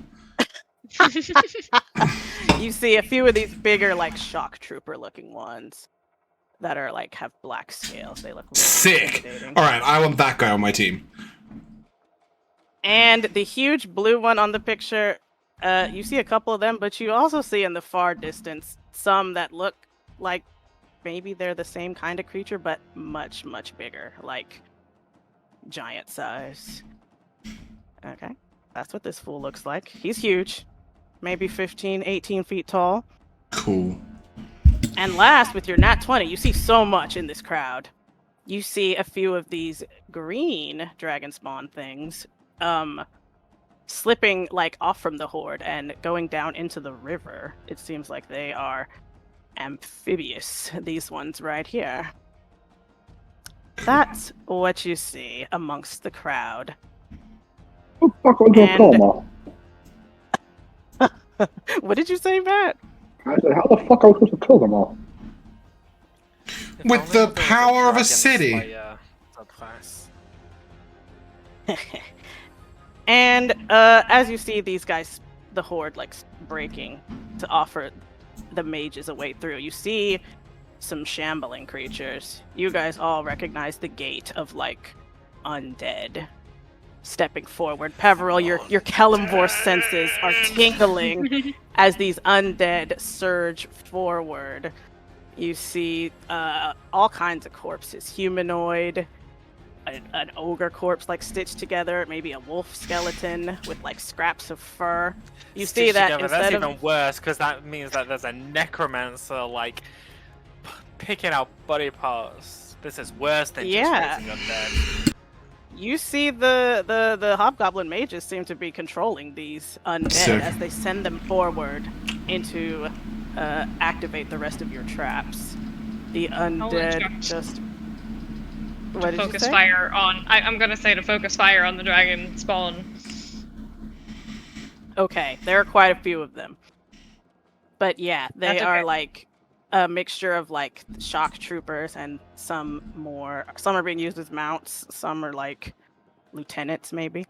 You see a few of these bigger, like, shock trooper looking ones that are, like, have black scales. They look really sick. intimidating. Alright, I want that guy on my team. And the huge blue one on the picture, you see a couple of them, but you also see in the far distance some that look like maybe they're the same kind of creature, but much, much bigger, like giant size. Okay, that's what this fool looks like. He's huge, maybe 15, 18 feet tall. Cool. And last, with your nat 20, you see so much in this crowd. You see a few of these green dragon spawn things slipping like off from the horde and going down into the river. It seems like they are amphibious, these ones right here. That's what you see amongst the crowd. What the fuck was the coma? What did you say, Matt? I said, how the fuck are we supposed to kill them all? With the power of a city. And as you see these guys, the horde like breaking to offer the mages a way through, you see some shambling creatures. You guys all recognize the gait of like undead stepping forward. Peverell, your Kellamvor senses are tingling as these undead surge forward. You see all kinds of corpses, humanoid, an ogre corpse like stitched together, maybe a wolf skeleton with like scraps of fur. You see that together, instead that's of even worse because that means that there's a necromancer like picking out body parts. This is worse than just raising undead. You see the hobgoblin mages seem to be controlling these undead as they send them forward into activate the rest of your traps. The undead just. What did focus you say? Fire on. I'm gonna say to focus fire on the dragon spawn. Okay, there are quite a few of them, but yeah, they are like a mixture of like shock troopers and some are being used as mounts, some are like lieutenants maybe.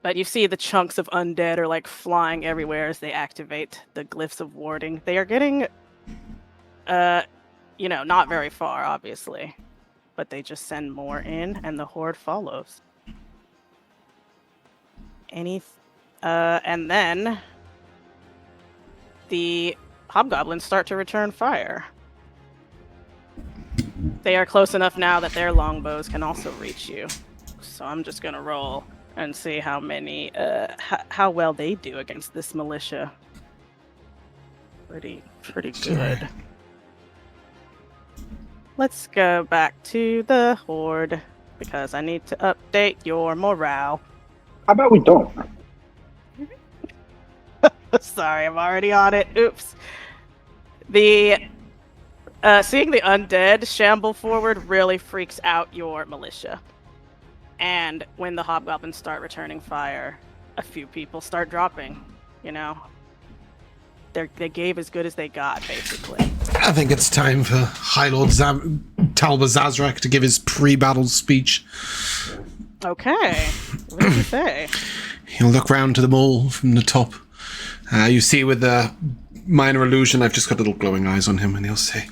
But you see the chunks of undead are like flying everywhere as they activate the glyphs of warding. They are getting not very far obviously, but they just send more in and the horde follows. And then the hobgoblins start to return fire. They are close enough now that their longbows can also reach you. So I'm just gonna roll and see how many, how well they do against this militia. Pretty good. Let's go back to the horde because I need to update your morale. How about we don't? Sorry, I'm already on it. Oops. The seeing the undead shamble forward really freaks out your militia. And when the hobgoblins start returning fire, a few people start dropping. You know, they gave as good as they got, basically. I think it's time for High Lord Talbot Zazrak to give his pre-battle speech. Okay. What did you say? He'll look round to them all from the top. You see with the minor illusion, I've just got little glowing eyes on him, and he'll say,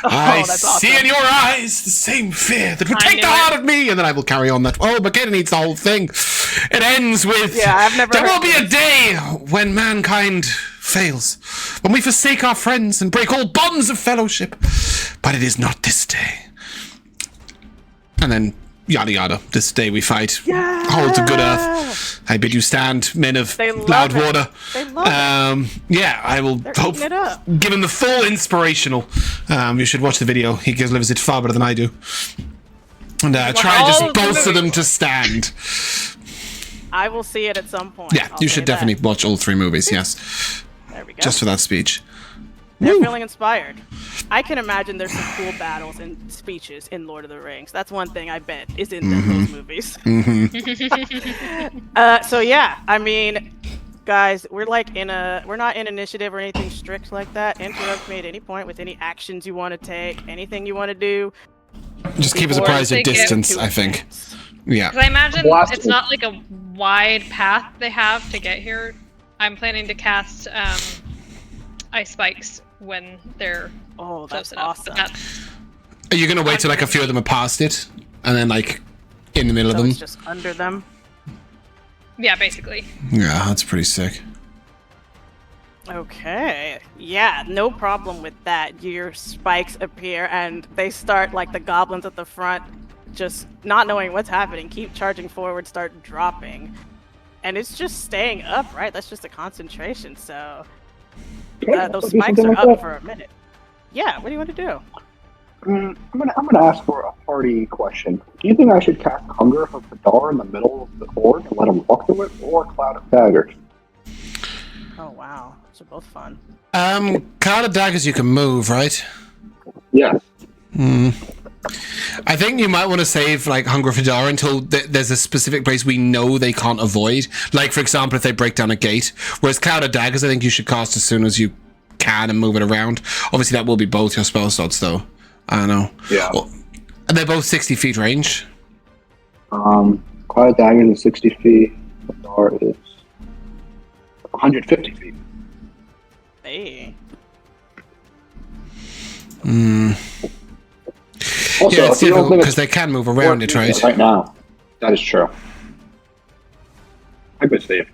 I see in your eyes the same fear that would take the heart of me, and then I will carry on that. Oh, Mikayla needs the whole thing. It ends with, there will be a day when mankind fails, when we forsake our friends and break all bonds of fellowship, but it is not this day. And then yada yada, this day we fight, hold to good earth. I bid you stand, men of Loudwater. I will give him the full inspirational. You should watch the video. He delivers it far better than I do. And try and just bolster them to stand. I will see it at some point. Yeah, you should definitely watch all 3 movies, yes. There we go. Just for that speech. They're feeling inspired. I can imagine there's some cool battles and speeches in Lord of the Rings. That's one thing I bet is in those movies. So yeah, I mean, guys, we're not in initiative or anything strict like that. Interrupt me at any point with any actions you want to take, anything you want to do. Just keep us apprised of distance, I think. Yeah. Because I imagine it's not like a wide path they have to get here. I'm planning to cast ice spikes when they're that's awesome. Are you gonna wait till like a few of them are past it, and then like in the middle of them? It's just under them. Yeah, basically. Yeah, that's pretty sick. Okay. Yeah, no problem with that. Your spikes appear and they start like the goblins at the front, just not knowing what's happening, keep charging forward, start dropping. And it's just staying up, right? That's just a concentration, so those spikes are up for a minute. Yeah, what do you want to do? I'm gonna ask for a party question. Do you think I should cast Hunger for Fedar in the middle of the horde and let him walk through it, or Cloud of Daggers? Oh wow, those are both fun. Cloud of Daggers you can move, right? Yes. I think you might want to save like Hunger for Fedar until there's a specific place we know they can't avoid. Like for example, if they break down a gate. Whereas Cloud of Daggers, I think you should cast as soon as you can and move it around. Obviously, that will be both your spell slots, though. I don't know. Yeah. Well, they're both 60 feet range. Cloud of Daggers is 60 feet. Fedar is 150 feet. Hey. Also, yeah, it's difficult because they can move around it, right? Right now, that is true. I bet Steve.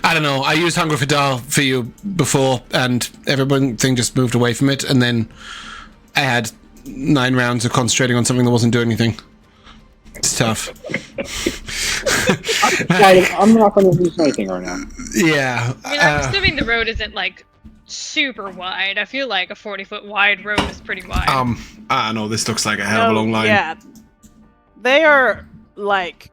I don't know. I used Hunger for Dar for you before, and everything just moved away from it, and then I had 9 rounds of concentrating on something that wasn't doing anything. It's tough. I'm not going to use anything right now. Yeah. I mean, I'm assuming the road isn't like super wide. I feel like a 40-foot wide road is pretty wide. I don't know. This looks like a hell of a long line. Yeah, they are like,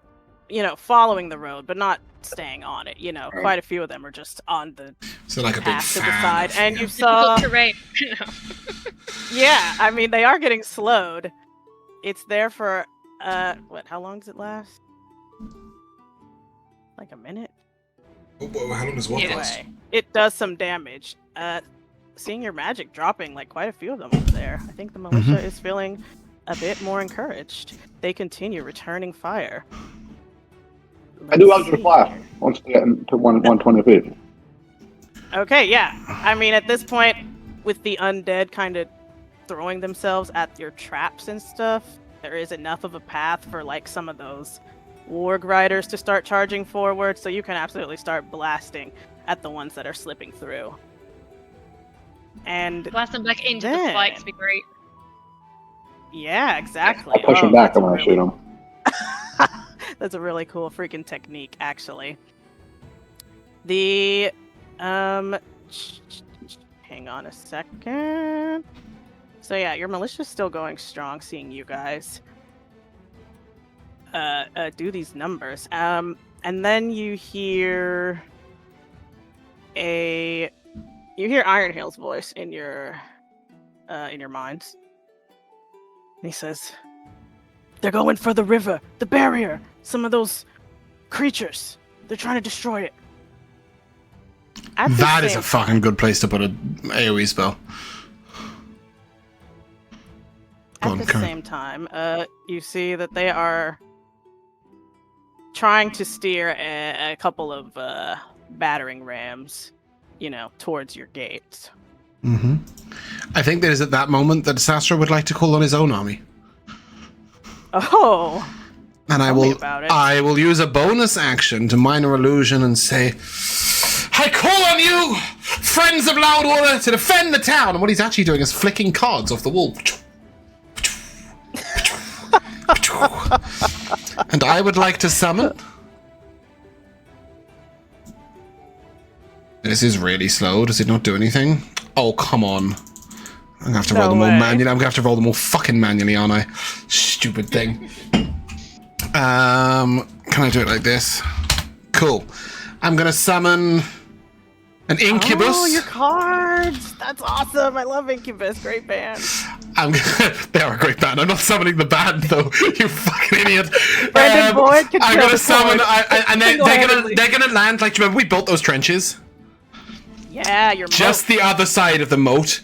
following the road, but not staying on it. Quite a few of them are just on the like a big path to the side, and you saw. terrain. Yeah, I mean they are getting slowed. It's there for how long does it last? Like a minute. Oh, how long does what last? It does some damage. Seeing your magic dropping like quite a few of them over there. I think the militia is feeling a bit more encouraged. They continue returning fire. I do have to flash once they get to 120 feet. Okay, yeah. I mean, at this point, with the undead kind of throwing themselves at your traps and stuff, there is enough of a path for like some of those warg riders to start charging forward, so you can absolutely start blasting at the ones that are slipping through. And blast them back into the spikes would be great. Yeah, exactly. I'll push them back and when I shoot them. That's a really cool freaking technique, actually. The hang on a second. So yeah, your militia's still going strong, seeing you guys do these numbers. And then you hear Ironhill's voice in your minds. And he says, "They're going for the river, the barrier. Some of those creatures. They're trying to destroy it." That is a fucking good place to put an AoE spell. At the same time, you see that they are trying to steer a couple of battering rams, towards your gates. Mm-hmm. I think that is at that moment that Sassuro would like to call on his own army. Oh. And I will use a bonus action to minor illusion and say, "I call on you, friends of Loudwater, to defend the town." And what he's actually doing is flicking cards off the wall. And I would like to summon. This is really slow. Does it not do anything? Oh, come on. I'm gonna have to roll them all manually. I'm gonna have to roll them all fucking manually, aren't I? Stupid thing. Can I do it like this? Cool. I'm gonna summon an Incubus. Oh, your cards! That's awesome. I love Incubus. Great band. They are a great band. I'm not summoning the band though. You fucking idiot. Brandon Boyd can I'm gonna summon, and they're gonna land. Like, do you remember we built those trenches? Yeah, your just the other side of the moat.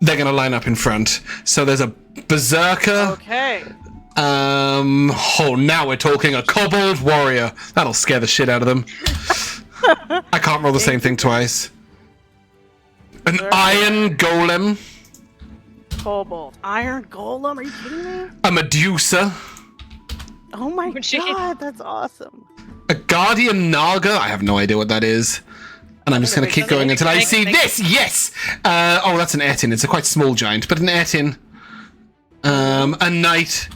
They're gonna line up in front. So there's a berserker. Okay. Oh, now we're talking a kobold warrior. That'll scare the shit out of them. I can't roll the same thing twice. An iron golem. Kobold. Iron golem? Are you kidding me? A Medusa. Oh my god, that's awesome. A guardian naga. I have no idea what that is. And I'm just going to keep going until I see this. Yes! Oh, that's an Etin. It's a quite small giant, but an Etin. A knight.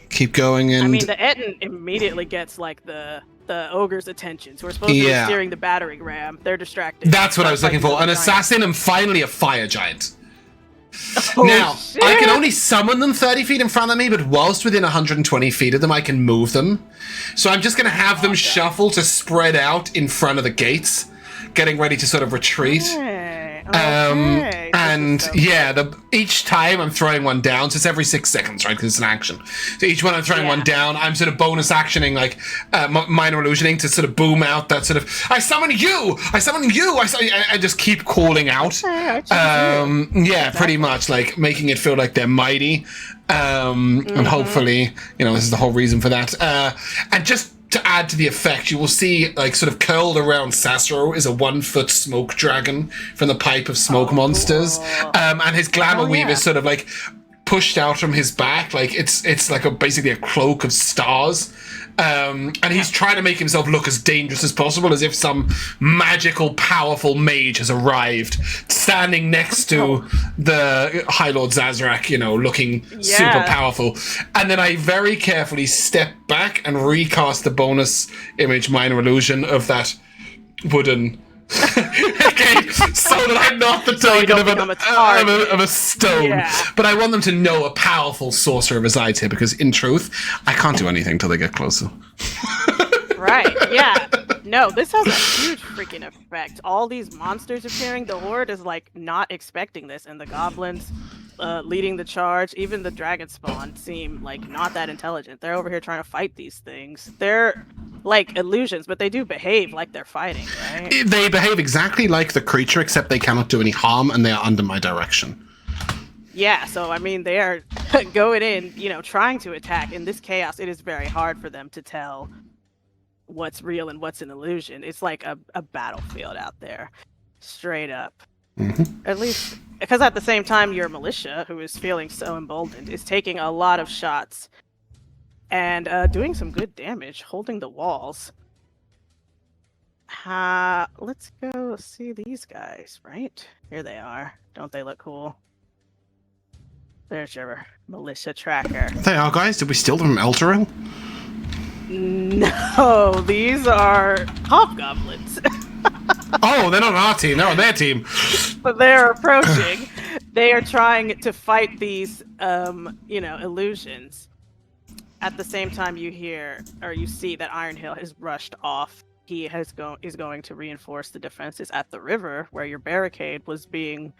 Keep going and... I mean, the Etin immediately gets, like, the ogre's attention. So we're supposed to be steering the battering ram. They're distracted. That's what I was looking for. An assassin and finally a fire giant. Oh, now, shit. I can only summon them 30 feet in front of me, but whilst within 120 feet of them, I can move them. So I'm just going to have them shuffle to spread out in front of the gates, getting ready to sort of retreat. And yeah, each time I'm throwing one down, so it's every 6 seconds, right? Because it's an action. So each one I'm throwing one down, I'm sort of bonus actioning, like minor illusioning to sort of boom out that sort of, "I summon you! I summon you! I just keep calling out. Yeah, pretty much, like making it feel like they're mighty. And hopefully, this is the whole reason for that. And just to add to the effect, you will see, like, sort of curled around Sassuro is a 1-foot smoke dragon from the pipe of smoke monsters. Cool. And his glamour weave is sort of, like, pushed out from his back. Like, it's like basically a cloak of stars. And he's trying to make himself look as dangerous as possible, as if some magical, powerful mage has arrived, standing next to the High Lord Zazarak, you know, looking super powerful. And then I very carefully step back and recast the bonus image minor illusion of that wooden... okay, so that I'm not the target of a stone. Yeah. But I want them to know a powerful sorcerer resides here, because in truth, I can't do anything till they get closer. Right, yeah. No, this has a huge freaking effect. All these monsters appearing, the Horde is like not expecting this, and the goblins leading the charge, even the dragon spawn seem like not that intelligent. They're over here trying to fight these things. They're like illusions, but they do behave like they're fighting, right? They behave exactly like the creature, except they cannot do any harm, and they are under my direction. Yeah, so I mean, they are going in, you know, trying to attack. In this chaos, it is very hard for them to tell what's real and what's an illusion. It's like a battlefield out there, straight up. Mm-hmm. At least, because at the same time, your militia, who is feeling so emboldened, is taking a lot of shots and doing some good damage, holding the walls. Let's go see these guys, right? Here they are. Don't they look cool? There's your militia tracker. They are, guys. Did we steal them from Elturel? No, these are hobgoblins. Oh, they're not on our team. They're on their team. But they're approaching. They are trying to fight these, you know, illusions. At the same time, you hear or you see that Ironhill has rushed off. He is going to reinforce the defenses at the river, where your barricade was being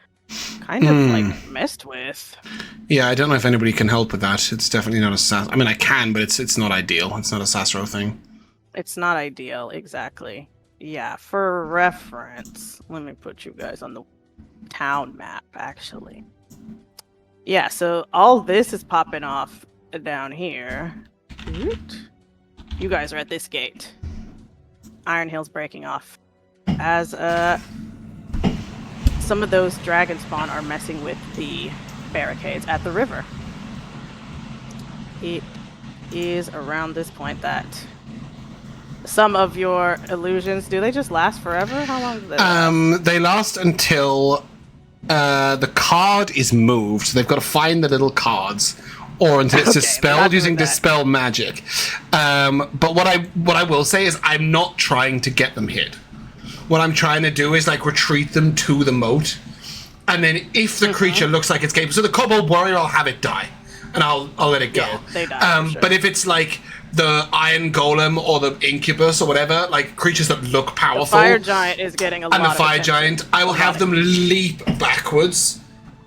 kind of like messed with. Yeah, I don't know if anybody can help with that. It's definitely not a Sass. I mean, I can, but it's not ideal. It's not a Sassuro thing. It's not ideal, exactly. Yeah, for reference, let me put you guys on the town map, actually. Yeah, so all this is popping off down here. You guys are at this gate. Ironhill's breaking off. As some of those dragon spawn are messing with the barricades at the river. It is around this point that some of your illusions, do they just last forever? How long do they last? They last until the card is moved. So they've got to find the little cards, or until it's dispelled using dispel magic. But what I will say is I'm not trying to get them hit. What I'm trying to do is like retreat them to the moat, and then if the creature looks like it's capable, so the Kobold warrior, I'll have it die, and I'll let it go. Yeah, they die, But if it's like the Iron Golem or the Incubus or whatever, like creatures that look powerful, the Fire Giant is getting a lot of attention. And the Fire Giant, I will have them leap backwards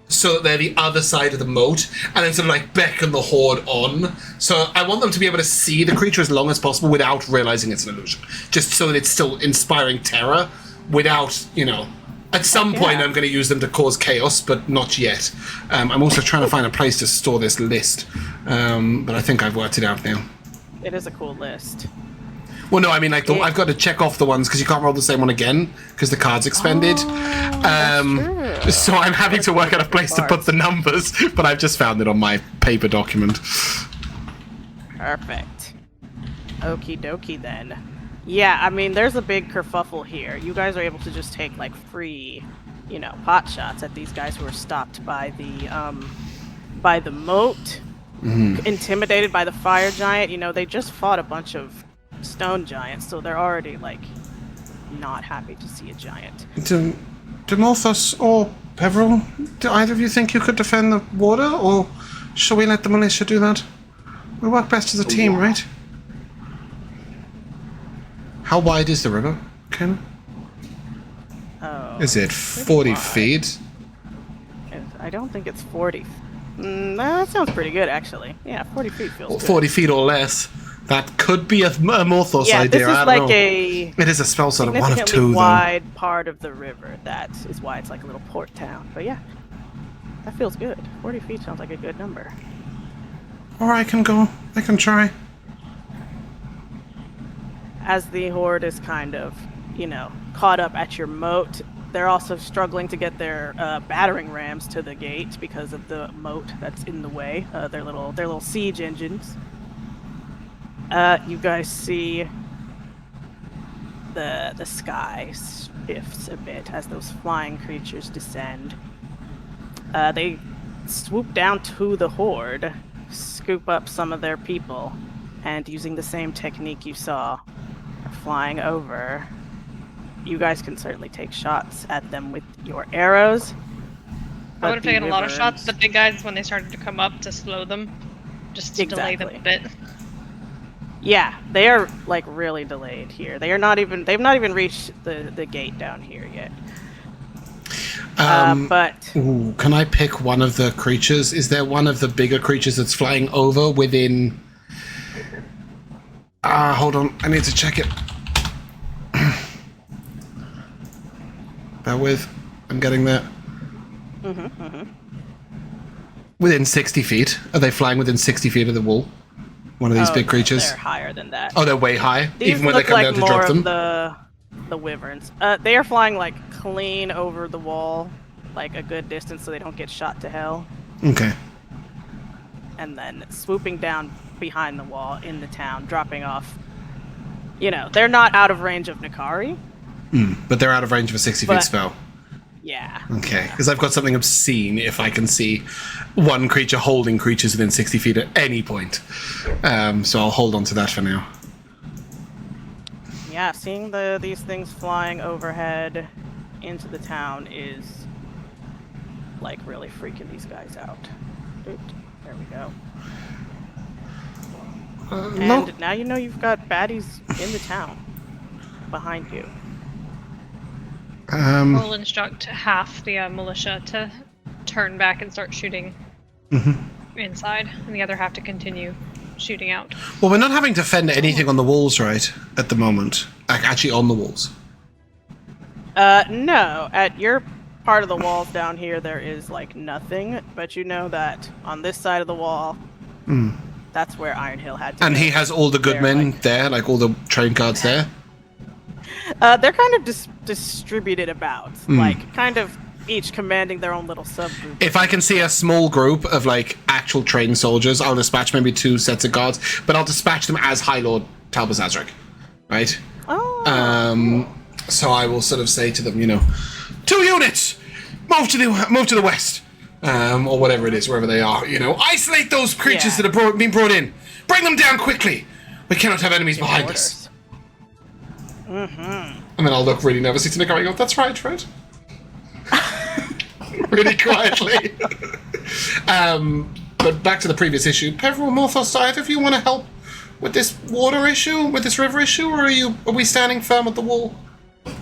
so that they're the other side of the moat, and then sort of like beckon the Horde on. So I want them to be able to see the creature as long as possible without realizing it's an illusion, just so that it's still inspiring terror without, you know. At some point, I'm going to use them to cause chaos, but not yet. I'm also trying to find a place to store this list, but I think I've worked it out now. It is a cool list. Well, no, I mean, like, I've got to check off the ones, because you can't roll the same one again, because the card's expended. So I'm having to work out a place to put the numbers, but I've just found it on my paper document. Perfect. Okie dokie, then. Yeah, I mean, there's a big kerfuffle here. You guys are able to just take, like, free, you know, pot shots at these guys who are stopped by the moat, intimidated by the Fire Giant. You know, they just fought a bunch of stone giants, so they're already, like, not happy to see a giant. Do Morthos or Peverell, do either of you think you could defend the water, or shall we let the militia do that? We work best as a team, right? How wide is the river, Ken? Oh, is it 40 feet? I don't think it's 40. That sounds pretty good, actually. Yeah, 40 feet feels good. 40 feet or less. That could be a Morthos idea. This is I don't know. It is a spell sort of 1 of 2, though. Wide part of the river. That is why it's like a little port town. But yeah, that feels good. 40 feet sounds like a good number. Or I can go. I can try. as the horde is kind of, caught up at your moat, they're also struggling to get their battering rams to the gate because of the moat that's in the way. Their little siege engines. You guys see the sky shifts a bit as those flying creatures descend. They swoop down to the horde, scoop up some of their people, and using the same technique you saw, flying over. You guys can certainly take shots at them with your arrows. I would have taken a lot of shots at the big guys when they started to come up to slow them, just to delay them a bit. Yeah, they are like really delayed here. They've not even reached the gate down here yet. Ooh, can I pick one of the creatures? Is there one of the bigger creatures that's flying over within... hold on. I need to check it. Bear with. I'm getting there. Within 60 feet? Are they flying within 60 feet of the wall? One of these big creatures? They're higher than that. Oh, they're way high? These even when they come down to drop them? The wyverns. They are flying like clean over the wall, like a good distance so they don't get shot to hell. Okay. And then swooping down behind the wall in the town, dropping off. They're not out of range of Nikari. But they're out of range of a 60-feet spell. Yeah. Okay, because I've got something obscene if I can see one creature holding creatures within 60 feet at any point. So I'll hold on to that for now. Yeah, seeing these things flying overhead into the town is like really freaking these guys out. Oop, there we go. And now you've got baddies in the town behind you. We'll instruct half the militia to turn back and start shooting inside, and the other half to continue shooting out. Well, we're not having to fend anything on the walls, right, at the moment? Actually on the walls. No. At your part of the walls down here, there is, like, nothing, but you know that on this side of the wall, that's where Ironhill had to And go. He has all the good men there, like all the trained guards there? They're kind of distributed about, like kind of each commanding their own little subgroup. If I can see a small group of like actual trained soldiers, I'll dispatch maybe 2 sets of guards, but I'll dispatch them as High Lord Talbazazric, right? Oh. So I will sort of say to them, 2 units, move to the west, or whatever it is, wherever they are. Isolate those creatures that have been brought in. Bring them down quickly. We cannot have enemies behind us. And then I'll look really nervously to Nikari and go, that's right, Fred. Really quietly. But back to the previous issue. Peverell, Morthos, do either of you want to help with this water issue, with this river issue, or are we standing firm at the wall? I'd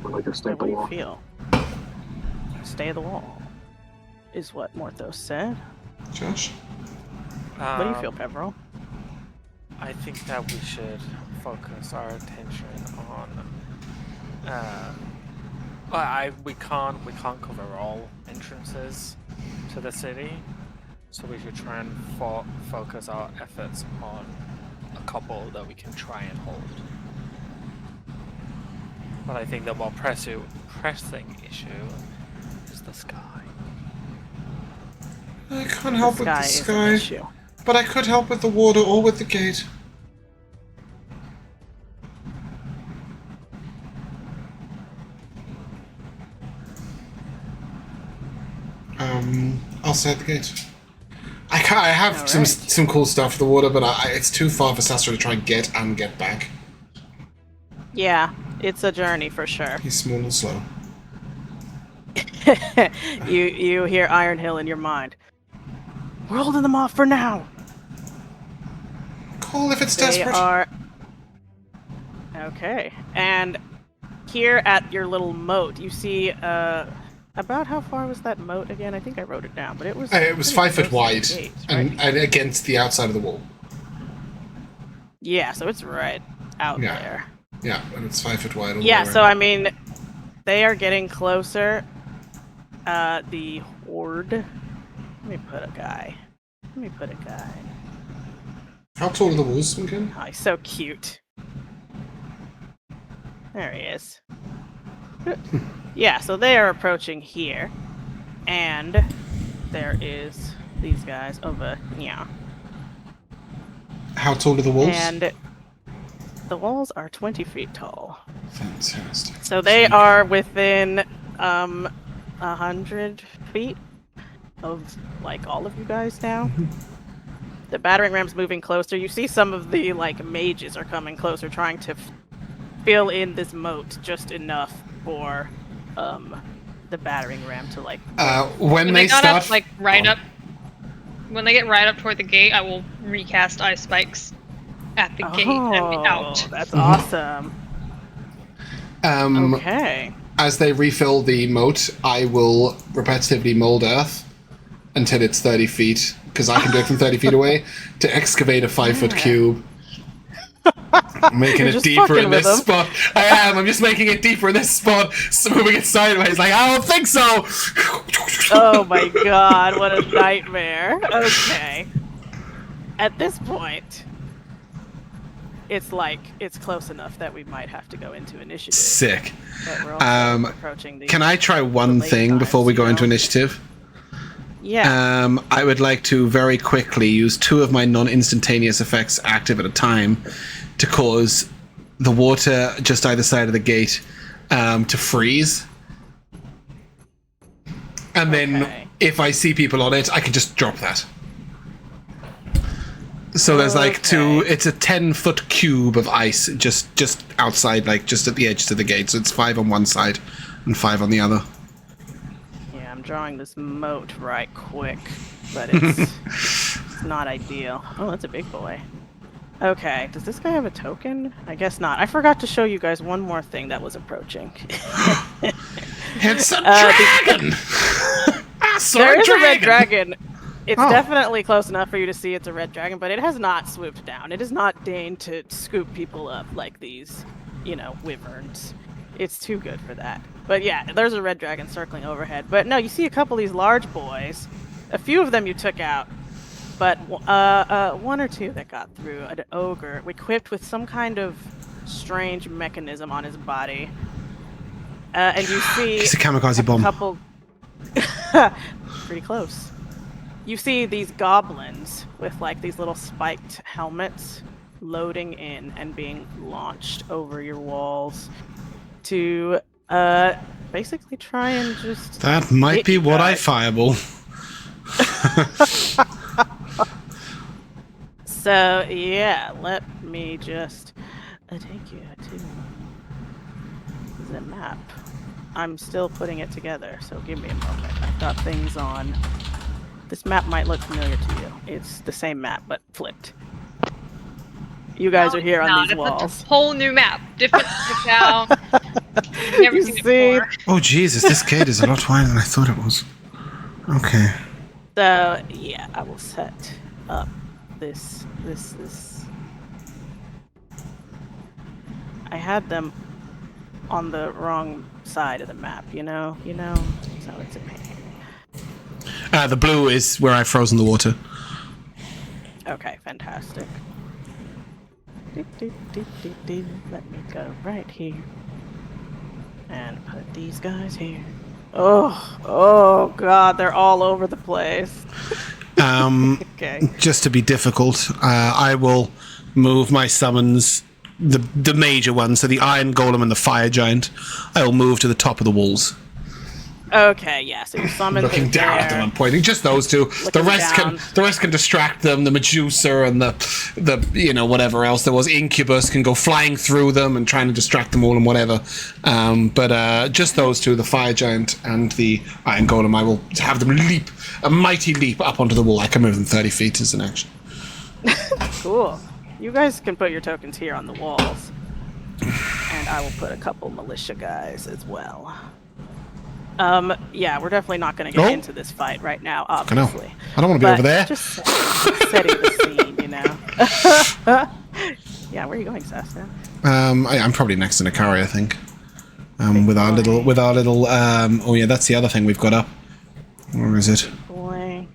like to stay at the wall. What do you feel? Stay at the wall, is what Morthos said. Josh? What do you feel, Peverell? I think that we should focus our attention on. We can't cover all entrances to the city, so we should try and focus our efforts on a couple that we can try and hold. But I think the more pressing issue is the sky. I can't help with the Is an issue. sky, but I could help with the water or with the gate. I'll stay at the gate. I have some cool stuff for the water, but it's too far for Sassuro to try and get back. Yeah, it's a journey for sure. He's small and slow. You hear Ironhill in your mind. We're holding them off for now. Call if it's They desperate. are... Okay, and here at your little moat, you see about how far was that moat again? I think I wrote it down, but it was... It was 5 foot wide, gates, right? and against the outside of the wall. Yeah, so it's right out there. Yeah, and it's 5 foot wide. Yeah, so I mean, they are getting closer. The horde. Let me put a guy. How tall are the walls again? Oh, he's so cute. There he is. Yeah, so they are approaching here. And there is these guys over here. How tall are the walls? And the walls are 20 feet tall. Fantastic. So they are within 100 feet of like all of you guys now. The battering ram's moving closer. You see some of the like mages are coming closer, trying to fill in this moat just enough for the battering ram to like. When they got start, up, like right up. When they get right up toward the gate, I will recast ice spikes at the gate and out. That's awesome. Okay. As they refill the moat, I will repetitively mold earth until it's 30 feet, because I can do it from 30 feet away, to excavate a 5-foot cube. I'm making it deeper in this spot. I am. I'm just making it deeper in this spot, so moving it sideways. Like, I don't think so. Oh my god, what a nightmare. Okay. At this point, it's like it's close enough that we might have to go into initiative. Sick. But we're also approaching the can I try one thing before we go into initiative? Yeah. I would like to very quickly use 2 of my non-instantaneous effects active at a time to cause the water just either side of the gate to freeze. And then if I see people on it, I can just drop that. So there's like 2, it's a 10-foot cube of ice just outside, like just at the edges of the gate. So it's 5 on one side and 5 on the other. Yeah, I'm drawing this moat right quick, but it's not ideal. Oh, that's a big boy. Okay, does this guy have a token? I guess not. I forgot to show you guys one more thing that was approaching. It's a dragon! There is a red dragon. It's definitely close enough for you to see it's a red dragon, but it has not swooped down. It has not deigned to scoop people up like these, wyverns. It's too good for that. But yeah, there's a red dragon circling overhead. But no, you see a couple of these large boys. A few of them you took out, but 1 or 2 that got through. An ogre equipped with some kind of strange mechanism on his body. And you see it's a kamikaze bomb. Couple pretty close. You see these goblins with like these little spiked helmets loading in and being launched over your walls to basically try and just that might be what I fireball. So yeah, let me just take you to the map. I'm still putting it together, so give me a moment. I've got things on. This map might look familiar to you. It's the same map, but flipped. You guys are here on these walls. It's a whole new map. Different now. Never seen it before. Oh, Jesus, this gate is a lot wider than I thought it was. Okay. So, yeah, I will set up this. I had them on the wrong side of the map, you know? So it's a pain. The blue is where I've frozen the water. Okay, fantastic. Let me go right here. And put these guys here. Oh god, they're all over the place. Okay. Just to be difficult, I will move my summons, the major ones, so the Iron Golem and the Fire Giant, I will move to the top of the walls. Okay, yeah, so you summon looking down at them and pointing. Just those 2. The rest can distract them. The Medusa and the whatever else there was. Incubus can go flying through them and trying to distract them all and whatever. But just those 2, the Fire Giant and the Iron Golem, I will have them leap, a mighty leap up onto the wall. I can move them 30 feet as an action. Cool. You guys can put your tokens here on the walls. And I will put a couple militia guys as well. Yeah, we're definitely not going to get into this fight right now, obviously. I don't want to be over there. Just setting the scene, Yeah, where are you going, Sassuro? I'm probably next to Nikari, I think. With our little, oh yeah, that's the other thing we've got up. Where is it? Boy.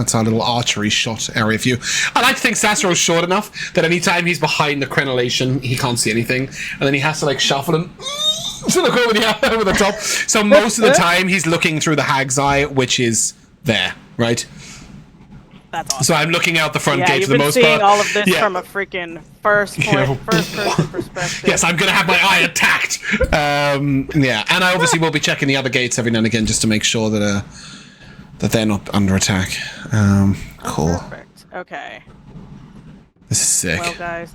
That's our little archery shot area view. I like to think Sassuro's short enough that anytime he's behind the crenellation, he can't see anything, and then he has to like shuffle and to look over the top. So most of the time, he's looking through the hag's eye, which is there, right? That's awesome. So I'm looking out the front gate for the most part. Yeah, you've been seeing all of this from a freaking first person perspective. Yes, I'm going to have my eye attacked. Yeah, and I obviously will be checking the other gates every now and again just to make sure that they're not under attack. Cool. Perfect. Okay. This is sick. Well, guys,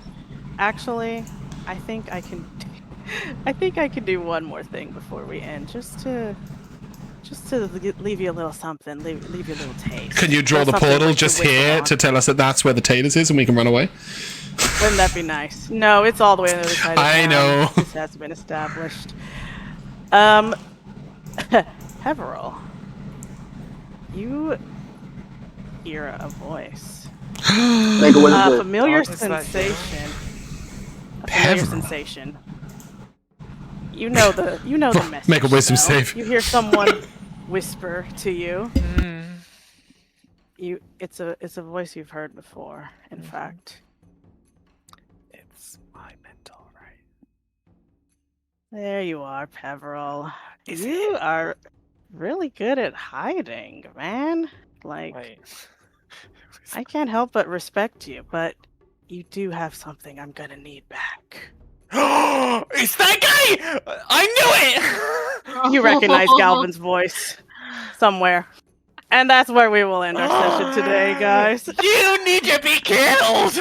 actually, I think I can do one more thing before we end, just to leave you a little something, leave you a little taste. Can you draw the portal just here to tell us that that's where the taters is and we can run away? Wouldn't that be nice? No, it's all the way on the other side of town. I know. This has been established. Peverell, you hear a voice. A familiar sensation. A familiar sensation. You know the message. Make a wisdom save. You hear someone whisper to you. It's a voice you've heard before, in fact. It's my mentor, right? There you are, Peverell. You are really good at hiding, man. Like, I can't help but respect you, but you do have something I'm gonna need back. It's that guy! I knew it! You recognize Galvin's voice somewhere. And that's where we will end our session today, guys. You need to be killed!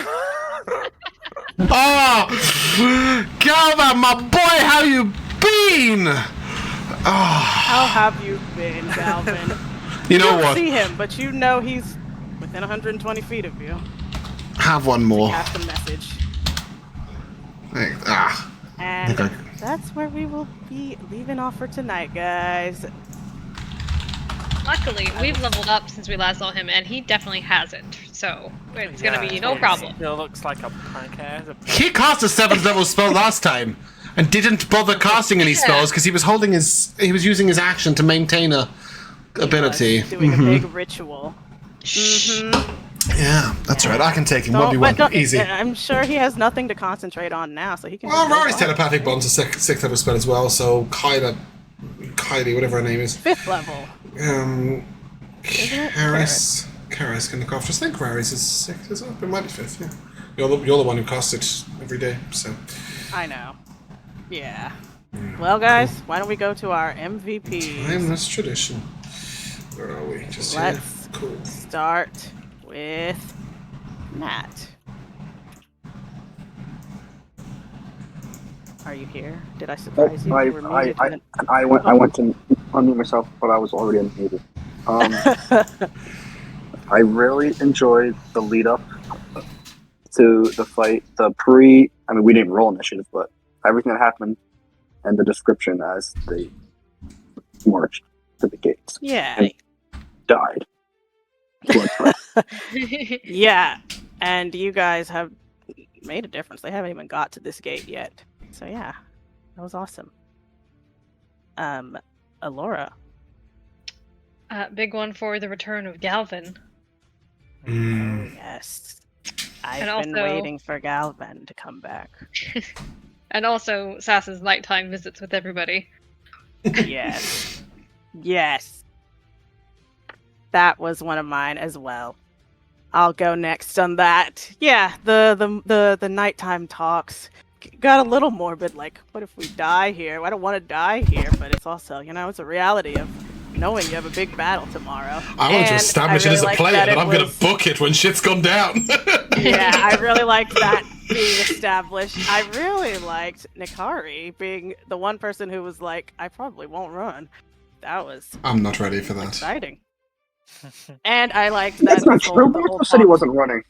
Galvin, my boy, how you been? How have you been, Galvin? You know don't what? See him, but you know he's within 120 feet of you. Have one more. Cast a message. And that's where we will be leaving off for tonight, guys. Luckily, we've leveled up since we last saw him, and he definitely hasn't. So it's gonna be no problem. He looks like a punk ass. He cast a 7th level spell last time and didn't bother casting any spells because he was using his action to maintain a ability. Doing a big ritual. Yeah, that's right. I can take him 1v1. Easy. I'm sure he has nothing to concentrate on now, so he can. Well, Rory's telepathic bond's a 6th level spell as well, so Kylie, whatever her name is. 5th level. Karis can look after us. I think Karis is 6th as well, but it might be 5th, yeah. You're the one who casts it every day, so. I know. Yeah. Well, guys, why don't we go to our MVP? Timeless tradition. Where are we? Just here. Let's start with Matt. Are you here? Did I surprise you? I went to unmute myself, but I was already unmuted. I really enjoyed the lead up to the fight. We didn't roll initiative, but everything that happened and the description as they marched to the gates. Yeah. And died. Yeah, and you guys have made a difference. They haven't even got to this gate yet. So yeah, that was awesome. Elora. Big one for the return of Galvin. Oh, yes. I've been waiting for Galvin to come back. And also Sass's nighttime visits with everybody. Yes. Yes. That was one of mine as well. I'll go next on that. Yeah, the nighttime talks got a little morbid, like, what if we die here? I don't want to die here, but it's also, it's a reality of knowing you have a big battle tomorrow. I want to establish it as a player that I'm going to book it when shit's gone down. Yeah, I really liked that being established. I really liked Nikari being the one person who was like, I probably won't run. That was I'm not ready for that. Exciting. And I liked that. That's not true. Morthos said he wasn't running.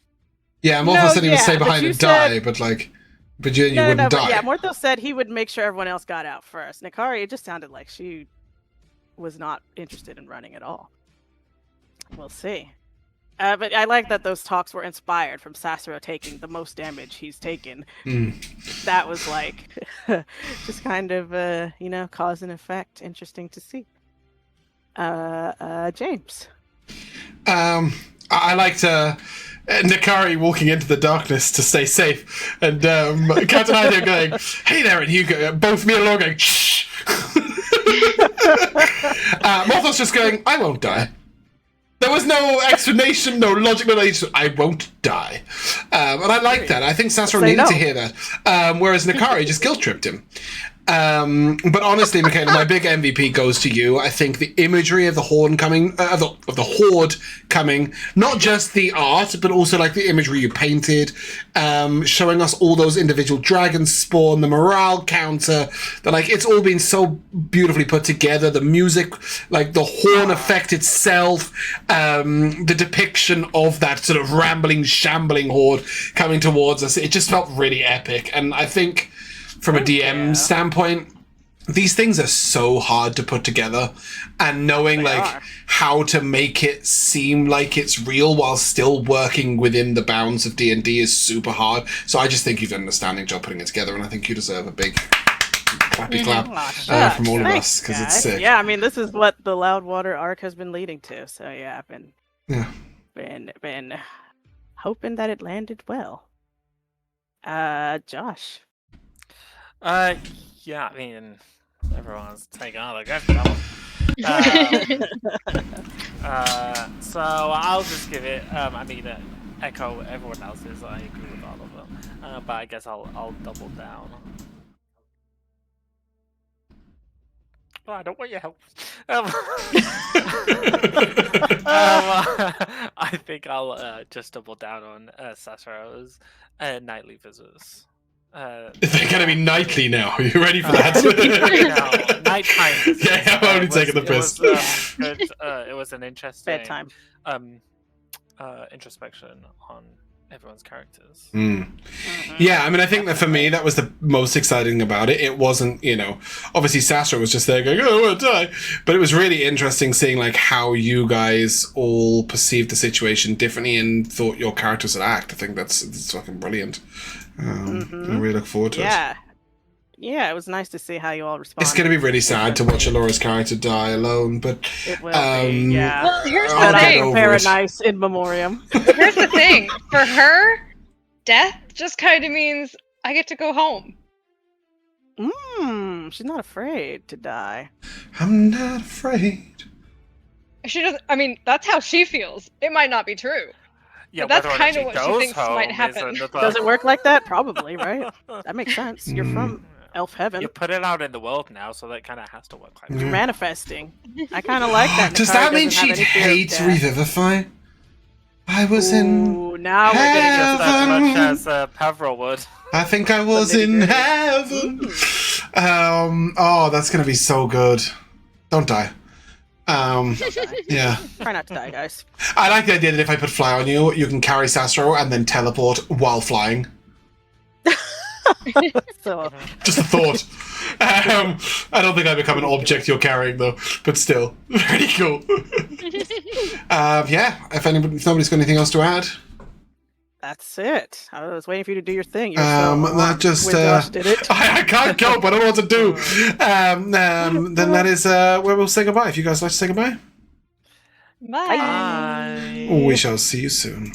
Yeah, Morthos said he would stay behind and die, but you wouldn't die. Yeah, Morthos said he would make sure everyone else got out first. Nikari, it just sounded like she was not interested in running at all. We'll see. But I like that those talks were inspired from Sassuro taking the most damage he's taken. That was like, just kind of, cause and effect. Interesting to see. James. I liked Nikari walking into the darkness to stay safe, and Kat and I are going, "Hey there," and Hugo, both me and Elora going, "Shh." Morthos just going, "I won't die." There was no explanation, no logic, no explanation. I won't die. And I like that. I think Sassuro needed to hear that. Whereas Nikari just guilt-tripped him. But honestly, Mikayla, my big MVP goes to you. I think the imagery of the Horde coming, of the Horde coming, not just the art, but also like the imagery you painted, showing us all those individual dragons spawn, the morale counter, that like it's all been so beautifully put together. The music, like the horn effect itself, the depiction of that sort of rambling, shambling Horde coming towards us. It just felt really epic, and I think. From a DM standpoint, these things are so hard to put together, and knowing how to make it seem like it's real while still working within the bounds of D&D is super hard. So I just think you've done an outstanding job putting it together, and I think you deserve a big clappy clap from all of us, because it's sick. Yeah, I mean, this is what the Loudwater arc has been leading to. So yeah, I've been hoping that it landed well. Josh. Yeah, I mean, everyone's taking on a good problem. So I'll just give it, echo everyone else's. I agree with all of them. But I guess I'll double down. Oh, I don't want your help. I think I'll just double down on Sassuro's nightly visitors. They're going to be nightly now. Are you ready for that? No, nighttime. Yeah, I'm only taking the piss. It was an interesting bedtime. Introspection on everyone's characters. Yeah, I mean, I think that for me, that was the most exciting about it. It wasn't, obviously Sassuro was just there going, "Oh, I want to die," but it was really interesting seeing like how you guys all perceived the situation differently and thought your characters would act. I think that's fucking brilliant. I really look forward to it. Yeah, it was nice to see how you all responded. It's going to be really sad to watch Elora's character die alone, but it will be, yeah. Well, here's the thing. Paradise in memoriam. Here's the thing. For her, death just kind of means I get to go home. She's not afraid to die. I'm not afraid. She doesn't. I mean, that's how she feels. It might not be true. Yeah, but that's kind of what she thinks might happen. Does it work like that? Probably, right? That makes sense. You're from Elf Heaven. You put it out in the world now, so that kind of has to work like that. You're manifesting. I kind of like that. Does that mean she'd hate Revivify? I was in now heaven. We're getting just as much as Peverell would. I think I was in heaven. That's going to be so good. Don't die. Yeah. Try not to die, guys. I like the idea that if I put fly on you, you can carry Sassuro and then teleport while flying. So, just a thought. I don't think I become an object you're carrying though, but still, very cool. Yeah. If nobody's got anything else to add. That's it. I was waiting for you to do your thing. That just did it. I can't go, but I don't know what to do. Then that is where we'll say goodbye. If you guys like to say goodbye. Bye. We shall see you soon.